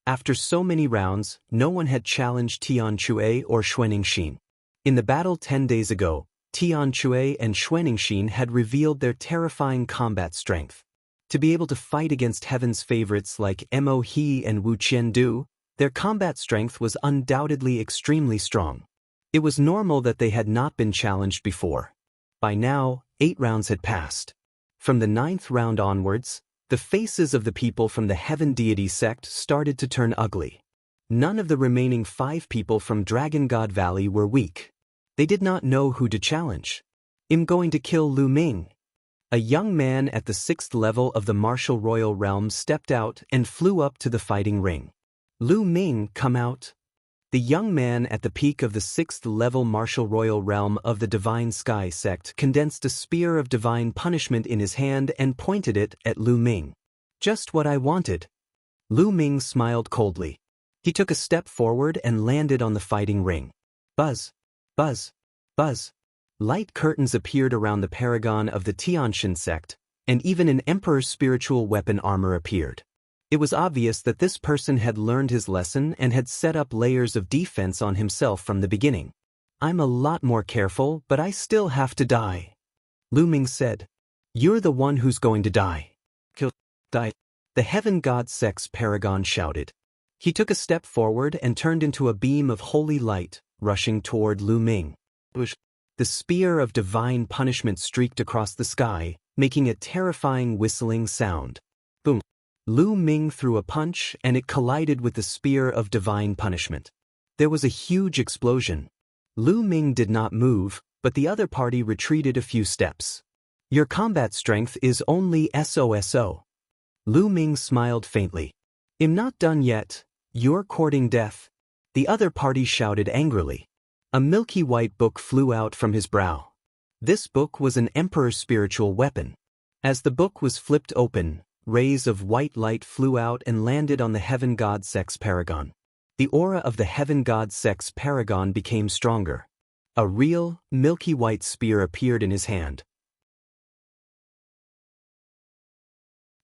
After so many rounds, no one had challenged Tian Chui or Xuanixin. In the battle 10 days ago, Tian Chui and Xuanixin had revealed their terrifying combat strength. To be able to fight against heaven's favorites like Mo He and Wu Qiandu, their combat strength was undoubtedly extremely strong. It was normal that they had not been challenged before. By now, 8 rounds had passed. From the 9th round onwards, the faces of the people from the Heaven Deity sect started to turn ugly. None of the remaining 5 people from Dragon God Valley were weak. They did not know who to challenge. I'm going to kill Lu Ming. A young man at the 6th level of the martial royal realm stepped out and flew up to the fighting ring. Lu Ming, come out. The young man at the peak of the 6th level martial royal realm of the Divine Sky sect condensed a spear of divine punishment in his hand and pointed it at Lu Ming. Just what I wanted. Lu Ming smiled coldly. He took a step forward and landed on the fighting ring. Buzz, buzz, buzz. Light curtains appeared around the paragon of the Tianxin sect, and even an emperor's spiritual weapon armor appeared. It was obvious that this person had learned his lesson and had set up layers of defense on himself from the beginning. I'm a lot more careful, but I still have to die. Lu Ming said. You're the one who's going to die. Kill, die. The Heaven God Sect's paragon shouted. He took a step forward and turned into a beam of holy light, rushing toward Lu Ming. The spear of divine punishment streaked across the sky, making a terrifying whistling sound. Boom. Lu Ming threw a punch and it collided with the spear of divine punishment. There was a huge explosion. Lu Ming did not move, but the other party retreated a few steps. Your combat strength is only SOSO. Lu Ming smiled faintly. I'm not done yet. You're courting death. The other party shouted angrily. A milky white book flew out from his brow. This book was an emperor's spiritual weapon. As the book was flipped open, rays of white light flew out and landed on the Heaven God Sect's paragon. The aura of the Heaven God Sect's paragon became stronger. A real, milky white spear appeared in his hand.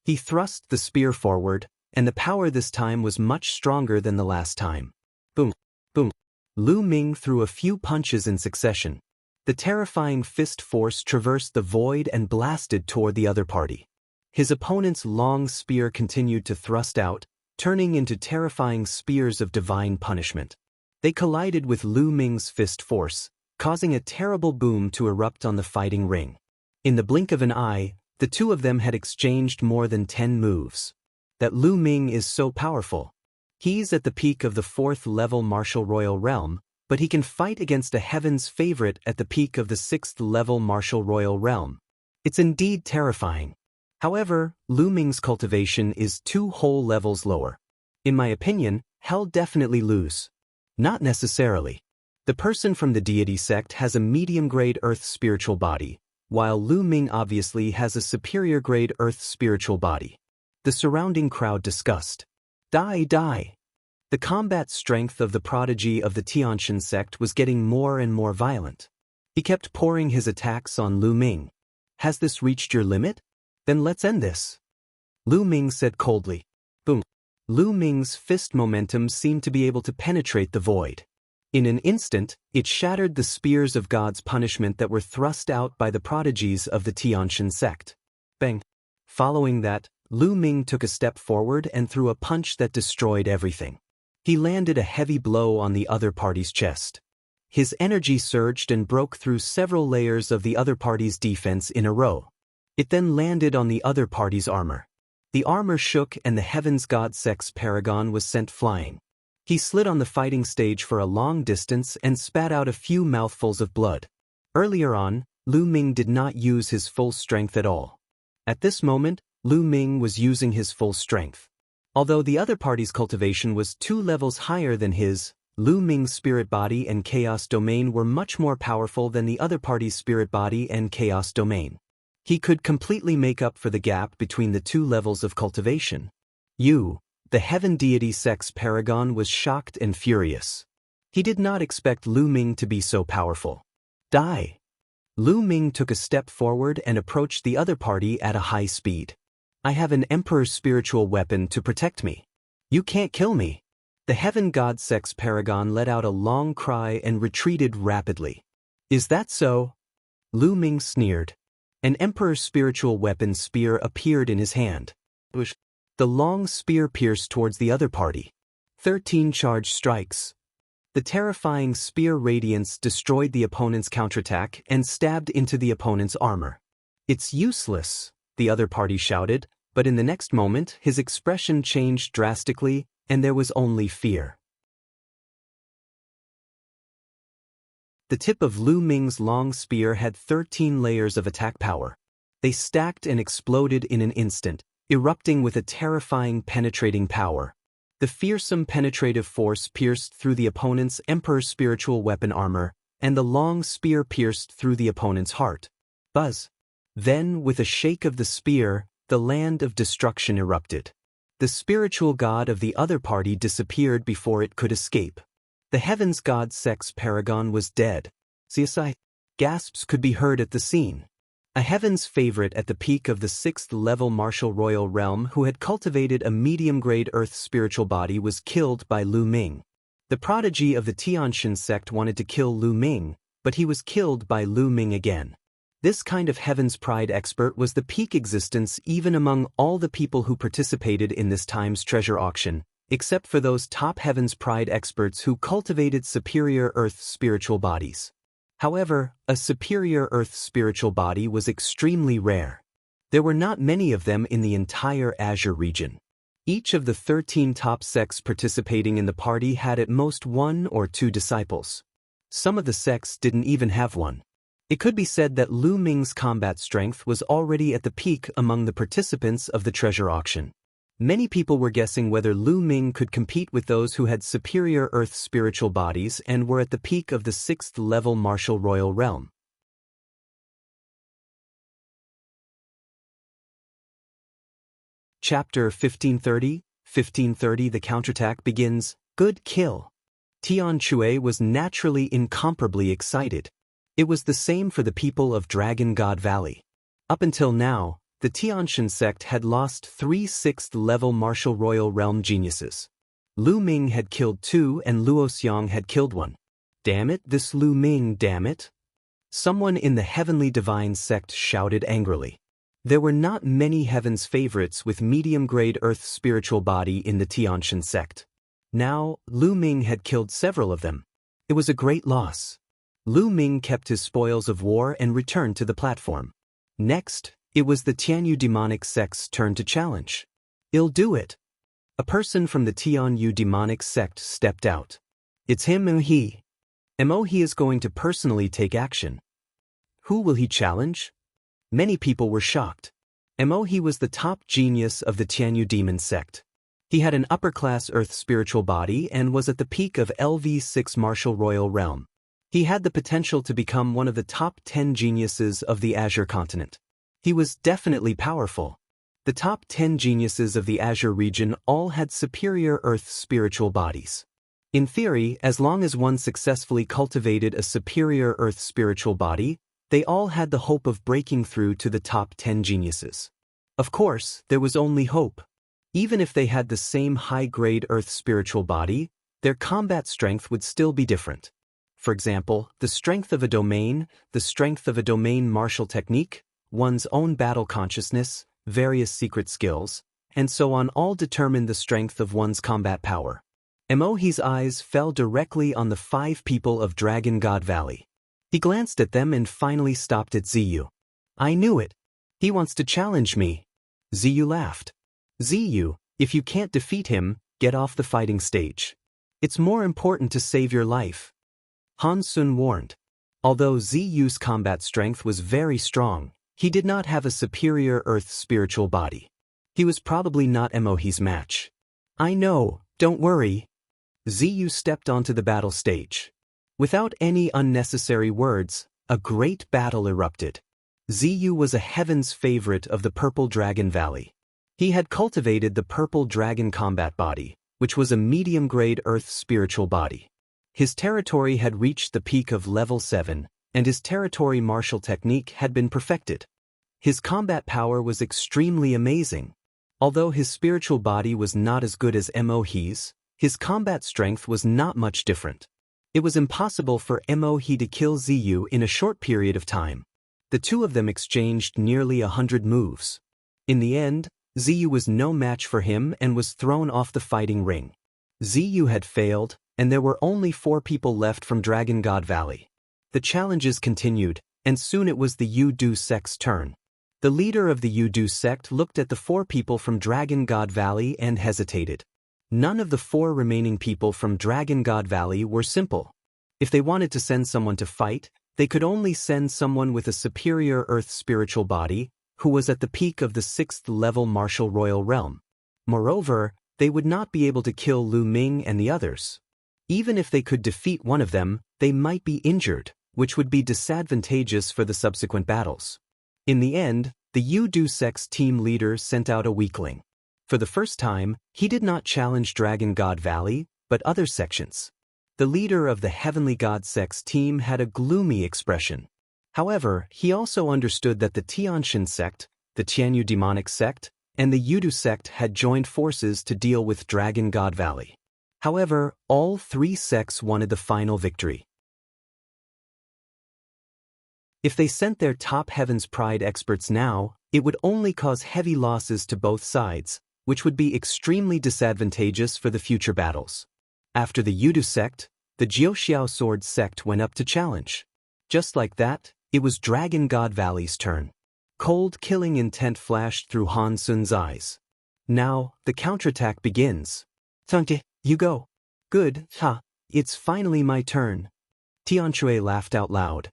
He thrust the spear forward, and the power this time was much stronger than the last time. Boom, boom. Lu Ming threw a few punches in succession. The terrifying fist force traversed the void and blasted toward the other party. His opponent's long spear continued to thrust out, turning into terrifying spears of divine punishment. They collided with Lu Ming's fist force, causing a terrible boom to erupt on the fighting ring. In the blink of an eye, the two of them had exchanged more than 10 moves. That Lu Ming is so powerful. He's at the peak of the 4th level martial royal realm, but he can fight against a heaven's favorite at the peak of the 6th level martial royal realm. It's indeed terrifying. However, Lu Ming's cultivation is 2 whole levels lower. In my opinion, he'll definitely lose. Not necessarily. The person from the deity sect has a medium-grade earth spiritual body, while Lu Ming obviously has a superior-grade earth spiritual body. The surrounding crowd discussed. Die, die. The combat strength of the prodigy of the Tianxin sect was getting more and more violent. He kept pouring his attacks on Lu Ming. Has this reached your limit? Then let's end this. Lu Ming said coldly. Boom. Lu Ming's fist momentum seemed to be able to penetrate the void. In an instant, it shattered the spears of God's punishment that were thrust out by the prodigies of the Tianxin sect. Bang. Following that, Lu Ming took a step forward and threw a punch that destroyed everything. He landed a heavy blow on the other party's chest. His energy surged and broke through several layers of the other party's defense in a row. It then landed on the other party's armor. The armor shook and the Heaven's God Sect's paragon was sent flying. He slid on the fighting stage for a long distance and spat out a few mouthfuls of blood. Earlier on, Lu Ming did not use his full strength at all. At this moment, Lu Ming was using his full strength. Although the other party's cultivation was 2 levels higher than his, Lu Ming's spirit body and chaos domain were much more powerful than the other party's spirit body and chaos domain. He could completely make up for the gap between the 2 levels of cultivation. The Heaven Deity Sect's paragon was shocked and furious. He did not expect Lu Ming to be so powerful. Die! Lu Ming took a step forward and approached the other party at a high speed. I have an Emperor's spiritual weapon to protect me. You can't kill me. The Heaven God Sect's paragon let out a long cry and retreated rapidly. Is that so? Lu Ming sneered. An Emperor's spiritual weapon spear appeared in his hand. The long spear pierced towards the other party. 13 charged strikes. The terrifying spear radiance destroyed the opponent's counterattack and stabbed into the opponent's armor. It's useless, the other party shouted, but in the next moment his expression changed drastically and there was only fear. The tip of Lu Ming's long spear had 13 layers of attack power. They stacked and exploded in an instant, erupting with a terrifying penetrating power. The fearsome penetrative force pierced through the opponent's Emperor's spiritual weapon armor, and the long spear pierced through the opponent's heart. Buzz. Then, with a shake of the spear, the land of destruction erupted. The spiritual god of the other party disappeared before it could escape. The heavens god Sex Paragon was dead. CSI. Gasps could be heard at the scene. A heavens favorite at the peak of the 6th level martial royal realm who had cultivated a medium-grade earth spiritual body was killed by Lu Ming. The prodigy of the Tianxin sect wanted to kill Lu Ming, but he was killed by Lu Ming again. This kind of heavens pride expert was the peak existence even among all the people who participated in this time's treasure auction, except for those top heavens pride experts who cultivated superior earth spiritual bodies. However, a superior earth spiritual body was extremely rare. There were not many of them in the entire Azure region. Each of the 13 top sects participating in the party had at most 1 or 2 disciples. Some of the sects didn't even have one. It could be said that Lu Ming's combat strength was already at the peak among the participants of the treasure auction. Many people were guessing whether Lu Ming could compete with those who had superior earth spiritual bodies and were at the peak of the 6th level martial royal realm. Chapter 1530, 1530 The counterattack begins. Good kill. Tian Chui was naturally incomparably excited. It was the same for the people of Dragon God Valley. Up until now, the Tianxin sect had lost 3 6th-level martial royal realm geniuses. Lu Ming had killed 2 and Luo Xiang had killed 1. Damn it, this Lu Ming, damn it! Someone in the heavenly divine sect shouted angrily. There were not many heaven's favorites with medium-grade earth spiritual body in the Tianxin sect. Now, Lu Ming had killed several of them. It was a great loss. Lu Ming kept his spoils of war and returned to the platform. Next, it was the Tianyu demonic sect's turn to challenge. "I'll do it." A person from the Tianyu demonic sect stepped out. "It's him and he. He is going to personally take action." Who will he challenge? Many people were shocked. He was the top genius of the Tianyu demon sect. He had an upper-class earth spiritual body and was at the peak of LV6 martial royal realm. He had the potential to become one of the top 10 geniuses of the Azure continent. He was definitely powerful. The top 10 geniuses of the Azure region all had superior earth spiritual bodies. In theory, as long as one successfully cultivated a superior earth spiritual body, they all had the hope of breaking through to the top 10 geniuses. Of course, there was only hope. Even if they had the same high-grade earth spiritual body, their combat strength would still be different. For example, the strength of a domain martial technique, one's own battle consciousness, various secret skills, and so on all determine the strength of one's combat power. He's eyes fell directly on the 5 people of Dragon God Valley. He glanced at them and finally stopped at Ziyu. "I knew it. He wants to challenge me." Ziyu laughed. "Ziyu, if you can't defeat him, get off the fighting stage. It's more important to save your life." Han Sun warned. Although Ziyu's combat strength was very strong, he did not have a superior earth spiritual body. He was probably not He's match. "I know, don't worry." Ziyu stepped onto the battle stage. Without any unnecessary words, a great battle erupted. Ziyu was a heaven's favorite of the Purple Dragon Valley. He had cultivated the Purple Dragon combat body, which was a medium-grade earth spiritual body. His territory had reached the peak of level 7, and his territory martial technique had been perfected. His combat power was extremely amazing. Although his spiritual body was not as good as He's, his combat strength was not much different. It was impossible for He to kill Ziyu in a short period of time. The two of them exchanged nearly 100 moves. In the end, Ziyu was no match for him and was thrown off the fighting ring. Ziyu had failed, and there were only 4 people left from Dragon God Valley. The challenges continued, and soon it was the Yu-Du sect's turn. The leader of the Yu-Du sect looked at the 4 people from Dragon God Valley and hesitated. None of the 4 remaining people from Dragon God Valley were simple. If they wanted to send someone to fight, they could only send someone with a superior earth spiritual body, who was at the peak of the 6th-level martial royal realm. Moreover, they would not be able to kill Lu Ming and the others. Even if they could defeat one of them, they might be injured, which would be disadvantageous for the subsequent battles. In the end, the Yu-Du sect's team leader sent out a weakling. For the first time, he did not challenge Dragon God Valley, but other sections. The leader of the Heavenly God sect's team had a gloomy expression. However, he also understood that the Tianshan sect, the Tianyu demonic sect, and the Yu-Du sect had joined forces to deal with Dragon God Valley. However, all three sects wanted the final victory. If they sent their top Heaven's Pride experts now, it would only cause heavy losses to both sides, which would be extremely disadvantageous for the future battles. After the Yu-Du sect, the Jiuxiao Sword sect went up to challenge. Just like that, it was Dragon God Valley's turn. Cold killing intent flashed through Han Sun's eyes. Now, the counterattack begins. Tungte, you go. Good, it's finally my turn. Tianshui laughed out loud.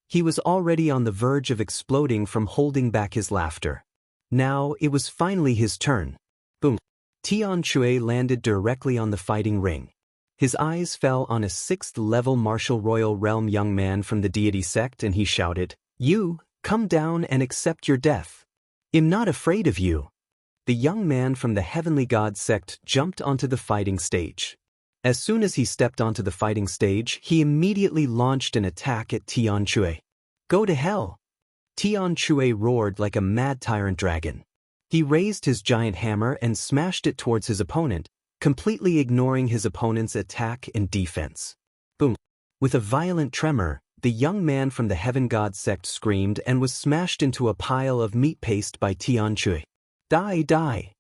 He was already on the verge of exploding from holding back his laughter. Now, it was finally his turn. Boom. Tianshui landed directly on the fighting ring. His eyes fell on a 6th-level martial royal realm young man from the deity sect and he shouted, "You, come down and accept your death. I'm not afraid of you." The young man from the Heavenly God sect jumped onto the fighting stage. As soon as he stepped onto the fighting stage, he immediately launched an attack at Tianshui. "Go to hell!" Tianshui roared like a mad tyrant dragon. He raised his giant hammer and smashed it towards his opponent, completely ignoring his opponent's attack and defense. Boom! With a violent tremor, the young man from the Heaven God sect screamed and was smashed into a pile of meat paste by Tianshui. "Die, die!"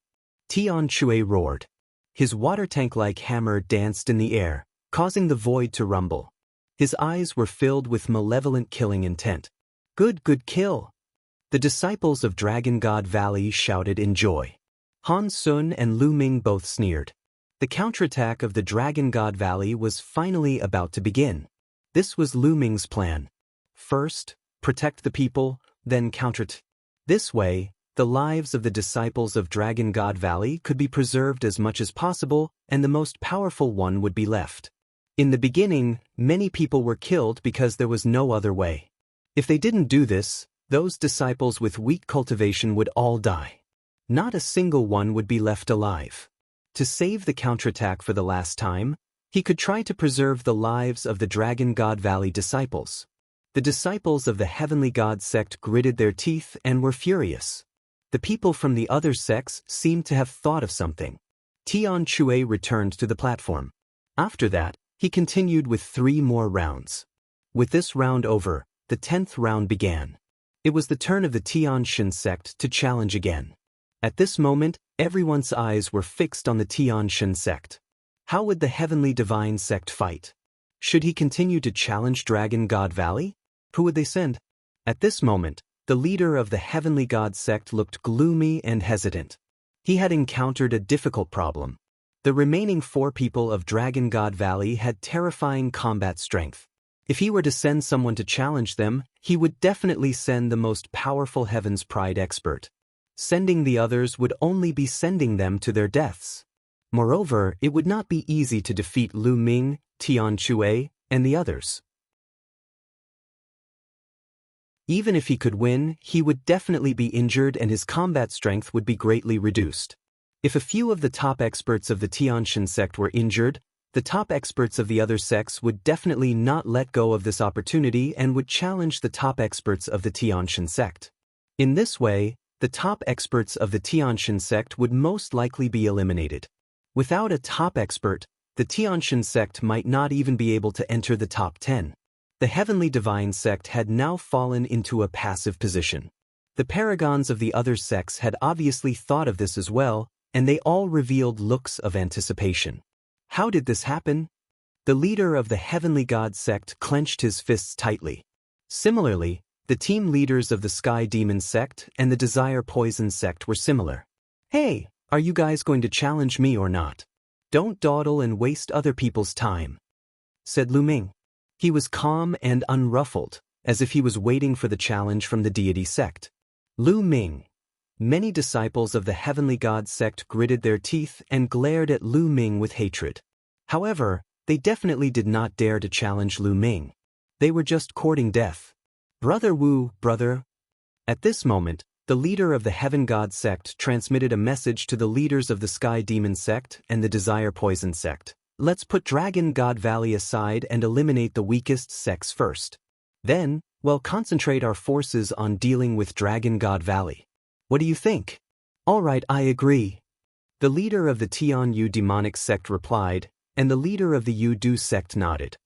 Tianshui roared. His water tank-like hammer danced in the air, causing the void to rumble. His eyes were filled with malevolent killing intent. Good kill! The disciples of Dragon God Valley shouted in joy. Han Sun and Lu Ming both sneered. The counterattack of the Dragon God Valley was finally about to begin. This was Lu Ming's plan. First, protect the people, then counter. This way, the lives of the disciples of Dragon God Valley could be preserved as much as possible, and the most powerful one would be left. In the beginning, many people were killed because there was no other way. If they didn't do this, those disciples with weak cultivation would all die. Not a single one would be left alive. To save the counterattack for the last time, he could try to preserve the lives of the Dragon God Valley disciples. The disciples of the Heavenly God sect gritted their teeth and were furious. The people from the other sects seemed to have thought of something. Tianshui returned to the platform. After that, he continued with 3 more rounds. With this round over, the 10th round began. It was the turn of the Tianshan sect to challenge again. At this moment, everyone's eyes were fixed on the Tianshan sect. How would the Heavenly Divine sect fight? Should he continue to challenge Dragon God Valley? Who would they send? At this moment, the leader of the Heavenly God sect looked gloomy and hesitant. He had encountered a difficult problem. The remaining 4 people of Dragon God Valley had terrifying combat strength. If he were to send someone to challenge them, he would definitely send the most powerful Heaven's Pride expert. Sending the others would only be sending them to their deaths. Moreover, it would not be easy to defeat Lu Ming, Tianshui, and the others. Even if he could win, he would definitely be injured and his combat strength would be greatly reduced. If a few of the top experts of the Tianshan sect were injured, the top experts of the other sects would definitely not let go of this opportunity and would challenge the top experts of the Tianshan sect. In this way, the top experts of the Tianshan sect would most likely be eliminated. Without a top expert, the Tianshan sect might not even be able to enter the top 10. The Heavenly Divine sect had now fallen into a passive position. The paragons of the other sects had obviously thought of this as well, and they all revealed looks of anticipation. How did this happen? The leader of the Heavenly God sect clenched his fists tightly. Similarly, the team leaders of the Sky Demon sect and the Desire Poison sect were similar. "Hey, are you guys going to challenge me or not? Don't dawdle and waste other people's time," said Lu Ming. He was calm and unruffled, as if he was waiting for the challenge from the deity sect. Lu Ming. Many disciples of the Heavenly God sect gritted their teeth and glared at Lu Ming with hatred. However, they definitely did not dare to challenge Lu Ming. They were just courting death. Brother Wu, brother. At this moment, the leader of the Heaven God sect transmitted a message to the leaders of the Sky Demon sect and the Desire Poison sect. Let's put Dragon God Valley aside and eliminate the weakest sects first. Then, we'll concentrate our forces on dealing with Dragon God Valley. What do you think? All right, I agree. The leader of the Tianyu demonic sect replied, and the leader of the Yu Du sect nodded.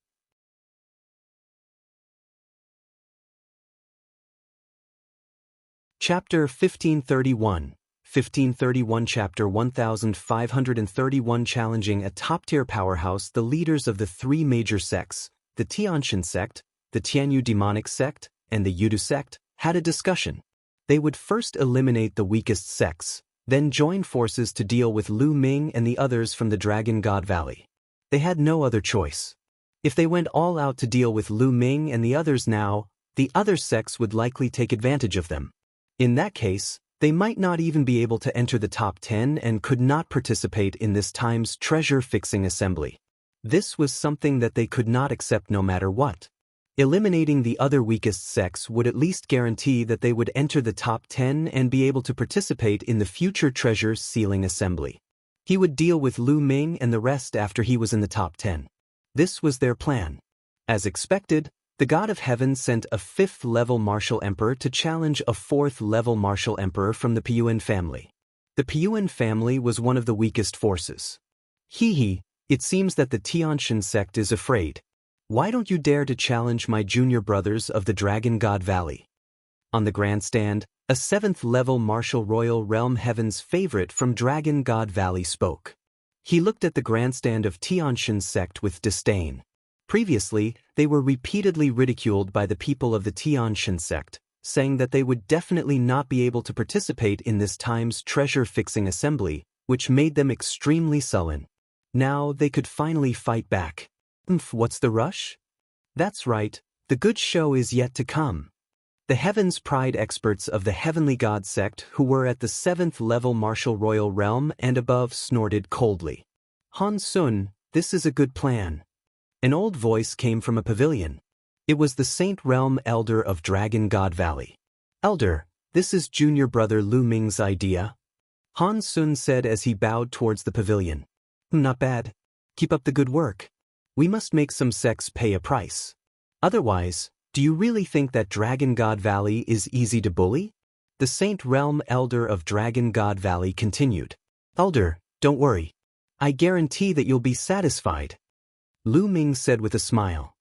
Chapter 1531. 1531 Chapter 1531 Challenging a top-tier powerhouse. The leaders of the three major sects, the Tianshan sect, the Tianyu demonic sect, and the Yudu sect, had a discussion. They would first eliminate the weakest sects, then join forces to deal with Lu Ming and the others from the Dragon God Valley. They had no other choice. If they went all out to deal with Lu Ming and the others now, the other sects would likely take advantage of them. In that case, they might not even be able to enter the top 10 and could not participate in this time's treasure-fixing assembly. This was something that they could not accept no matter what. Eliminating the other weakest sects would at least guarantee that they would enter the top 10 and be able to participate in the future treasure sealing assembly. He would deal with Lu Ming and the rest after he was in the top 10. This was their plan. As expected, the God of Heaven sent a 5th-level martial emperor to challenge a 4th-level martial emperor from the Piyuan family. The Piyuan family was one of the weakest forces. It seems that the Tianshan sect is afraid. Why don't you dare to challenge my junior brothers of the Dragon God Valley? On the grandstand, a 7th-level martial royal realm Heaven's favorite from Dragon God Valley spoke. He looked at the grandstand of Tianshan sect with disdain. Previously, they were repeatedly ridiculed by the people of the Tianshan sect, saying that they would definitely not be able to participate in this time's treasure-fixing assembly, which made them extremely sullen. Now they could finally fight back. What's the rush? That's right, the good show is yet to come. The Heaven's Pride experts of the Heavenly God sect who were at the 7th-level martial royal realm and above snorted coldly. Han Sun, this is a good plan. An old voice came from a pavilion. It was the Saint Realm Elder of Dragon God Valley. Elder, this is junior brother Lu Ming's idea. Han Sun said as he bowed towards the pavilion. Not bad. Keep up the good work. We must make some sects pay a price. Otherwise, do you really think that Dragon God Valley is easy to bully? The Saint Realm Elder of Dragon God Valley continued. Elder, don't worry. I guarantee that you'll be satisfied. Lu Ming said with a smile.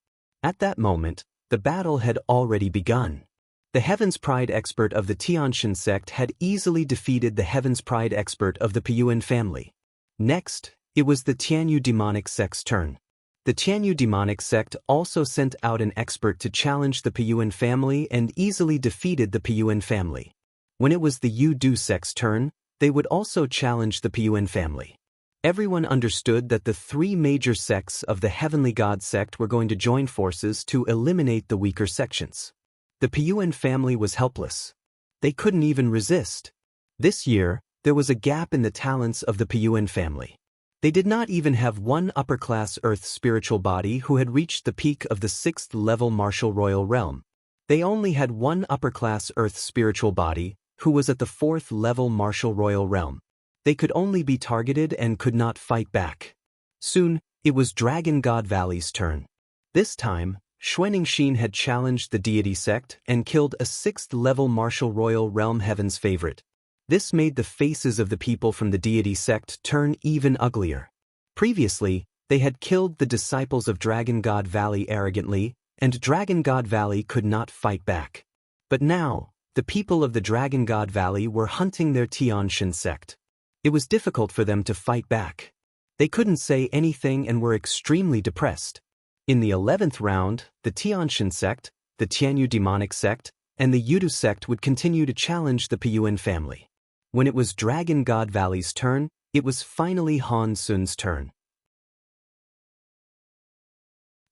At that moment, the battle had already begun. The Heaven's Pride expert of the Tianshan sect had easily defeated the Heaven's Pride expert of the Piyuan family. Next, it was the Tianyu demonic sect's turn. The Tianyu demonic sect also sent out an expert to challenge the Piyuan family and easily defeated the Piyuan family. When it was the Yu Du sect's turn, they would also challenge the Piyuan family. Everyone understood that the three major sects of the Heavenly God sect were going to join forces to eliminate the weaker sections. The Piyuan family was helpless. They couldn't even resist. This year, there was a gap in the talents of the Piyuan family. They did not even have one upper-class Earth spiritual body who had reached the peak of the 6th-level martial royal realm. They only had one upper-class Earth spiritual body who was at the 4th-level martial royal realm. They could only be targeted and could not fight back. Soon, it was Dragon God Valley's turn. This time, Xuanixin had challenged the deity sect and killed a 6th-level martial royal realm Heaven's favorite. This made the faces of the people from the deity sect turn even uglier. Previously, they had killed the disciples of Dragon God Valley arrogantly, and Dragon God Valley could not fight back. But now, the people of the Dragon God Valley were hunting their Tianshan sect. It was difficult for them to fight back. They couldn't say anything and were extremely depressed. In the 11th round, the Tianshan sect, the Tianyu demonic sect, and the Yudu sect would continue to challenge the Piyuan family. When it was Dragon God Valley's turn, it was finally Han Sun's turn.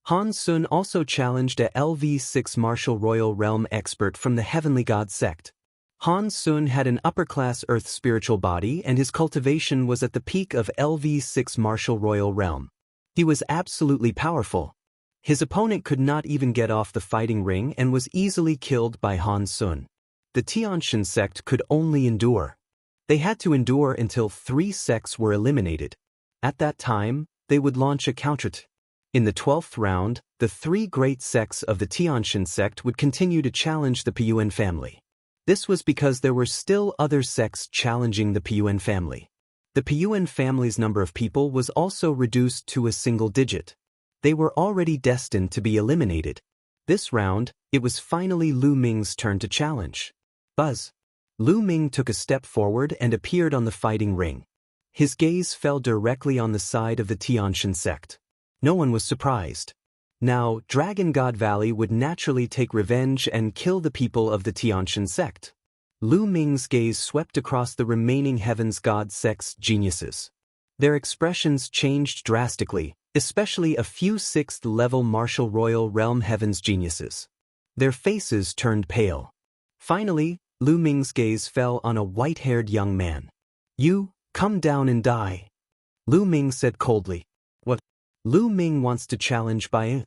Han Sun also challenged a LV6 martial royal realm expert from the Heavenly God sect. Han Sun had an upper-class Earth spiritual body and his cultivation was at the peak of LV6 martial royal realm. He was absolutely powerful. His opponent could not even get off the fighting ring and was easily killed by Han Sun. The Tianshan sect could only endure. They had to endure until 3 sects were eliminated. At that time, they would launch a counterattack. In the 12th round, the 3 great sects of the Tianshan sect would continue to challenge the Piyuan family. This was because there were still other sects challenging the Piyuan family. The Piyuan family's number of people was also reduced to a single digit. They were already destined to be eliminated. This round, it was finally Lu Ming's turn to challenge. Buzz. Lu Ming took a step forward and appeared on the fighting ring. His gaze fell directly on the side of the Tianshan sect. No one was surprised. Now, Dragon God Valley would naturally take revenge and kill the people of the Tianshan sect. Lu Ming's gaze swept across the remaining Heaven's God sect's geniuses. Their expressions changed drastically, especially a few 6th-level martial royal realm Heaven's geniuses. Their faces turned pale. Finally, Lu Ming's gaze fell on a white-haired young man. "You, come down and die," Lu Ming said coldly. "What? Lu Ming wants to challenge Bai?"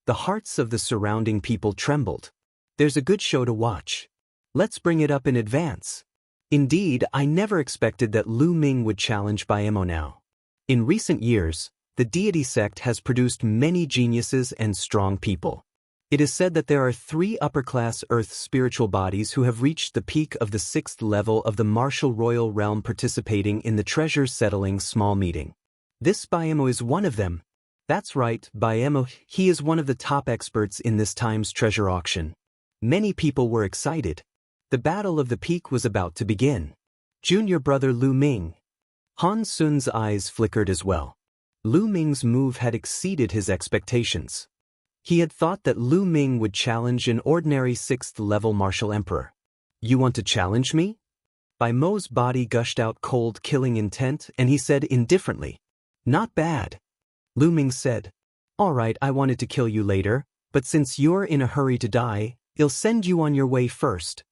The hearts of the surrounding people trembled. "There's a good show to watch. Let's bring it up in advance." Indeed, I never expected that Lu Ming would challenge Bai Mo now. In recent years, the deity sect has produced many geniuses and strong people. It is said that there are 3 upper-class Earth spiritual bodies who have reached the peak of the 6th level of the martial royal realm participating in the treasure-settling small meeting. This Baemo is one of them. That's right, Baemo, he is one of the top experts in this time's treasure auction. Many people were excited. The Battle of the Peak was about to begin. Junior brother Lu Ming. Han Sun's eyes flickered as well. Lu Ming's move had exceeded his expectations. He had thought that Lu Ming would challenge an ordinary 6th-level martial emperor. "You want to challenge me?" Bai Mo's body gushed out cold killing intent and he said indifferently. "Not bad." Lu Ming said, "All right, I wanted to kill you later, but since you're in a hurry to die, I'll send you on your way first."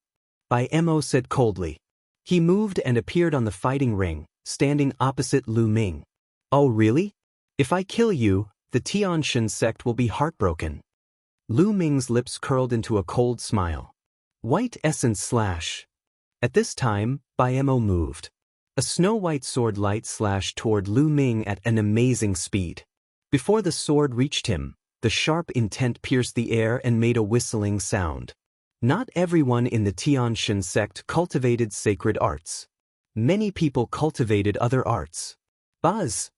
Bai Mo said coldly. He moved and appeared on the fighting ring, standing opposite Lu Ming. "Oh really? If I kill you, the Tianshan sect will be heartbroken." Lu Ming's lips curled into a cold smile. White essence slash. At this time, Bai Mo moved. A snow-white sword light slashed toward Lu Ming at an amazing speed. Before the sword reached him, the sharp intent pierced the air and made a whistling sound. Not everyone in the Tianshan sect cultivated sacred arts. Many people cultivated other arts. Buzz!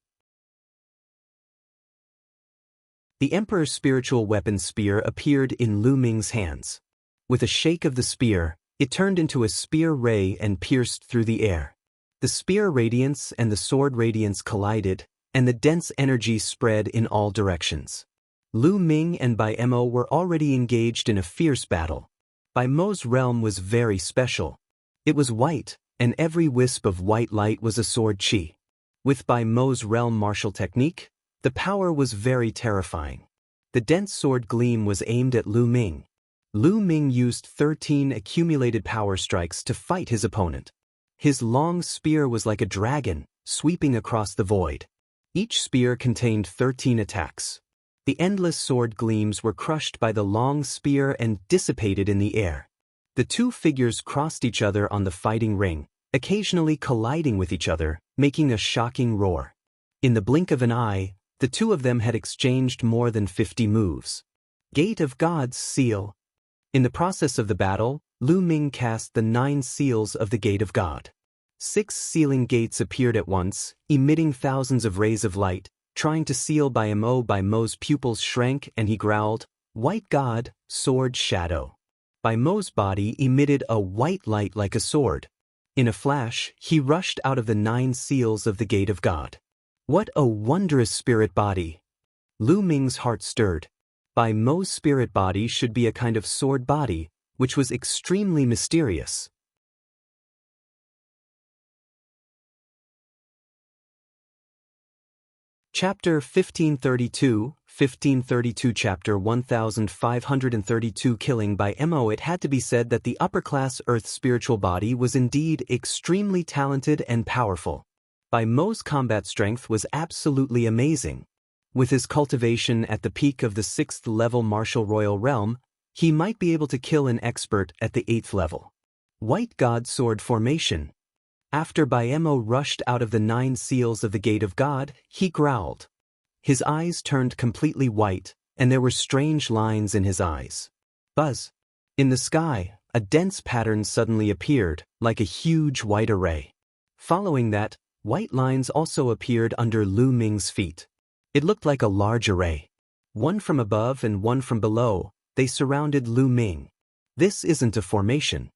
The Emperor's spiritual weapon spear appeared in Lu Ming's hands. With a shake of the spear, it turned into a spear ray and pierced through the air. The spear radiance and the sword radiance collided, and the dense energy spread in all directions. Lu Ming and Bai Mo were already engaged in a fierce battle. Bai Mo's realm was very special. It was white, and every wisp of white light was a sword chi. With Bai Mo's realm martial technique, the power was very terrifying. The dense sword gleam was aimed at Lu Ming. Lu Ming used 13 accumulated power strikes to fight his opponent. His long spear was like a dragon, sweeping across the void. Each spear contained 13 attacks. The endless sword gleams were crushed by the long spear and dissipated in the air. The two figures crossed each other on the fighting ring, occasionally colliding with each other, making a shocking roar. In the blink of an eye, the two of them had exchanged more than 50 moves. Gate of God's Seal. In the process of the battle, Lu Ming cast the 9 seals of the Gate of God. 6 sealing gates appeared at once, emitting thousands of rays of light, trying to seal Bai Mo. Bai Mo's pupils shrank and he growled, "White God, sword shadow." Bai Mo's body emitted a white light like a sword. In a flash, he rushed out of the 9 seals of the Gate of God. What a wondrous spirit body! Lu Ming's heart stirred. Bai Mo's spirit body should be a kind of sword body, which was extremely mysterious. Chapter 1532 Chapter 1532 Killing by Mo. It had to be said that the upper-class Earth spiritual body was indeed extremely talented and powerful. By Mo's combat strength was absolutely amazing. With his cultivation at the peak of the 6th level martial royal realm, he might be able to kill an expert at the 8th level. White God Sword Formation. After Baemo rushed out of the 9 seals of the Gate of God, he growled. His eyes turned completely white, and there were strange lines in his eyes. Buzz. In the sky, a dense pattern suddenly appeared, like a huge white array. Following that, white lines also appeared under Lu Ming's feet. It looked like a large array. One from above and one from below, they surrounded Lu Ming. This isn't a formation.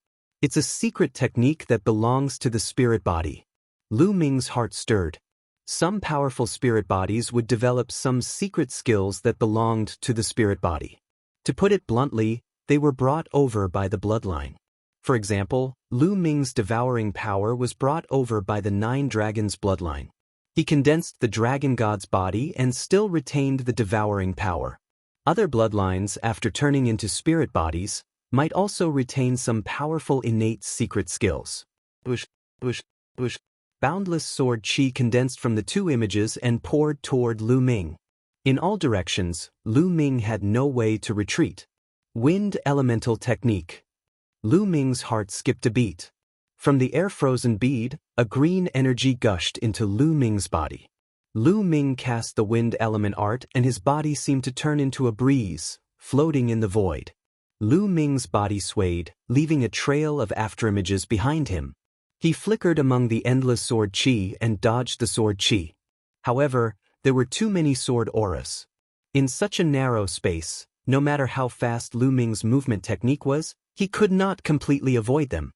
It's a secret technique that belongs to the spirit body. Lu Ming's heart stirred. Some powerful spirit bodies would develop some secret skills that belonged to the spirit body. To put it bluntly, they were brought over by the bloodline. For example, Lu Ming's devouring power was brought over by the 9 dragons' bloodline. He condensed the dragon god's body and still retained the devouring power. Other bloodlines, after turning into spirit bodies, might also retain some powerful innate secret skills. Boundless sword chi condensed from the 2 images and poured toward Lu Ming. In all directions, Lu Ming had no way to retreat. Wind Elemental Technique. Lu Ming's heart skipped a beat. From the air-frozen bead, a green energy gushed into Lu Ming's body. Lu Ming cast the wind element art and his body seemed to turn into a breeze, floating in the void. Lu Ming's body swayed, leaving a trail of afterimages behind him. He flickered among the endless sword chi and dodged the sword chi. However, there were too many sword auras. In such a narrow space, no matter how fast Lu Ming's movement technique was, he could not completely avoid them.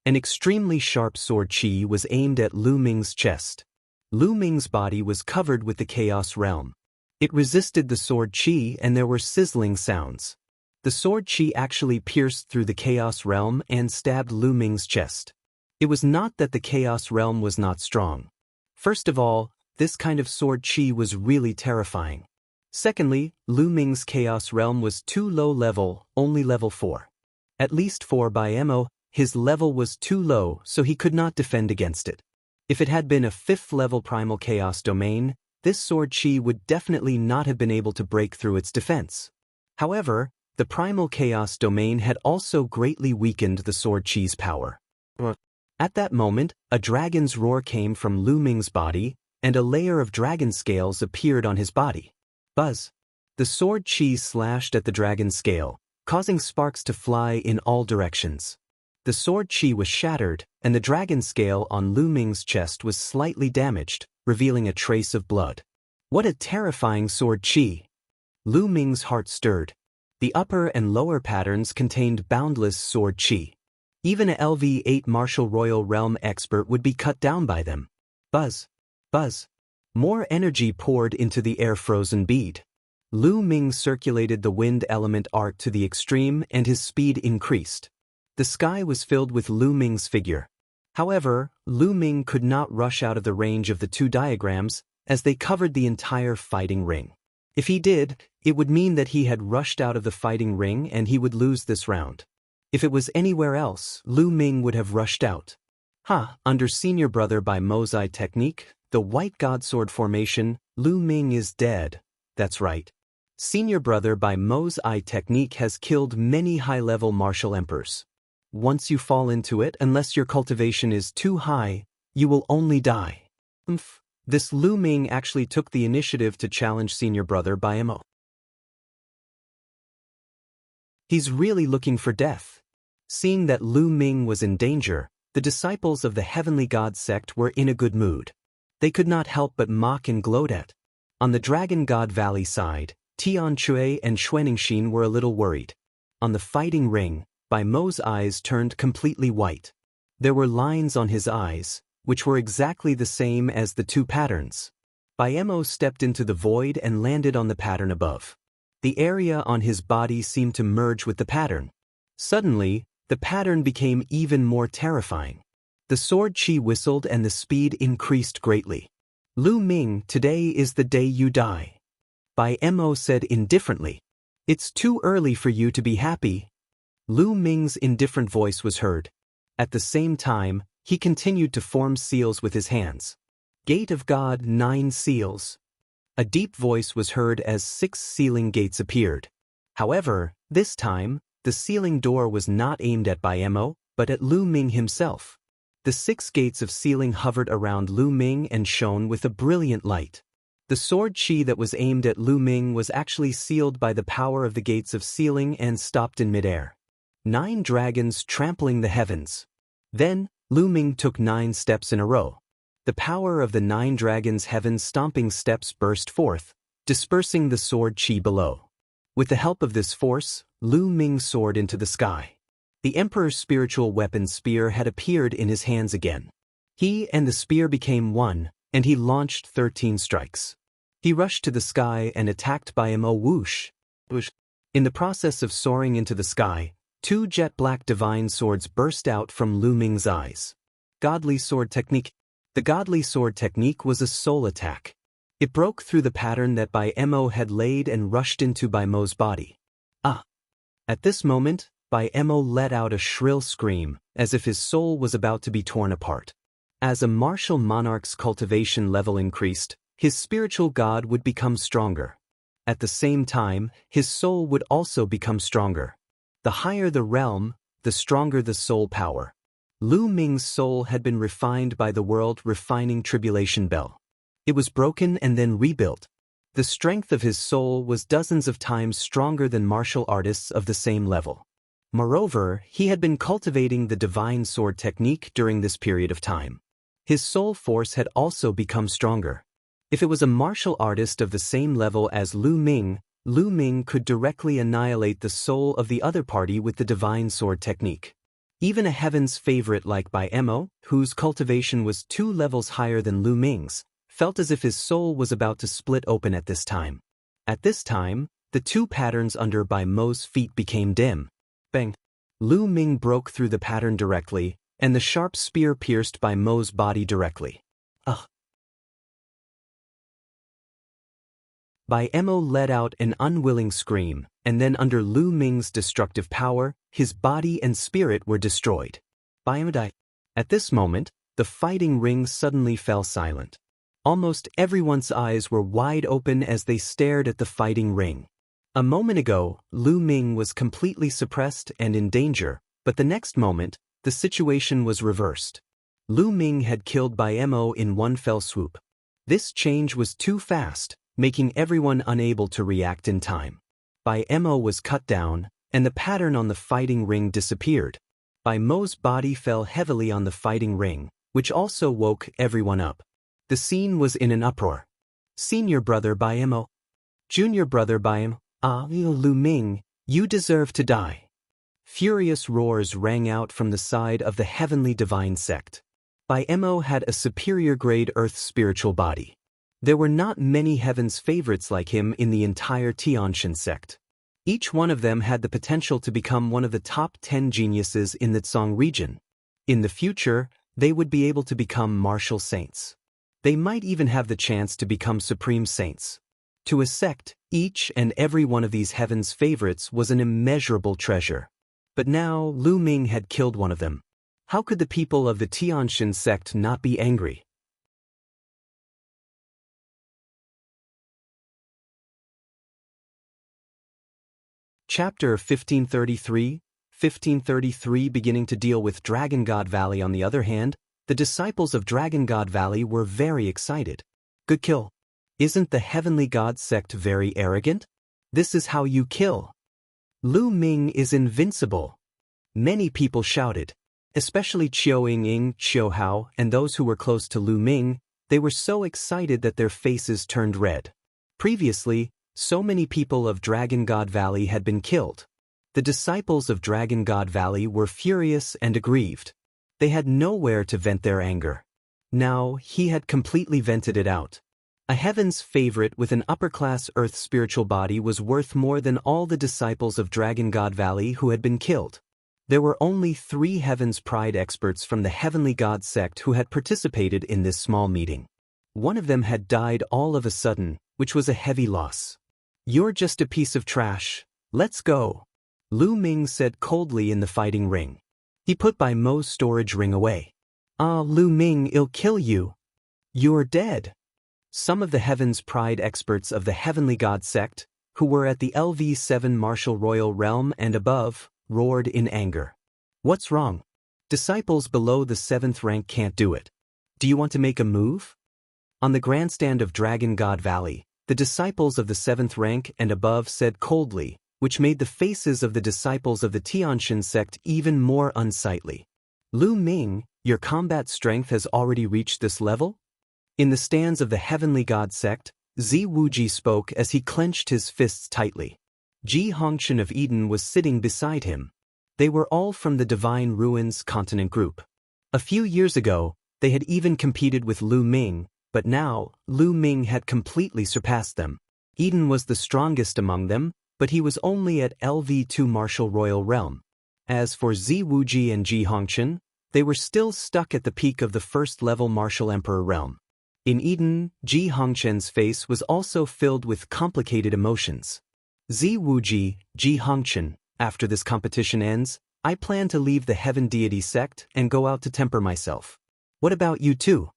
An extremely sharp sword chi was aimed at Lu Ming's chest. Lu Ming's body was covered with the chaos realm. It resisted the sword chi and there were sizzling sounds. The sword chi actually pierced through the chaos realm and stabbed Lu Ming's chest. It was not that the chaos realm was not strong. First of all, this kind of sword chi was really terrifying. Secondly, Lu Ming's chaos realm was too low level, only level 4. At least for Baemo, his level was too low so he could not defend against it. If it had been a 5th level primal chaos domain, this sword chi would definitely not have been able to break through its defense. However, the primal chaos domain had also greatly weakened the sword chi's power. At that moment, a dragon's roar came from Lu Ming's body, and a layer of dragon scales appeared on his body. Buzz. The sword chi slashed at the dragon scale, causing sparks to fly in all directions. The sword chi was shattered, and the dragon scale on Lu Ming's chest was slightly damaged, revealing a trace of blood. What a terrifying sword chi! Lu Ming's heart stirred. The upper and lower patterns contained boundless sword chi. Even a LV8 martial royal realm expert would be cut down by them. Buzz. Buzz. More energy poured into the air-frozen bead. Lu Ming circulated the wind element art to the extreme and his speed increased. The sky was filled with Lu Ming's figure. However, Lu Ming could not rush out of the range of the 2 diagrams as they covered the entire fighting ring. If he did, it would mean that he had rushed out of the fighting ring and he would lose this round. If it was anywhere else, Lu Ming would have rushed out. Under Senior Brother by Mo's Eye technique, the White God Sword Formation, Lu Ming is dead. That's right. Senior Brother by Mo's Eye technique has killed many high-level martial emperors. Once you fall into it, unless your cultivation is too high, you will only die. This Lu Ming actually took the initiative to challenge Senior Brother by Mo. He's really looking for death. Seeing that Lu Ming was in danger, the disciples of the Heavenly God sect were in a good mood. They could not help but mock and gloat at. On the Dragon God Valley side, Tian Chui and Xuanixin were a little worried. On the fighting ring, Bai Mo's eyes turned completely white. There were lines on his eyes, which were exactly the same as the 2 patterns. Bai Mo stepped into the void and landed on the pattern above. The area on his body seemed to merge with the pattern. Suddenly, the pattern became even more terrifying. The sword chi whistled and the speed increased greatly. Lu Ming, today is the day you die. Bai Mo said indifferently. It's too early for you to be happy. Lu Ming's indifferent voice was heard. At the same time, he continued to form seals with his hands. Gate of God, 9 seals. A deep voice was heard as 6 sealing gates appeared. However, this time, the sealing door was not aimed at Bai Mo, but at Lu Ming himself. The 6 gates of sealing hovered around Lu Ming and shone with a brilliant light. The sword chi that was aimed at Lu Ming was actually sealed by the power of the gates of sealing and stopped in midair. 9 dragons trampling the heavens. Then, Lu Ming took 9 steps in a row. The power of the 9 dragons' heaven-stomping steps burst forth, dispersing the sword chi below. With the help of this force, Lu Ming soared into the sky. The Emperor's spiritual weapon spear had appeared in his hands again. He and the spear became one, and he launched 13 strikes. He rushed to the sky and attacked Bai Mo whoosh. In the process of soaring into the sky, 2 jet-black divine swords burst out from Lu Ming's eyes. Godly sword technique. The godly sword technique was a soul attack. It broke through the pattern that Bai Mo had laid and rushed into Bai Mo's body. Ah! At this moment, Bai Mo let out a shrill scream, as if his soul was about to be torn apart. As a martial monarch's cultivation level increased, his spiritual god would become stronger. At the same time, his soul would also become stronger. The higher the realm, the stronger the soul power. Lu Ming's soul had been refined by the world refining tribulation bell. It was broken and then rebuilt. The strength of his soul was dozens of times stronger than martial artists of the same level. Moreover, he had been cultivating the divine sword technique during this period of time. His soul force had also become stronger. If it was a martial artist of the same level as Lu Ming could directly annihilate the soul of the other party with the divine sword technique. Even a heaven's favorite like Bai Mo, whose cultivation was 2 levels higher than Lu Ming's, felt as if his soul was about to split open at this time. At this time, the 2 patterns under Bai Mo's feet became dim. Bang! Lu Ming broke through the pattern directly, and the sharp spear pierced Bai Mo's body directly. Ugh! Bai Mo let out an unwilling scream, and then under Lu Ming's destructive power, his body and spirit were destroyed. Bai Mo died. At this moment, the fighting ring suddenly fell silent. Almost everyone's eyes were wide open as they stared at the fighting ring. A moment ago, Lu Ming was completely suppressed and in danger, but the next moment, the situation was reversed. Lu Ming had killed Bai Mo in one fell swoop. This change was too fast, making everyone unable to react in time. Bai Mo was cut down, and the pattern on the fighting ring disappeared. Bai Mo's body fell heavily on the fighting ring, which also woke everyone up. The scene was in an uproar. Senior brother Bai Mo. Junior brother Bai Mo. Lu Ming, you deserve to die. Furious roars rang out from the side of the heavenly divine sect. Bai Mo had a superior grade earth spiritual body. There were not many heaven's favorites like him in the entire Tianshan sect. Each one of them had the potential to become one of the top 10 geniuses in the Tsang region. In the future, they would be able to become martial saints. They might even have the chance to become supreme saints. To a sect, each and every one of these heaven's favorites was an immeasurable treasure. But now Lu Ming had killed one of them. How could the people of the Tianshan sect not be angry? Chapter 1533 beginning to deal with Dragon God Valley. On the other hand, the disciples of Dragon God Valley were very excited. Good kill. Isn't the Heavenly God sect very arrogant? This is how you kill. Lu Ming is invincible. Many people shouted, especially Chiao Ying, Chiao Hao, and those who were close to Lu Ming. They were so excited that their faces turned red. Previously, so many people of Dragon God Valley had been killed. The disciples of Dragon God Valley were furious and aggrieved. They had nowhere to vent their anger. Now, he had completely vented it out. A heaven's favorite with an upper-class earth spiritual body was worth more than all the disciples of Dragon God Valley who had been killed. There were only 3 Heaven's Pride experts from the Heavenly God sect who had participated in this small meeting. One of them had died all of a sudden, which was a heavy loss. "You're just a piece of trash. Let's go," Lu Ming said coldly in the fighting ring. He put Bai Mo's storage ring away. "Ah, Lu Ming, I'll kill you. You're dead." Some of the Heaven's Pride experts of the Heavenly God sect, who were at the LV7 Martial Royal Realm and above, roared in anger. "What's wrong? Disciples below the 7th rank can't do it. Do you want to make a move?" On the grandstand of Dragon God Valley, the disciples of the 7th rank and above said coldly, which made the faces of the disciples of the Tianshan sect even more unsightly. "Lu Ming, your combat strength has already reached this level?" In the stands of the Heavenly God sect, Zi Wuji spoke as he clenched his fists tightly. Ji Hongshan of Eden was sitting beside him. They were all from the Divine Ruins Continent Group. A few years ago, they had even competed with Lu Ming, but now, Lu Ming had completely surpassed them. Eden was the strongest among them, but he was only at LV2 Martial Royal Realm. As for Zi Wuji and Ji Hongshan, they were still stuck at the peak of the first-level Martial Emperor realm. In Eden, Ji Hongshan's face was also filled with complicated emotions. "Zi Wuji, Ji Hongshan, after this competition ends, I plan to leave the Heaven Deity sect and go out to temper myself. What about you two?"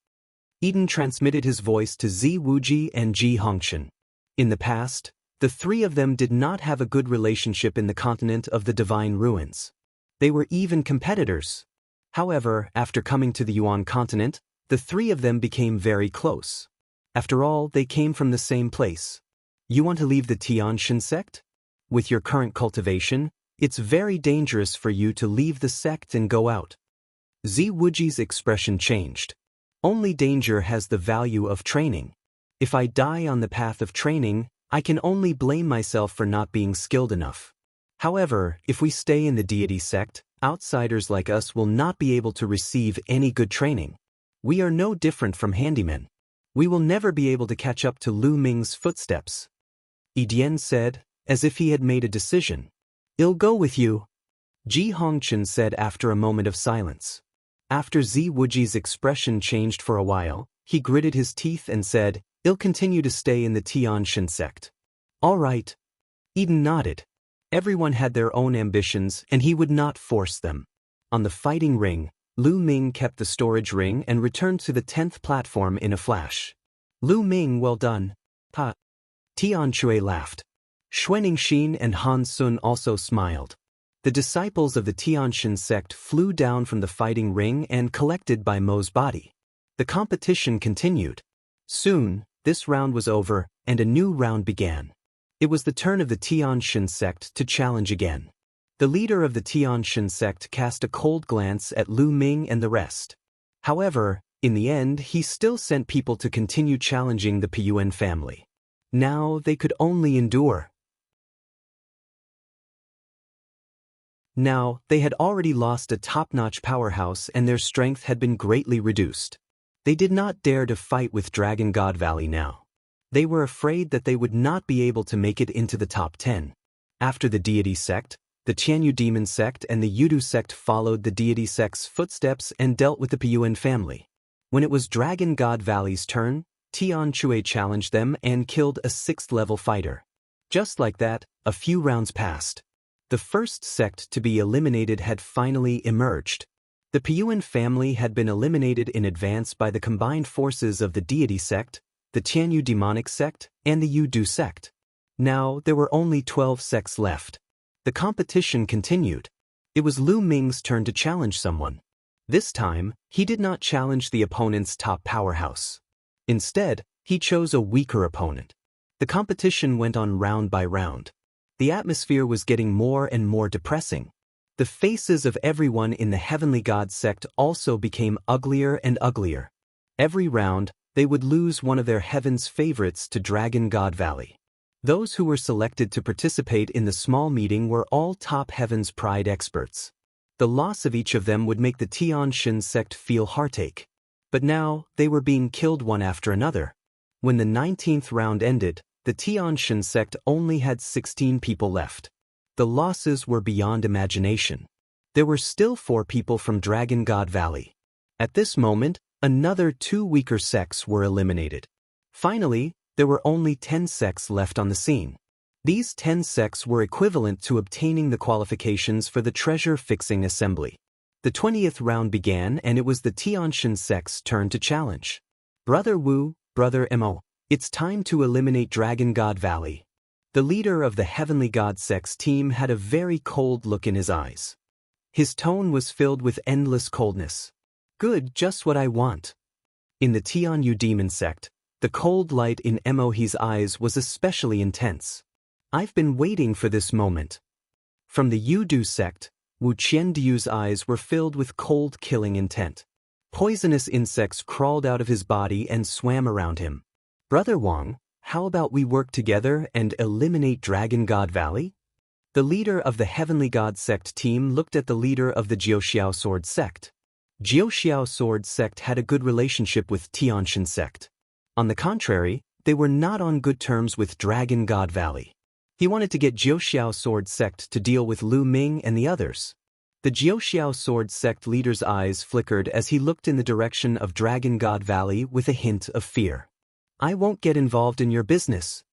Eden transmitted his voice to Zi Wuji and Ji Hongshan. In the past, the three of them did not have a good relationship in the continent of the Divine Ruins. They were even competitors. However, after coming to the Yuan continent, the three of them became very close. After all, they came from the same place. "You want to leave the Tianshan sect? With your current cultivation, it's very dangerous for you to leave the sect and go out." Zi Wuji's expression changed. "Only danger has the value of training. If I die on the path of training, I can only blame myself for not being skilled enough. However, if we stay in the deity sect, outsiders like us will not be able to receive any good training. We are no different from handymen. We will never be able to catch up to Lu Ming's footsteps." Yidian said, as if he had made a decision. "I'll go with you," Ji Hongshan said after a moment of silence. After Zi Wuji's expression changed for a while, he gritted his teeth and said, "I'll continue to stay in the Tianshan sect." "All right." Eden nodded. Everyone had their own ambitions and he would not force them. On the fighting ring, Lu Ming kept the storage ring and returned to the 10th platform in a flash. "Lu Ming, well done." "Ha." Tian Shui laughed. Xuening Xin and Han Sun also smiled. The disciples of the Tianshan sect flew down from the fighting ring and collected Bai Mo's body. The competition continued. Soon, this round was over, and a new round began. It was the turn of the Tianshan sect to challenge again. The leader of the Tianshan sect cast a cold glance at Lu Ming and the rest. However, in the end, he still sent people to continue challenging the Piyuan family. Now they could only endure. Now, they had already lost a top-notch powerhouse and their strength had been greatly reduced. They did not dare to fight with Dragon God Valley now. They were afraid that they would not be able to make it into the top 10. After the deity sect, the Qianyu demon sect and the Yudu sect followed the deity sect's footsteps and dealt with the Piyuan family. When it was Dragon God Valley's turn, Tian Shui challenged them and killed a 6th-level fighter. Just like that, a few rounds passed. The first sect to be eliminated had finally emerged. The Piyuan family had been eliminated in advance by the combined forces of the deity sect, the Qianyu demonic sect, and the Yudu sect. Now there were only 12 sects left. The competition continued. It was Lu Ming's turn to challenge someone. This time, he did not challenge the opponent's top powerhouse. Instead, he chose a weaker opponent. The competition went on round by round. The atmosphere was getting more and more depressing. The faces of everyone in the Heavenly God sect also became uglier and uglier. Every round, they would lose one of their heaven's favorites to Dragon God Valley. Those who were selected to participate in the small meeting were all top Heaven's Pride experts. The loss of each of them would make the Tianshan sect feel heartache. But now, they were being killed one after another. When the 19th round ended, the Tianshan sect only had 16 people left. The losses were beyond imagination. There were still 4 people from Dragon God Valley. At this moment, Another 2 weaker sects were eliminated. Finally, there were only 10 sects left on the scene. These 10 sects were equivalent to obtaining the qualifications for the treasure-fixing assembly. The 20th round began and it was the Tianshan sect's turn to challenge. Brother Wu, Brother Mo, it's time to eliminate Dragon God Valley. The leader of the Heavenly God sect's team had a very cold look in his eyes. His tone was filled with endless coldness. Good, just what I want. In the Tianyu demon sect, the cold light in Mohe's eyes was especially intense. I've been waiting for this moment. From the Yudu sect, Wu Qiandiu's eyes were filled with cold killing intent. Poisonous insects crawled out of his body and swam around him. Brother Wang, how about we work together and eliminate Dragon God Valley? The leader of the Heavenly God sect team looked at the leader of the Jiuxiao Sword sect. Jiuxiao Sword sect had a good relationship with Tianshan sect. On the contrary, they were not on good terms with Dragon God Valley. He wanted to get Jiuxiao Sword sect to deal with Lu Ming and the others. The Jiuxiao Sword sect leader's eyes flickered as he looked in the direction of Dragon God Valley with a hint of fear. I won't get involved in your business.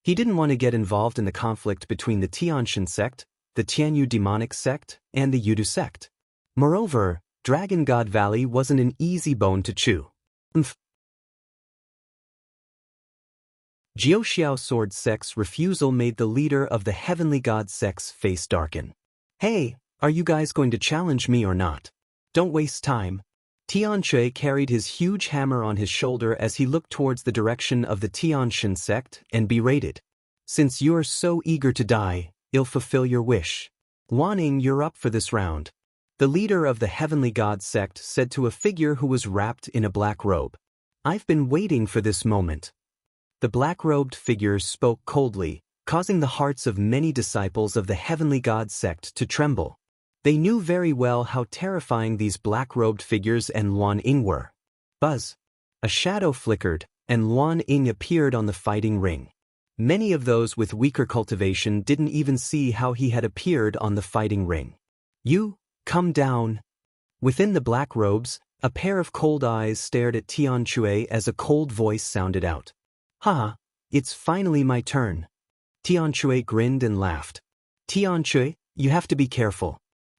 He didn't want to get involved in the conflict between the Tianshan sect, the Tianyu demonic sect, and the Yudu sect. Moreover, Dragon God Valley wasn't an easy bone to chew. Jiuxiao Sword sect's refusal made the leader of the Heavenly God sect's face darken. Hey, are you guys going to challenge me or not? Don't waste time. Tianshui carried his huge hammer on his shoulder as he looked towards the direction of the Tianshan sect and berated. Since you're so eager to die, I'll fulfill your wish. Wanning, you're up for this round. The leader of the Heavenly God sect said to a figure who was wrapped in a black robe. I've been waiting for this moment. The black-robed figure spoke coldly, causing the hearts of many disciples of the Heavenly God sect to tremble. They knew very well how terrifying these black-robed figures and Luan Ying were. Buzz. A shadow flickered, and Luan Ying appeared on the fighting ring. Many of those with weaker cultivation didn't even see how he had appeared on the fighting ring. You, come down. Within the black robes, a pair of cold eyes stared at Tianshui as a cold voice sounded out. Haha, it's finally my turn. Tianshui grinned and laughed. Tianshui, you have to be careful.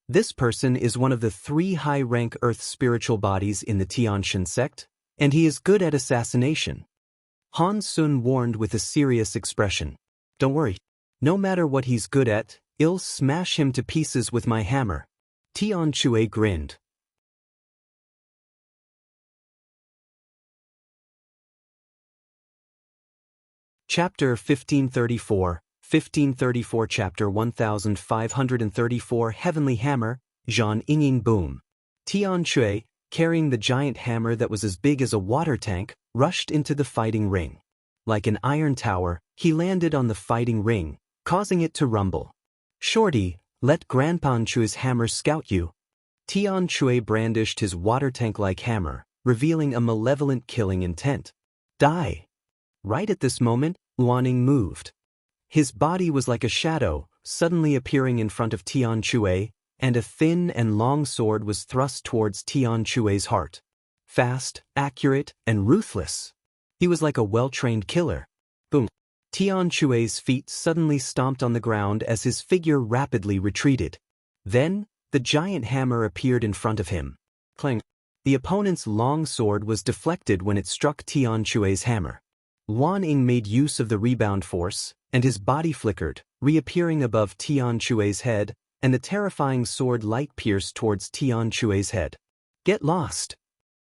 This person is one of the 3 high-rank earth spiritual bodies in the Tianshan sect, and he is good at assassination. Han Sun warned with a serious expression. Don't worry. No matter what he's good at, I'll smash him to pieces with my hammer. Tianshui grinned. Chapter 1534 Chapter 1534 Heavenly Hammer, Zhan Yingying Boom. Tianshui, carrying the giant hammer that was as big as a water tank, rushed into the fighting ring. Like an iron tower, he landed on the fighting ring, causing it to rumble. Shorty, let Grandpanchu's hammer scout you. Tianshui brandished his water tank-like hammer, revealing a malevolent killing intent. Die. Right at this moment, Luaning moved. His body was like a shadow, suddenly appearing in front of Tianshui, and a thin and long sword was thrust towards Tianshui's heart. Fast, accurate, and ruthless. He was like a well-trained killer. Boom. Tianshui's feet suddenly stomped on the ground as his figure rapidly retreated. Then, the giant hammer appeared in front of him. Clang. The opponent's long sword was deflected when it struck Tianshui's hammer. Luan Ying made use of the rebound force, and his body flickered, reappearing above Tianshui's head, and the terrifying sword light pierced towards Tianshui's head. Get lost!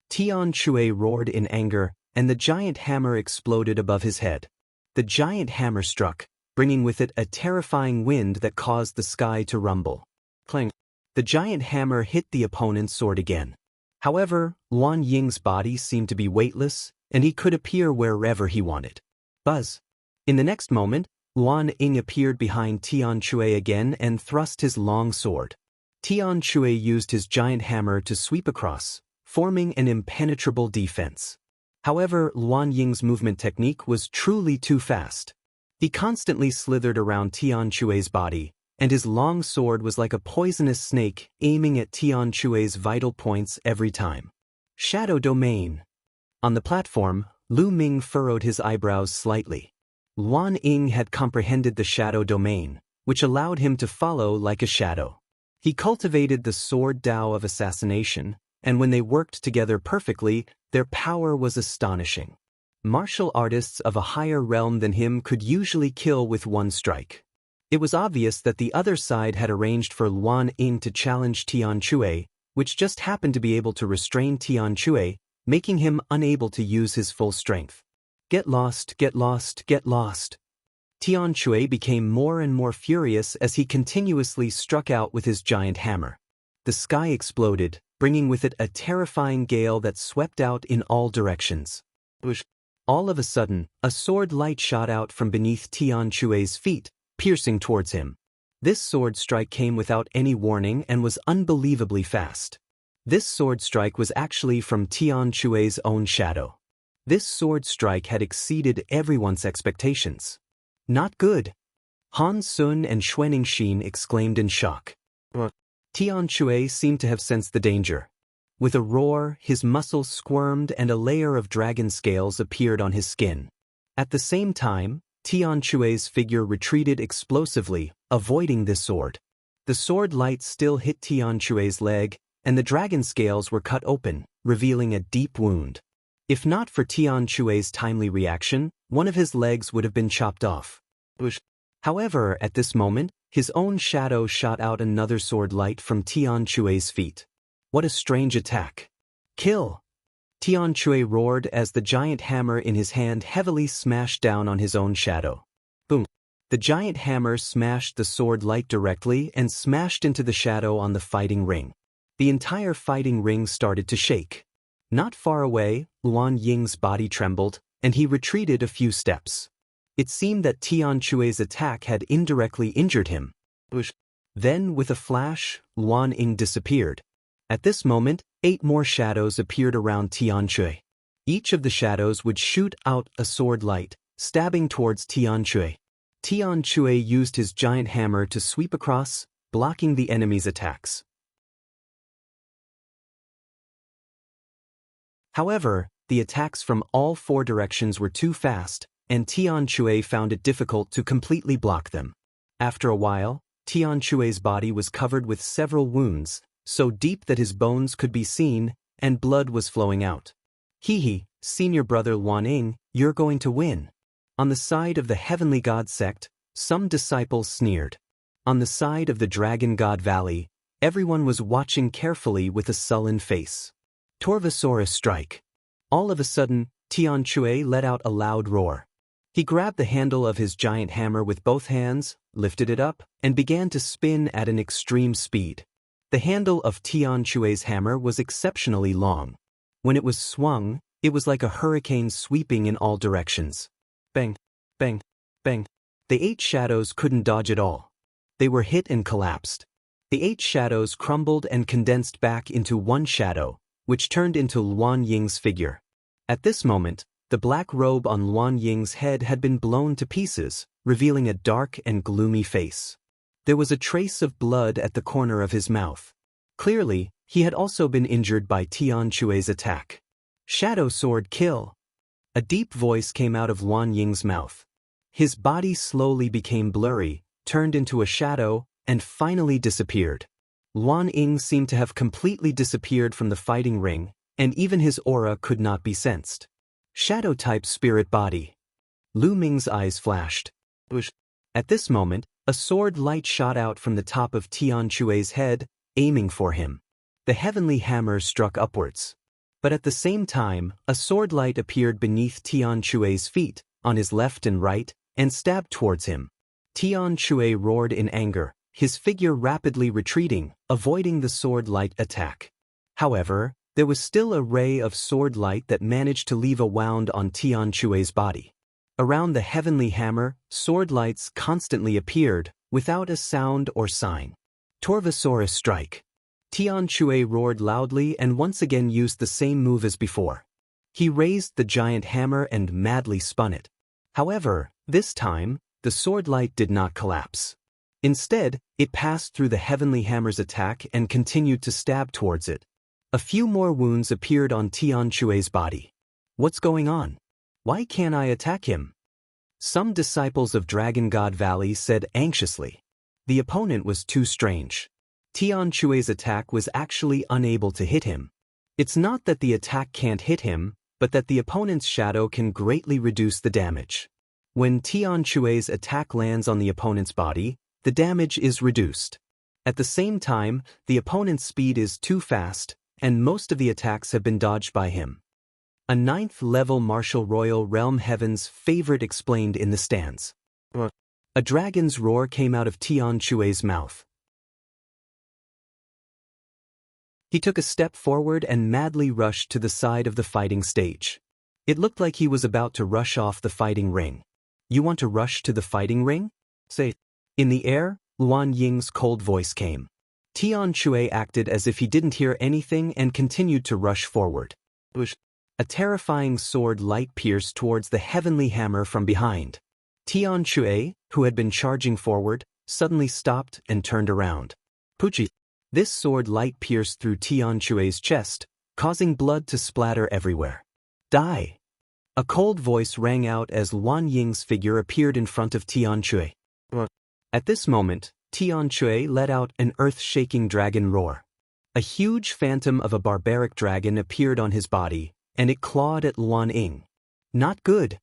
Tianshui roared in anger, and the giant hammer exploded above his head. The giant hammer struck, bringing with it a terrifying wind that caused the sky to rumble. Clang! The giant hammer hit the opponent's sword again. However, Luan Ying's body seemed to be weightless, and he could appear wherever he wanted. Buzz. In the next moment, Luan Ying appeared behind Tianshui again and thrust his long sword. Tianshui used his giant hammer to sweep across, forming an impenetrable defense. However, Luan Ying's movement technique was truly too fast. He constantly slithered around Tianshui's body, and his long sword was like a poisonous snake aiming at Tianshui's vital points every time. Shadow Domain. On the platform, Lu Ming furrowed his eyebrows slightly. Luan Ying had comprehended the shadow domain, which allowed him to follow like a shadow. He cultivated the sword Tao of assassination, and when they worked together perfectly, their power was astonishing. Martial artists of a higher realm than him could usually kill with one strike. It was obvious that the other side had arranged for Luan Ying to challenge Tian Chui, which just happened to be able to restrain Tian Chui, making him unable to use his full strength. Get lost, get lost, get lost. Tian Chui became more and more furious as he continuously struck out with his giant hammer. The sky exploded, bringing with it a terrifying gale that swept out in all directions. All of a sudden, a sword light shot out from beneath Tian Chui's feet, piercing towards him. This sword strike came without any warning and was unbelievably fast. This sword strike was actually from Tian Chui's own shadow. This sword strike had exceeded everyone's expectations. Not good. Han Sun and Xuening Xin exclaimed in shock. Tian Chui seemed to have sensed the danger. With a roar, his muscles squirmed and a layer of dragon scales appeared on his skin. At the same time, Tian Chui's figure retreated explosively, avoiding this sword. The sword light still hit Tian Chui's leg, and the dragon scales were cut open, revealing a deep wound. If not for Tian Chui's timely reaction, one of his legs would have been chopped off. However, at this moment, his own shadow shot out another sword light from Tian Chui's feet. What a strange attack. Kill! Tian Chui roared as the giant hammer in his hand heavily smashed down on his own shadow. Boom! The giant hammer smashed the sword light directly and smashed into the shadow on the fighting ring. The entire fighting ring started to shake. Not far away, Luan Ying's body trembled, and he retreated a few steps. It seemed that Tian Chui's attack had indirectly injured him. Then, with a flash, Luan Ying disappeared. At this moment, 8 more shadows appeared around Tian Chui. Each of the shadows would shoot out a sword light, stabbing towards Tian Chui. Tian Chui used his giant hammer to sweep across, blocking the enemy's attacks. However, the attacks from all 4 directions were too fast, and Tian Chui found it difficult to completely block them. After a while, Tian Chui's body was covered with several wounds, so deep that his bones could be seen, and blood was flowing out. Hee, senior brother Luan Ying, you're going to win. On the side of the Heavenly God sect, some disciples sneered. On the side of the Dragon God Valley, everyone was watching carefully with a sullen face. Torvosaurus strike. All of a sudden, Tian Chui let out a loud roar. He grabbed the handle of his giant hammer with both hands, lifted it up, and began to spin at an extreme speed. The handle of Tian Chui's hammer was exceptionally long. When it was swung, it was like a hurricane sweeping in all directions. Bang, bang, bang. The 8 shadows couldn't dodge at all. They were hit and collapsed. The 8 shadows crumbled and condensed back into one shadow, which turned into Luan Ying's figure. At this moment, the black robe on Luan Ying's head had been blown to pieces, revealing a dark and gloomy face. There was a trace of blood at the corner of his mouth. Clearly, he had also been injured by Tian Chui's attack. Shadow sword kill! A deep voice came out of Luan Ying's mouth. His body slowly became blurry, turned into a shadow, and finally disappeared. Luan Ying seemed to have completely disappeared from the fighting ring, and even his aura could not be sensed. Shadow-type spirit body. Lu Ming's eyes flashed. At this moment, a sword light shot out from the top of Tian Chui's head, aiming for him. The heavenly hammer struck upwards. But at the same time, a sword light appeared beneath Tian Chui's feet, on his left and right, and stabbed towards him. Tian Chui roared in anger, his figure rapidly retreating, avoiding the sword light attack. However, there was still a ray of sword light that managed to leave a wound on Tian Chui's body. Around the heavenly hammer, sword lights constantly appeared, without a sound or sign. Torvosaurus strike. Tian Chui roared loudly and once again used the same move as before. He raised the giant hammer and madly spun it. However, this time, the sword light did not collapse. Instead, it passed through the heavenly hammer's attack and continued to stab towards it. A few more wounds appeared on Tian Chui's body. What's going on? Why can't I attack him? Some disciples of Dragon God Valley said anxiously. The opponent was too strange. Tian Chui's attack was actually unable to hit him. It's not that the attack can't hit him, but that the opponent's shadow can greatly reduce the damage. When Tian Chui's attack lands on the opponent's body, the damage is reduced. At the same time, the opponent's speed is too fast, and most of the attacks have been dodged by him. A 9th-level Martial Royal Realm Heaven's favorite explained in the stands.
What?
A dragon's roar came out of Tian Chui's mouth. He took a step forward and madly rushed to the side of the fighting stage. It looked like he was about to rush off the fighting ring. You want to rush to the fighting ring? Say. In the air, Luan Ying's cold voice came. Tian Chui acted as if he didn't hear anything and continued to rush forward. A terrifying sword light pierced towards the heavenly hammer from behind. Tian Chui, who had been charging forward, suddenly stopped and turned around. Puchi. This sword light pierced through Tian Chui's chest, causing blood to splatter everywhere. Die! A cold voice rang out as Luan Ying's figure appeared in front of Tian Chui.
What?
At this moment, Tian Chui let out an earth-shaking dragon roar. A huge phantom of a barbaric dragon appeared on his body, and it clawed at Luan Ying. Not good.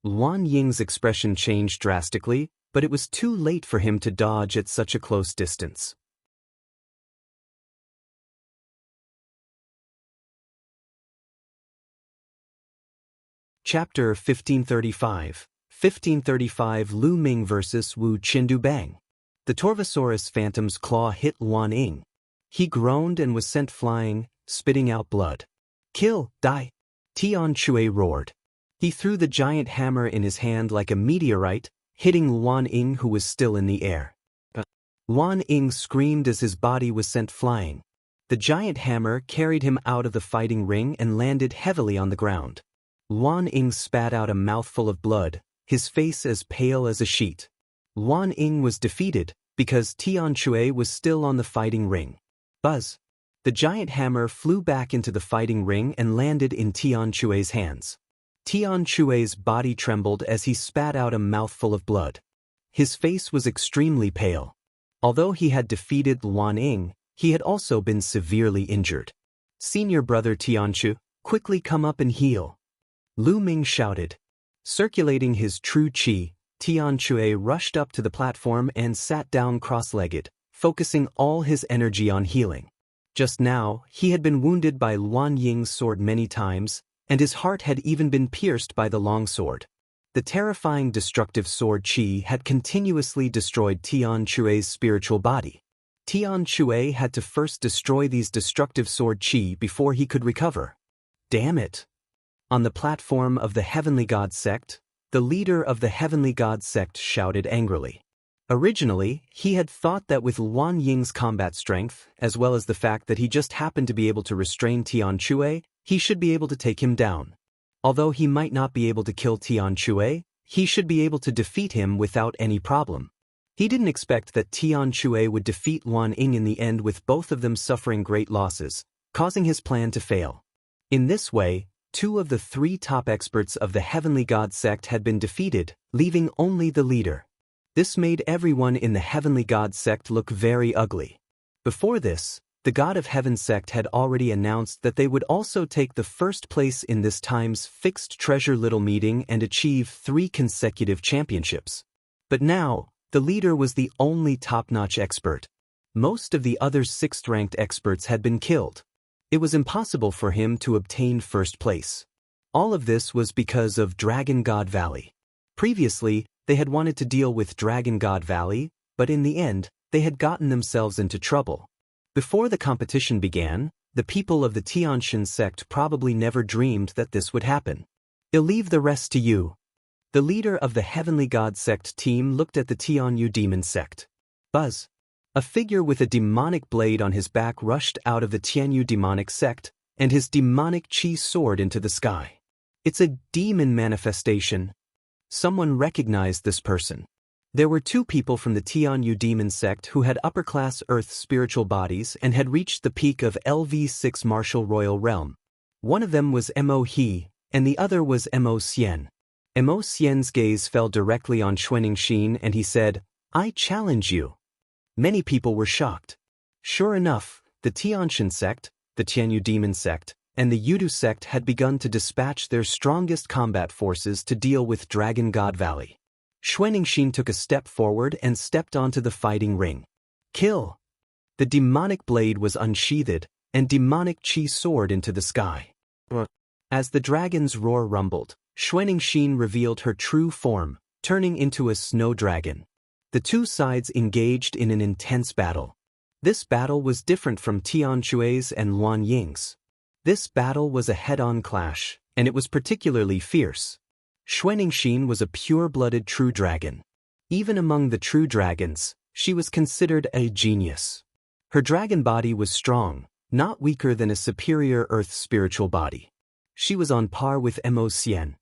Luan Ying's expression changed drastically, but it was too late for him to dodge at such a close distance. Chapter 1535. 1535 Lu Ming vs. Wu Qindu Bang. The Torvosaurus Phantom's claw hit Luan Ying. He groaned and was sent flying, spitting out blood. Kill, die! Tian Chui roared. He threw the giant hammer in his hand like a meteorite, hitting Luan Ying, who was still in the air. Luan Ying screamed as his body was sent flying. The giant hammer carried him out of the fighting ring and landed heavily on the ground. Luan Ying spat out a mouthful of blood, his face as pale as a sheet. Luan Ying was defeated because Tian Chui was still on the fighting ring. Buzz! The giant hammer flew back into the fighting ring and landed in Tian Chui's hands. Tian Chui's body trembled as he spat out a mouthful of blood. His face was extremely pale. Although he had defeated Luan Ying, he had also been severely injured. Senior brother Tian Chu, quickly come up and heal. Lu Ming shouted. Circulating his true qi, Tian Chui rushed up to the platform and sat down cross-legged, focusing all his energy on healing. Just now, he had been wounded by Luan Ying's sword many times, and his heart had even been pierced by the long sword. The terrifying destructive sword qi had continuously destroyed Tian Chui's spiritual body. Tian Chui had to first destroy these destructive sword qi before he could recover. Damn it! On the platform of the Heavenly God sect, the leader of the Heavenly God sect shouted angrily. Originally, he had thought that with Luan Ying's combat strength, as well as the fact that he just happened to be able to restrain Tian Chui, he should be able to take him down. Although he might not be able to kill Tian Chui, he should be able to defeat him without any problem. He didn't expect that Tian Chui would defeat Luan Ying in the end, with both of them suffering great losses, causing his plan to fail. In this way, 2 of the 3 top experts of the Heavenly God sect had been defeated, leaving only the leader. This made everyone in the Heavenly God sect look very ugly. Before this, the God of Heaven sect had already announced that they would also take the first place in this time's fixed treasure little meeting and achieve 3 consecutive championships. But now, the leader was the only top-notch expert. Most of the other 6th-ranked experts had been killed. It was impossible for him to obtain first place. All of this was because of Dragon God Valley. Previously, they had wanted to deal with Dragon God Valley, but in the end, they had gotten themselves into trouble. Before the competition began, the people of the Tianshan sect probably never dreamed that this would happen. I'll leave the rest to you. The leader of the Heavenly God sect team looked at the Tianyu demon sect. Buzz! A figure with a demonic blade on his back rushed out of the Tianyu demonic sect, and his demonic chi soared into the sky. It's a demon manifestation. Someone recognized this person. There were two people from the Tianyu demon sect who had upper-class earth spiritual bodies and had reached the peak of LV6 martial royal realm. One of them was Mo He, and the other was Mo Xian. Mo Xian's gaze fell directly on Xuanxin and he said, "I challenge you." Many people were shocked. Sure enough, the Tianshan sect, the Tianyu demon sect, and the Yudu sect had begun to dispatch their strongest combat forces to deal with Dragon God Valley. Xuanxin took a step forward and stepped onto the fighting ring. Kill! The demonic blade was unsheathed, and demonic chi soared into the sky. As the dragon's roar rumbled, Xuanxin revealed her true form, turning into a snow dragon. The two sides engaged in an intense battle. This battle was different from Tian Chui's and Luan Ying's. This battle was a head-on clash, and it was particularly fierce. Xuanxin was a pure-blooded true dragon. Even among the true dragons, she was considered a genius. Her dragon body was strong, not weaker than a superior earth spiritual body. She was on par with Mo Xian.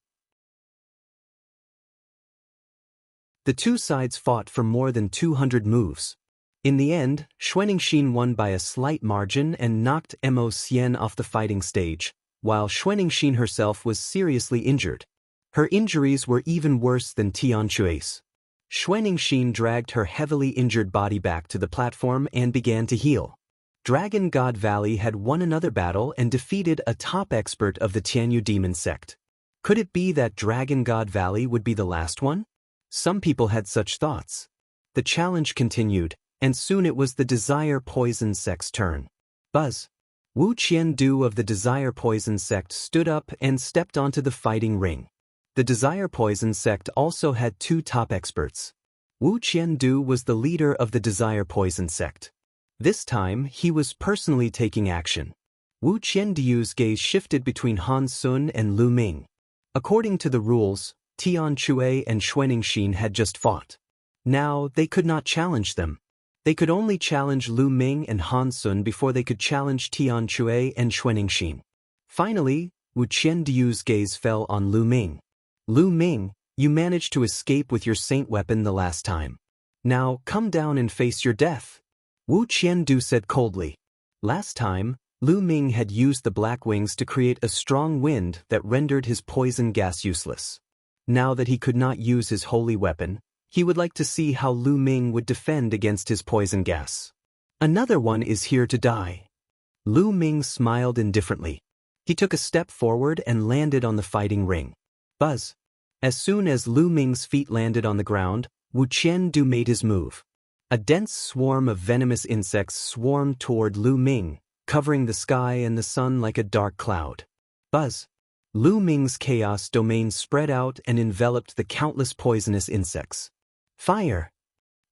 The two sides fought for more than 200 moves. In the end, Xuanxin won by a slight margin and knocked Mo Xian off the fighting stage, while Xuanxin herself was seriously injured. Her injuries were even worse than Tian Chui's. Xuanxin dragged her heavily injured body back to the platform and began to heal. Dragon God Valley had won another battle and defeated a top expert of the Tianyu demon sect. Could it be that Dragon God Valley would be the last one? Some people had such thoughts. The challenge continued, and soon it was the Desire Poison sect's turn. Buzz. Wu Qiandu of the Desire Poison sect stood up and stepped onto the fighting ring. The Desire Poison sect also had two top experts. Wu Qiandu was the leader of the Desire Poison sect. This time, he was personally taking action. Wu Qiandu's gaze shifted between Han Sun and Lu Ming. According to the rules, Tian Chui and Xuanxin had just fought. Now, they could not challenge them. They could only challenge Lu Ming and Han Sun before they could challenge Tian Chui and Xuanxin. Finally, Wu Qiandu's gaze fell on Lu Ming. Lu Ming, you managed to escape with your saint weapon the last time. Now, come down and face your death. Wu Qiandu said coldly. Last time, Lu Ming had used the black wings to create a strong wind that rendered his poison gas useless. Now that he could not use his holy weapon, he would like to see how Lu Ming would defend against his poison gas. Another one is here to die. Lu Ming smiled indifferently. He took a step forward and landed on the fighting ring. Buzz. As soon as Lu Ming's feet landed on the ground, Wu Qiandu made his move. A dense swarm of venomous insects swarmed toward Lu Ming, covering the sky and the sun like a dark cloud. Buzz. Lu Ming's chaos domain spread out and enveloped the countless poisonous insects. Fire!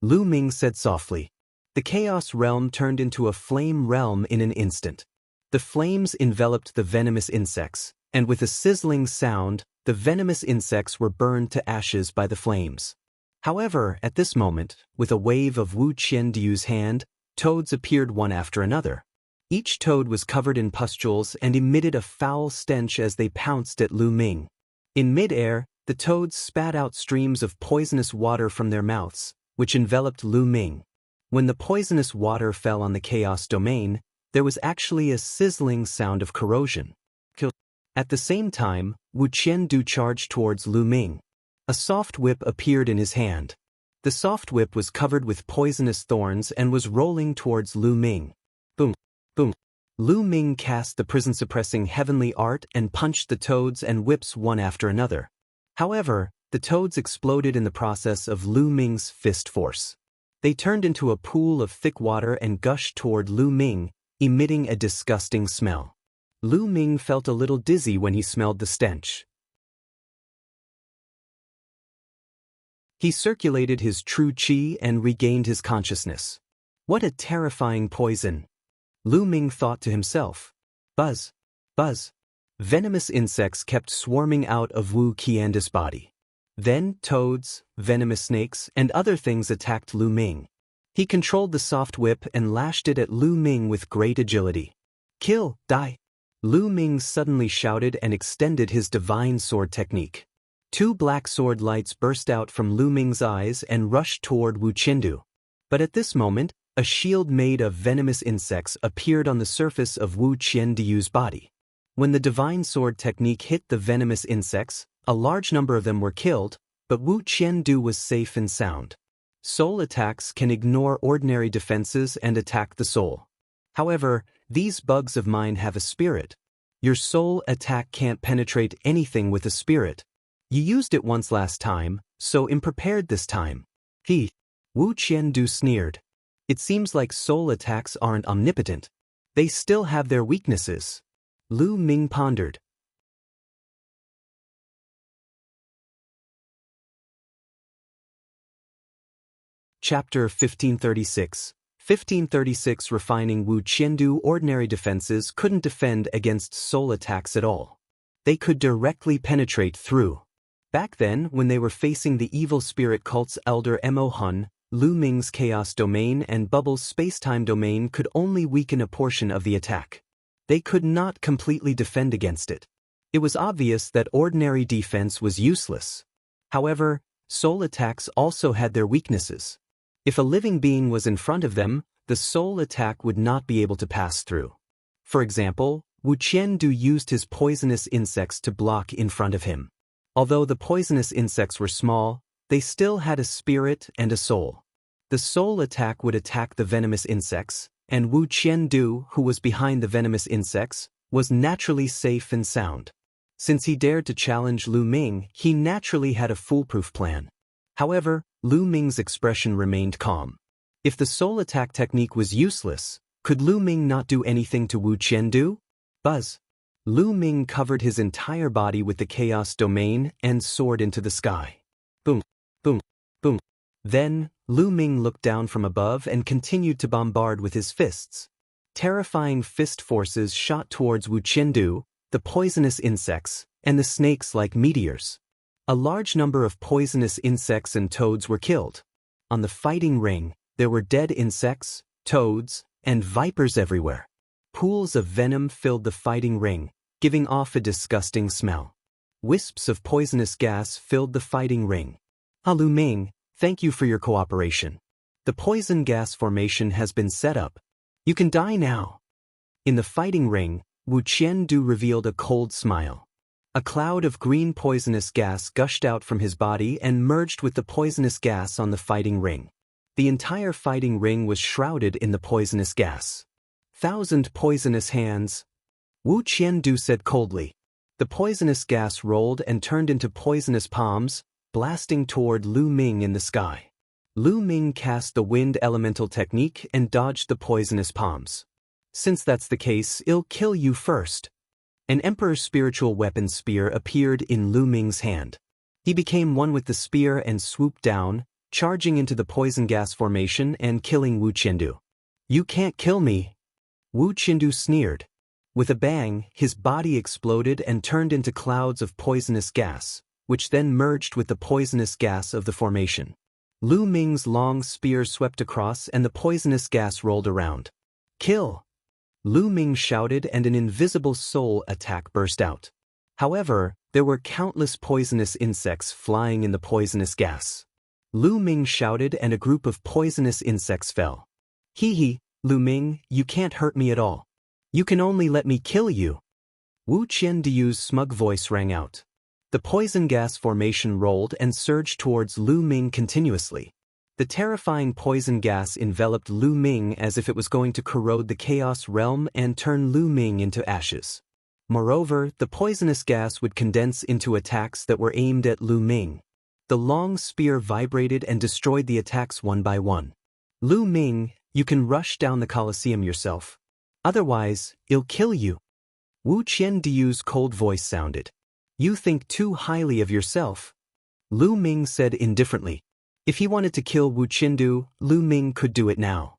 Lu Ming said softly. The chaos realm turned into a flame realm in an instant. The flames enveloped the venomous insects, and with a sizzling sound, the venomous insects were burned to ashes by the flames. However, at this moment, with a wave of Wu Qiandu's hand, toads appeared one after another. Each toad was covered in pustules and emitted a foul stench as they pounced at Lu Ming. In mid-air, the toads spat out streams of poisonous water from their mouths, which enveloped Lu Ming. When the poisonous water fell on the chaos domain, there was actually a sizzling sound of corrosion. At the same time, Wu Qiandu charged towards Lu Ming. A soft whip appeared in his hand. The soft whip was covered with poisonous thorns and was rolling towards Lu Ming. Boom, boom. Lu Ming cast the prison-suppressing heavenly art and punched the toads and whips one after another. However, the toads exploded in the process of Lu Ming's fist force. They turned into a pool of thick water and gushed toward Lu Ming, emitting a disgusting smell. Lu Ming felt a little dizzy when he smelled the stench. He circulated his true qi and regained his consciousness. What a terrifying poison! Lu Ming thought to himself. Buzz, buzz. Venomous insects kept swarming out of Wu Qiandu's body. Then toads, venomous snakes, and other things attacked Lu Ming. He controlled the soft whip and lashed it at Lu Ming with great agility. Kill, die! Lu Ming suddenly shouted and extended his divine sword technique. Two black sword lights burst out from Lu Ming's eyes and rushed toward Wu Qiandu. But at this moment, a shield made of venomous insects appeared on the surface of Wu Qiandu's body. When the divine sword technique hit the venomous insects, a large number of them were killed, but Wu Qiandu was safe and sound. Soul attacks can ignore ordinary defenses and attack the soul. However, these bugs of mine have a spirit. Your soul attack can't penetrate anything with a spirit. You used it once last time, so unprepared this time. Wu Qiandu sneered. It seems like soul attacks aren't omnipotent. They still have their weaknesses. Lu Ming pondered. Chapter 1536. 1536 Refining Wu Qiandu. Ordinary defenses couldn't defend against soul attacks at all. They could directly penetrate through. Back then, when they were facing the evil spirit cult's elder Mo Hun, Lu Ming's chaos domain and Bubble's spacetime domain could only weaken a portion of the attack. They could not completely defend against it. It was obvious that ordinary defense was useless. However, soul attacks also had their weaknesses. If a living being was in front of them, the soul attack would not be able to pass through. For example, Wu Qiandu used his poisonous insects to block in front of him. Although the poisonous insects were small, they still had a spirit and a soul. The soul attack would attack the venomous insects, and Wu Qiandu, who was behind the venomous insects, was naturally safe and sound. Since he dared to challenge Lu Ming, he naturally had a foolproof plan. However, Lu Ming's expression remained calm. If the soul attack technique was useless, could Lu Ming not do anything to Wu Qiandu? Buzz. Lu Ming covered his entire body with the chaos domain and soared into the sky. Boom, boom, boom. Then, Lu Ming looked down from above and continued to bombard with his fists. Terrifying fist forces shot towards Wu Qiandu, the poisonous insects, and the snakes like meteors. A large number of poisonous insects and toads were killed. On the fighting ring, there were dead insects, toads, and vipers everywhere. Pools of venom filled the fighting ring, giving off a disgusting smell. Wisps of poisonous gas filled the fighting ring. Lu Ming, thank you for your cooperation. The poison gas formation has been set up. You can die now. In the fighting ring, Wu Qiandu revealed a cold smile. A cloud of green poisonous gas gushed out from his body and merged with the poisonous gas on the fighting ring. The entire fighting ring was shrouded in the poisonous gas. 1,000 poisonous hands. Wu Qiandu said coldly. The poisonous gas rolled and turned into poisonous palms, blasting toward Lu Ming in the sky. Lu Ming cast the wind elemental technique and dodged the poisonous palms. Since that's the case, I'll kill you first. An Emperor's spiritual weapon spear appeared in Lu Ming's hand. He became one with the spear and swooped down, charging into the poison gas formation and killing Wu Qiandu. You can't kill me. Wu Qiandu sneered. With a bang, his body exploded and turned into clouds of poisonous gas, which then merged with the poisonous gas of the formation. Lu Ming's long spear swept across and the poisonous gas rolled around. Kill! Lu Ming shouted and an invisible soul attack burst out. However, there were countless poisonous insects flying in the poisonous gas. Lu Ming shouted and a group of poisonous insects fell. Hee, Lu Ming, you can't hurt me at all. You can only let me kill you. Wu Qiandu's smug voice rang out. The poison gas formation rolled and surged towards Lu Ming continuously. The terrifying poison gas enveloped Lu Ming as if it was going to corrode the chaos realm and turn Lu Ming into ashes. Moreover, the poisonous gas would condense into attacks that were aimed at Lu Ming. The long spear vibrated and destroyed the attacks one by one. Lu Ming, you can rush down the Colosseum yourself. Otherwise, I'll kill you. Wu Qiandu's cold voice sounded. You think too highly of yourself. Lu Ming said indifferently. If he wanted to kill Wu Qiandu, Lu Ming could do it now.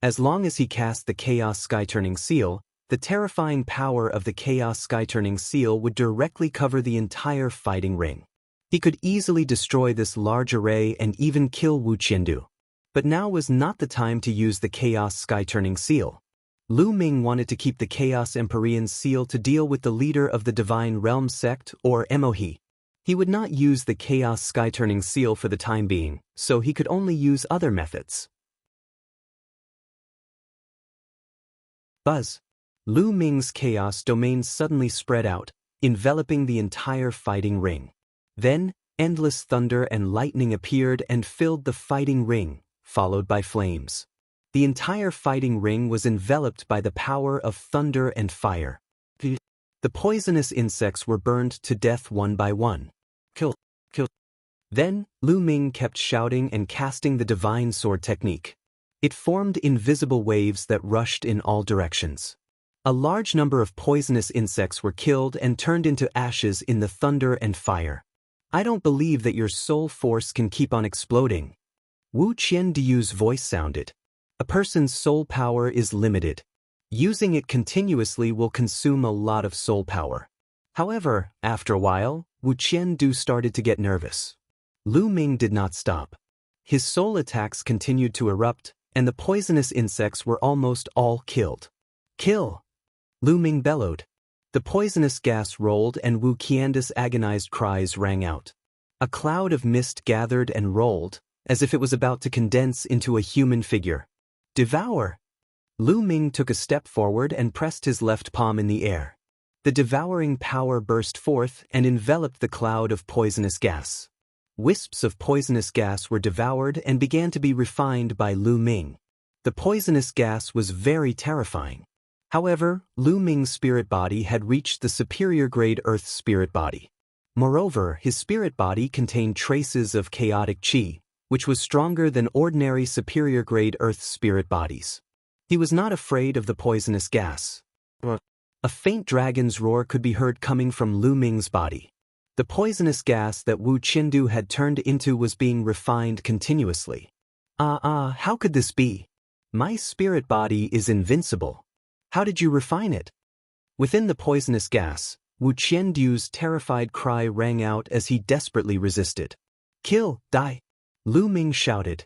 As long as he cast the Chaos Sky-Turning Seal, the terrifying power of the Chaos Sky-Turning Seal would directly cover the entire fighting ring. He could easily destroy this large array and even kill Wu Qiandu. But now was not the time to use the Chaos Sky-Turning Seal. Lu Ming wanted to keep the Chaos Empyrean Seal to deal with the leader of the Divine Realm sect, or Mohe. He would not use the Chaos Sky-turning seal for the time being, so he could only use other methods. Buzz. Lu Ming's Chaos domain suddenly spread out, enveloping the entire fighting ring. Then, endless thunder and lightning appeared and filled the fighting ring, followed by flames. The entire fighting ring was enveloped by the power of thunder and fire. The poisonous insects were burned to death one by one. Kill, kill. Then, Lu Ming kept shouting and casting the divine sword technique. It formed invisible waves that rushed in all directions. A large number of poisonous insects were killed and turned into ashes in the thunder and fire. I don't believe that your soul force can keep on exploding. Wu Qiandu's voice sounded. A person's soul power is limited. Using it continuously will consume a lot of soul power. However, after a while, Wu Qiandu started to get nervous. Lu Ming did not stop. His soul attacks continued to erupt, and the poisonous insects were almost all killed. Kill! Lu Ming bellowed. The poisonous gas rolled and Wu Qiandu's agonized cries rang out. A cloud of mist gathered and rolled, as if it was about to condense into a human figure. Devour! Lu Ming took a step forward and pressed his left palm in the air. The devouring power burst forth and enveloped the cloud of poisonous gas. Wisps of poisonous gas were devoured and began to be refined by Lu Ming. The poisonous gas was very terrifying. However, Lu Ming's spirit body had reached the superior grade Earth spirit body. Moreover, his spirit body contained traces of chaotic qi, which was stronger than ordinary superior grade Earth spirit bodies. He was not afraid of the poisonous gas. A faint dragon's roar could be heard coming from Lu Ming's body. The poisonous gas that Wu Qiandu had turned into was being refined continuously. How could this be? My spirit body is invincible. How did you refine it? Within the poisonous gas, Wu Qiandu's terrified cry rang out as he desperately resisted. Kill, die! Lu Ming shouted.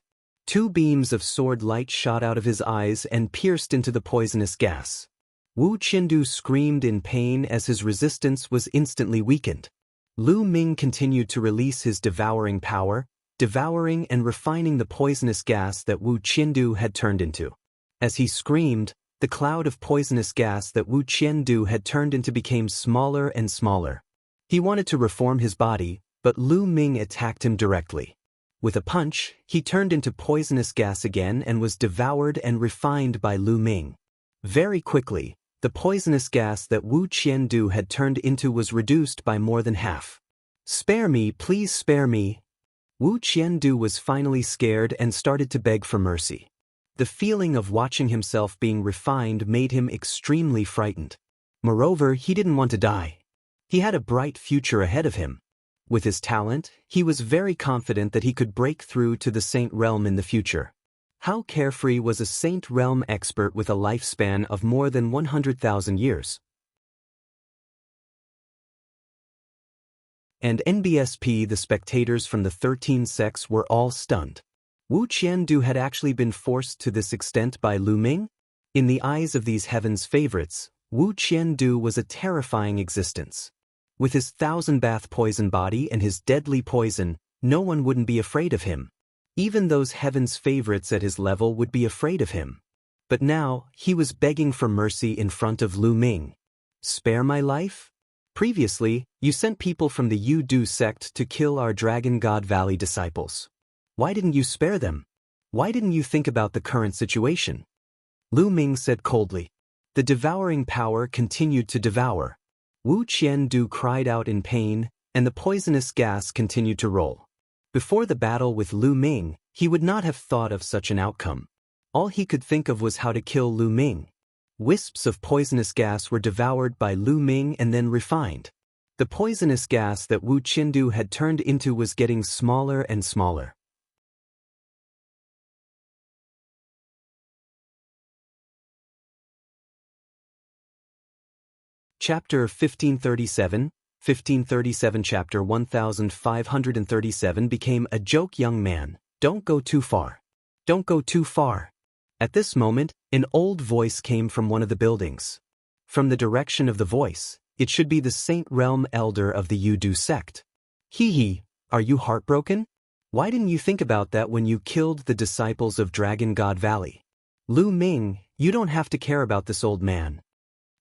2 beams of sword light shot out of his eyes and pierced into the poisonous gas. Wu Qiandu screamed in pain as his resistance was instantly weakened. Lu Ming continued to release his devouring power, devouring and refining the poisonous gas that Wu Qiandu had turned into. As he screamed, the cloud of poisonous gas that Wu Qiandu had turned into became smaller and smaller. He wanted to reform his body, but Lu Ming attacked him directly. With a punch, he turned into poisonous gas again and was devoured and refined by Lu Ming. Very quickly, the poisonous gas that Wu Qiandu had turned into was reduced by more than half. Spare me, please spare me. Wu Qiandu was finally scared and started to beg for mercy. The feeling of watching himself being refined made him extremely frightened. Moreover, he didn't want to die. He had a bright future ahead of him. With his talent, he was very confident that he could break through to the Saint Realm in the future. How carefree was a Saint Realm expert with a lifespan of more than 100,000 years? And NBSP, the spectators from the 13 sects were all stunned. Wu Qiandu had actually been forced to this extent by Lu Ming? In the eyes of these heaven's favorites, Wu Qiandu was a terrifying existence. With his 1000-bath poison body and his deadly poison, no one wouldn't be afraid of him. Even those heaven's favorites at his level would be afraid of him. But now, he was begging for mercy in front of Lu Ming. Spare my life? Previously, you sent people from the Yu-Du sect to kill our Dragon God Valley disciples. Why didn't you spare them? Why didn't you think about the current situation? Lu Ming said coldly. The devouring power continued to devour. Wu Qiandu cried out in pain, and the poisonous gas continued to roll. Before the battle with Lu Ming, he would not have thought of such an outcome. All he could think of was how to kill Lu Ming. Wisps of poisonous gas were devoured by Lu Ming and then refined. The poisonous gas that Wu Qiandu had turned into was getting smaller and smaller. Chapter 1537, 1537 Chapter 1537 became a joke. Young man, don't go too far. Don't go too far. At this moment, an old voice came from one of the buildings. From the direction of the voice, it should be the Saint Realm elder of the Yu-Du sect. Hee hee, are you heartbroken? Why didn't you think about that when you killed the disciples of Dragon God Valley? Lu Ming, you don't have to care about this old man.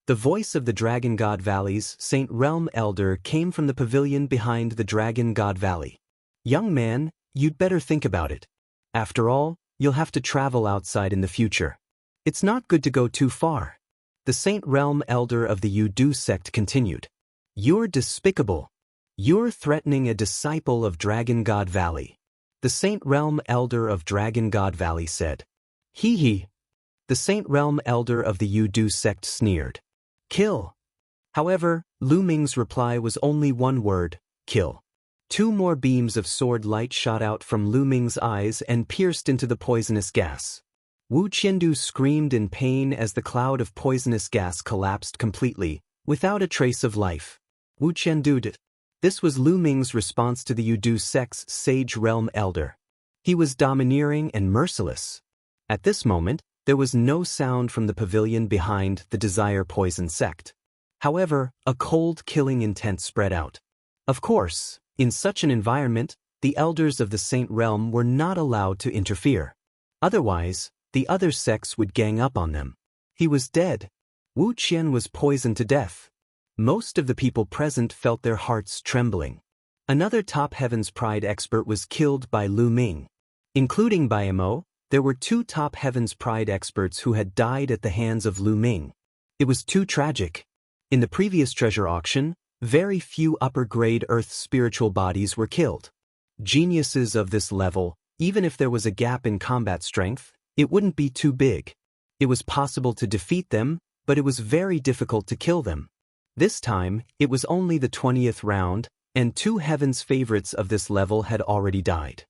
The voice of the Dragon God Valley's Saint Realm Elder came from the pavilion behind the Dragon God Valley. Young man, you'd better think about it. After all, you'll have to travel outside in the future. It's not good to go too far. The Saint Realm Elder of the Yudu sect continued. You're despicable. You're threatening a disciple of Dragon God Valley. The Saint Realm Elder of Dragon God Valley said. Hee hee. The Saint Realm Elder of the Yudu sect sneered. Kill. However, Lu Ming's reply was only one word, kill. 2 more beams of sword light shot out from Lu Ming's eyes and pierced into the poisonous gas. Wu Qiandu screamed in pain as the cloud of poisonous gas collapsed completely, without a trace of life. Wu Qiandu did. This was Lu Ming's response to the Yudu sect's Sage Realm Elder. He was domineering and merciless. At this moment, there was no sound from the pavilion behind the Desire Poison sect. However, a cold killing intent spread out. Of course, in such an environment, the elders of the Saint Realm were not allowed to interfere. Otherwise, the other sects would gang up on them. He was dead. Wu Qian was poisoned to death. Most of the people present felt their hearts trembling. Another top Heavens Pride expert was killed by Lu Ming. Including by Mo, there were 2 top Heavens Pride experts who had died at the hands of Lu Ming. It was too tragic. In the previous treasure auction, very few upper-grade Earth spiritual bodies were killed. Geniuses of this level, even if there was a gap in combat strength, it wouldn't be too big. It was possible to defeat them, but it was very difficult to kill them. This time, it was only the 20th round, and 2 Heaven's favorites of this level had already died.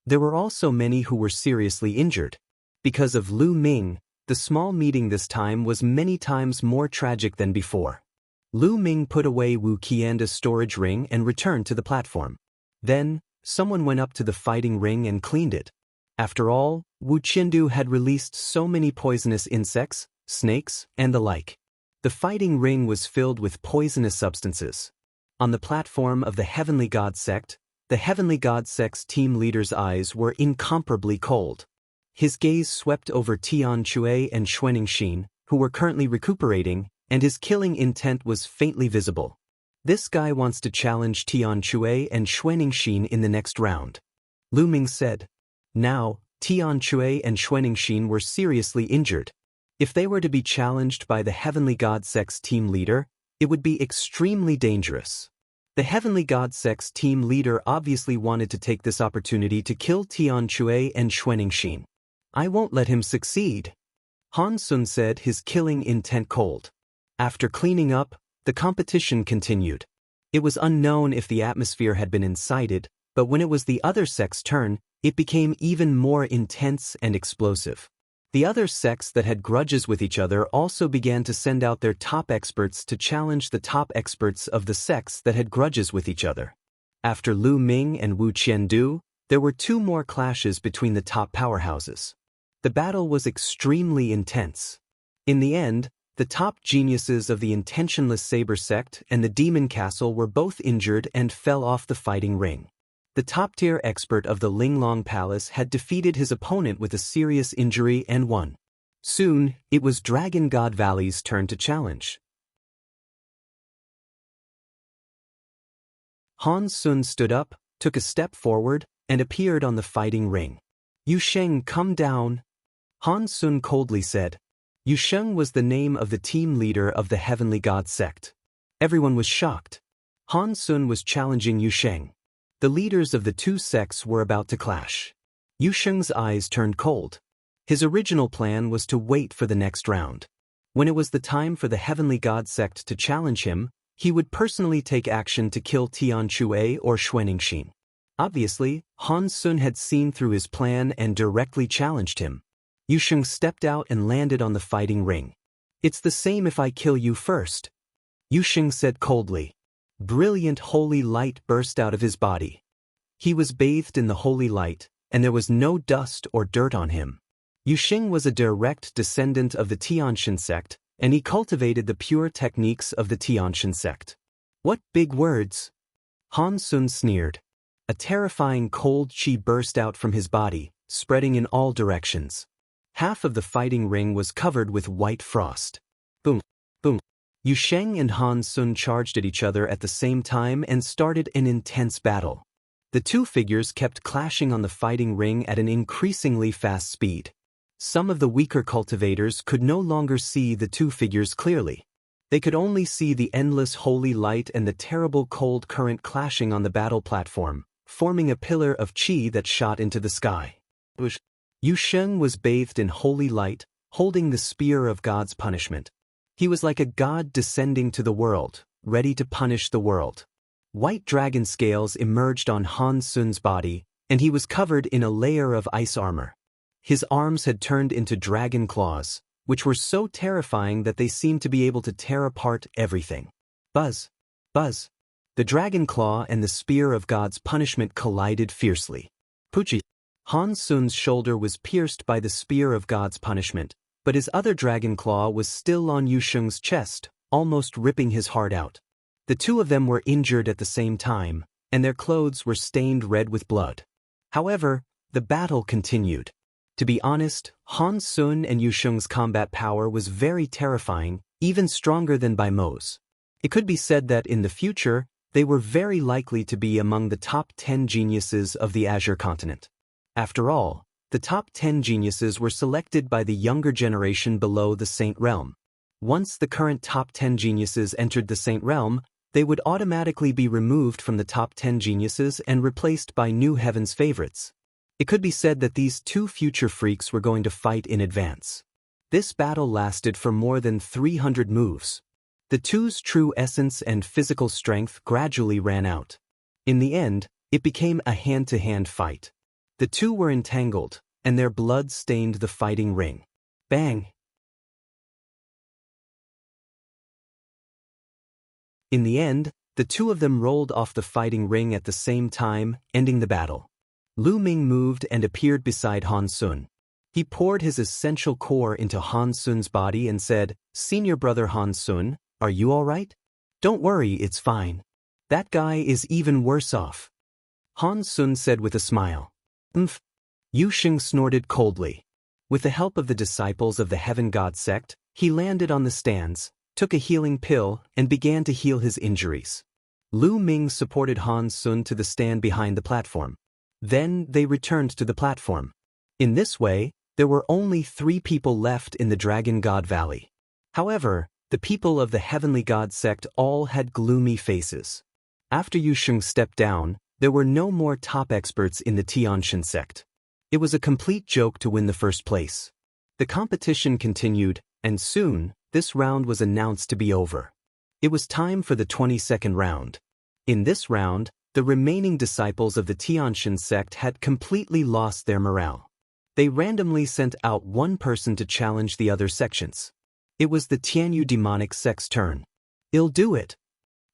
There were also many who were seriously injured. Because of Lu Ming, the small meeting this time was many times more tragic than before. Lu Ming put away Wu Qian's storage ring and returned to the platform. Then, someone went up to the fighting ring and cleaned it. After all, Wu Qiandu had released so many poisonous insects, snakes, and the like. The fighting ring was filled with poisonous substances. On the platform of the Heavenly God sect, the Heavenly God sect's team leader's eyes were incomparably cold. His gaze swept over Tian Chui and Xuaning Xin, who were currently recuperating, and his killing intent was faintly visible. This guy wants to challenge Tian Chui and Xuaning Xin in the next round. Lu Ming said. Now, Tian Chui and Xuaning Xin were seriously injured. If they were to be challenged by the Heavenly God sect's team leader, it would be extremely dangerous. The Heavenly God sect's team leader obviously wanted to take this opportunity to kill Tian Chui and Xuaning Xin. I won't let him succeed. Han Sun said, his killing intent cold. After cleaning up, the competition continued. It was unknown if the atmosphere had been incited, but when it was the other sect's turn, it became even more intense and explosive. The other sects that had grudges with each other also began to send out their top experts to challenge the top experts of the sects that had grudges with each other. After Lu Ming and Wu Qiandu, there were 2 more clashes between the top powerhouses. The battle was extremely intense. In the end, the top geniuses of the Intentionless Saber sect and the Demon Castle were both injured and fell off the fighting ring. The top-tier expert of the Linglong Palace had defeated his opponent with a serious injury and won. Soon, it was Dragon God Valley's turn to challenge. Han Sun stood up, took a step forward, and appeared on the fighting ring. Yu Sheng, come down. Han Sun coldly said. Yu Sheng was the name of the team leader of the Heavenly God sect. Everyone was shocked. Han Sun was challenging Yu Sheng. The leaders of the 2 sects were about to clash. Yu Sheng's eyes turned cold. His original plan was to wait for the next round. When it was the time for the Heavenly God sect to challenge him, he would personally take action to kill Tian Chui or Xuaning Xin. Obviously, Han Sun had seen through his plan and directly challenged him. Yu Sheng stepped out and landed on the fighting ring. It's the same if I kill you first. Yu Sheng said coldly. Brilliant holy light burst out of his body. He was bathed in the holy light, and there was no dust or dirt on him. Yu Sheng was a direct descendant of the Tianxin sect, and he cultivated the pure techniques of the Tianxin sect. What big words! Han Sun sneered. A terrifying cold chi burst out from his body, spreading in all directions. Half of the fighting ring was covered with white frost. Boom, boom. Yu Sheng and Han Sun charged at each other at the same time and started an intense battle. The two figures kept clashing on the fighting ring at an increasingly fast speed. Some of the weaker cultivators could no longer see the two figures clearly. They could only see the endless holy light and the terrible cold current clashing on the battle platform, forming a pillar of qi that shot into the sky. Yu Sheng was bathed in holy light, holding the spear of God's punishment. He was like a god descending to the world, ready to punish the world. White dragon scales emerged on Han Sun's body, and he was covered in a layer of ice armor. His arms had turned into dragon claws, which were so terrifying that they seemed to be able to tear apart everything. Buzz! Buzz! The dragon claw and the spear of God's punishment collided fiercely. Puchi! Han Sun's shoulder was pierced by the spear of God's punishment, but his other dragon claw was still on Yu Sheng's chest, almost ripping his heart out. The two of them were injured at the same time, and their clothes were stained red with blood. However, the battle continued. To be honest, Han Sun and Yu Sheng's combat power was very terrifying, even stronger than Bai Mo's. It could be said that in the future, they were very likely to be among the top 10 geniuses of the Azure continent. After all, the top 10 geniuses were selected by the younger generation below the Saint Realm. Once the current top 10 geniuses entered the Saint Realm, they would automatically be removed from the top 10 geniuses and replaced by new Heaven's favorites. It could be said that these two future freaks were going to fight in advance. This battle lasted for more than 300 moves. The two's true essence and physical strength gradually ran out. In the end, it became a hand-to-hand fight. The two were entangled, and their blood stained the fighting ring. Bang! In the end, the two of them rolled off the fighting ring at the same time, ending the battle. Lu Ming moved and appeared beside Han Sun. He poured his essential core into Han Sun's body and said, "Senior brother Han Sun, are you all right? Don't worry, it's fine. That guy is even worse off." Han Sun said with a smile. Yu Sheng snorted coldly. With the help of the disciples of the Heaven God sect, he landed on the stands, took a healing pill, and began to heal his injuries. Lu Ming supported Han Sun to the stand behind the platform. Then they returned to the platform. In this way, there were only 3 people left in the Dragon God Valley. However, the people of the Heavenly God sect all had gloomy faces. After Yu Sheng stepped down, there were no more top experts in the Tianshan sect. It was a complete joke to win the first place. The competition continued, and soon, this round was announced to be over. It was time for the 22nd round. In this round, the remaining disciples of the Tianshan sect had completely lost their morale. They randomly sent out one person to challenge the other sections. It was the Tianyu demonic sect's turn. "I'll do it."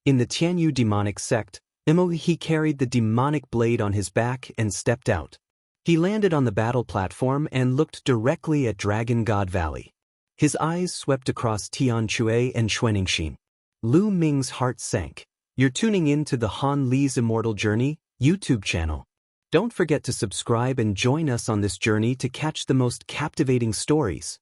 In the Tianyu demonic sect, he carried the demonic blade on his back and stepped out. He landed on the battle platform and looked directly at Dragon God Valley. His eyes swept across Tianshui and Xuanningsin. Lu Ming's heart sank. You're tuning in to the Han Li's Immortal Journey YouTube channel. Don't forget to subscribe and join us on this journey to catch the most captivating stories.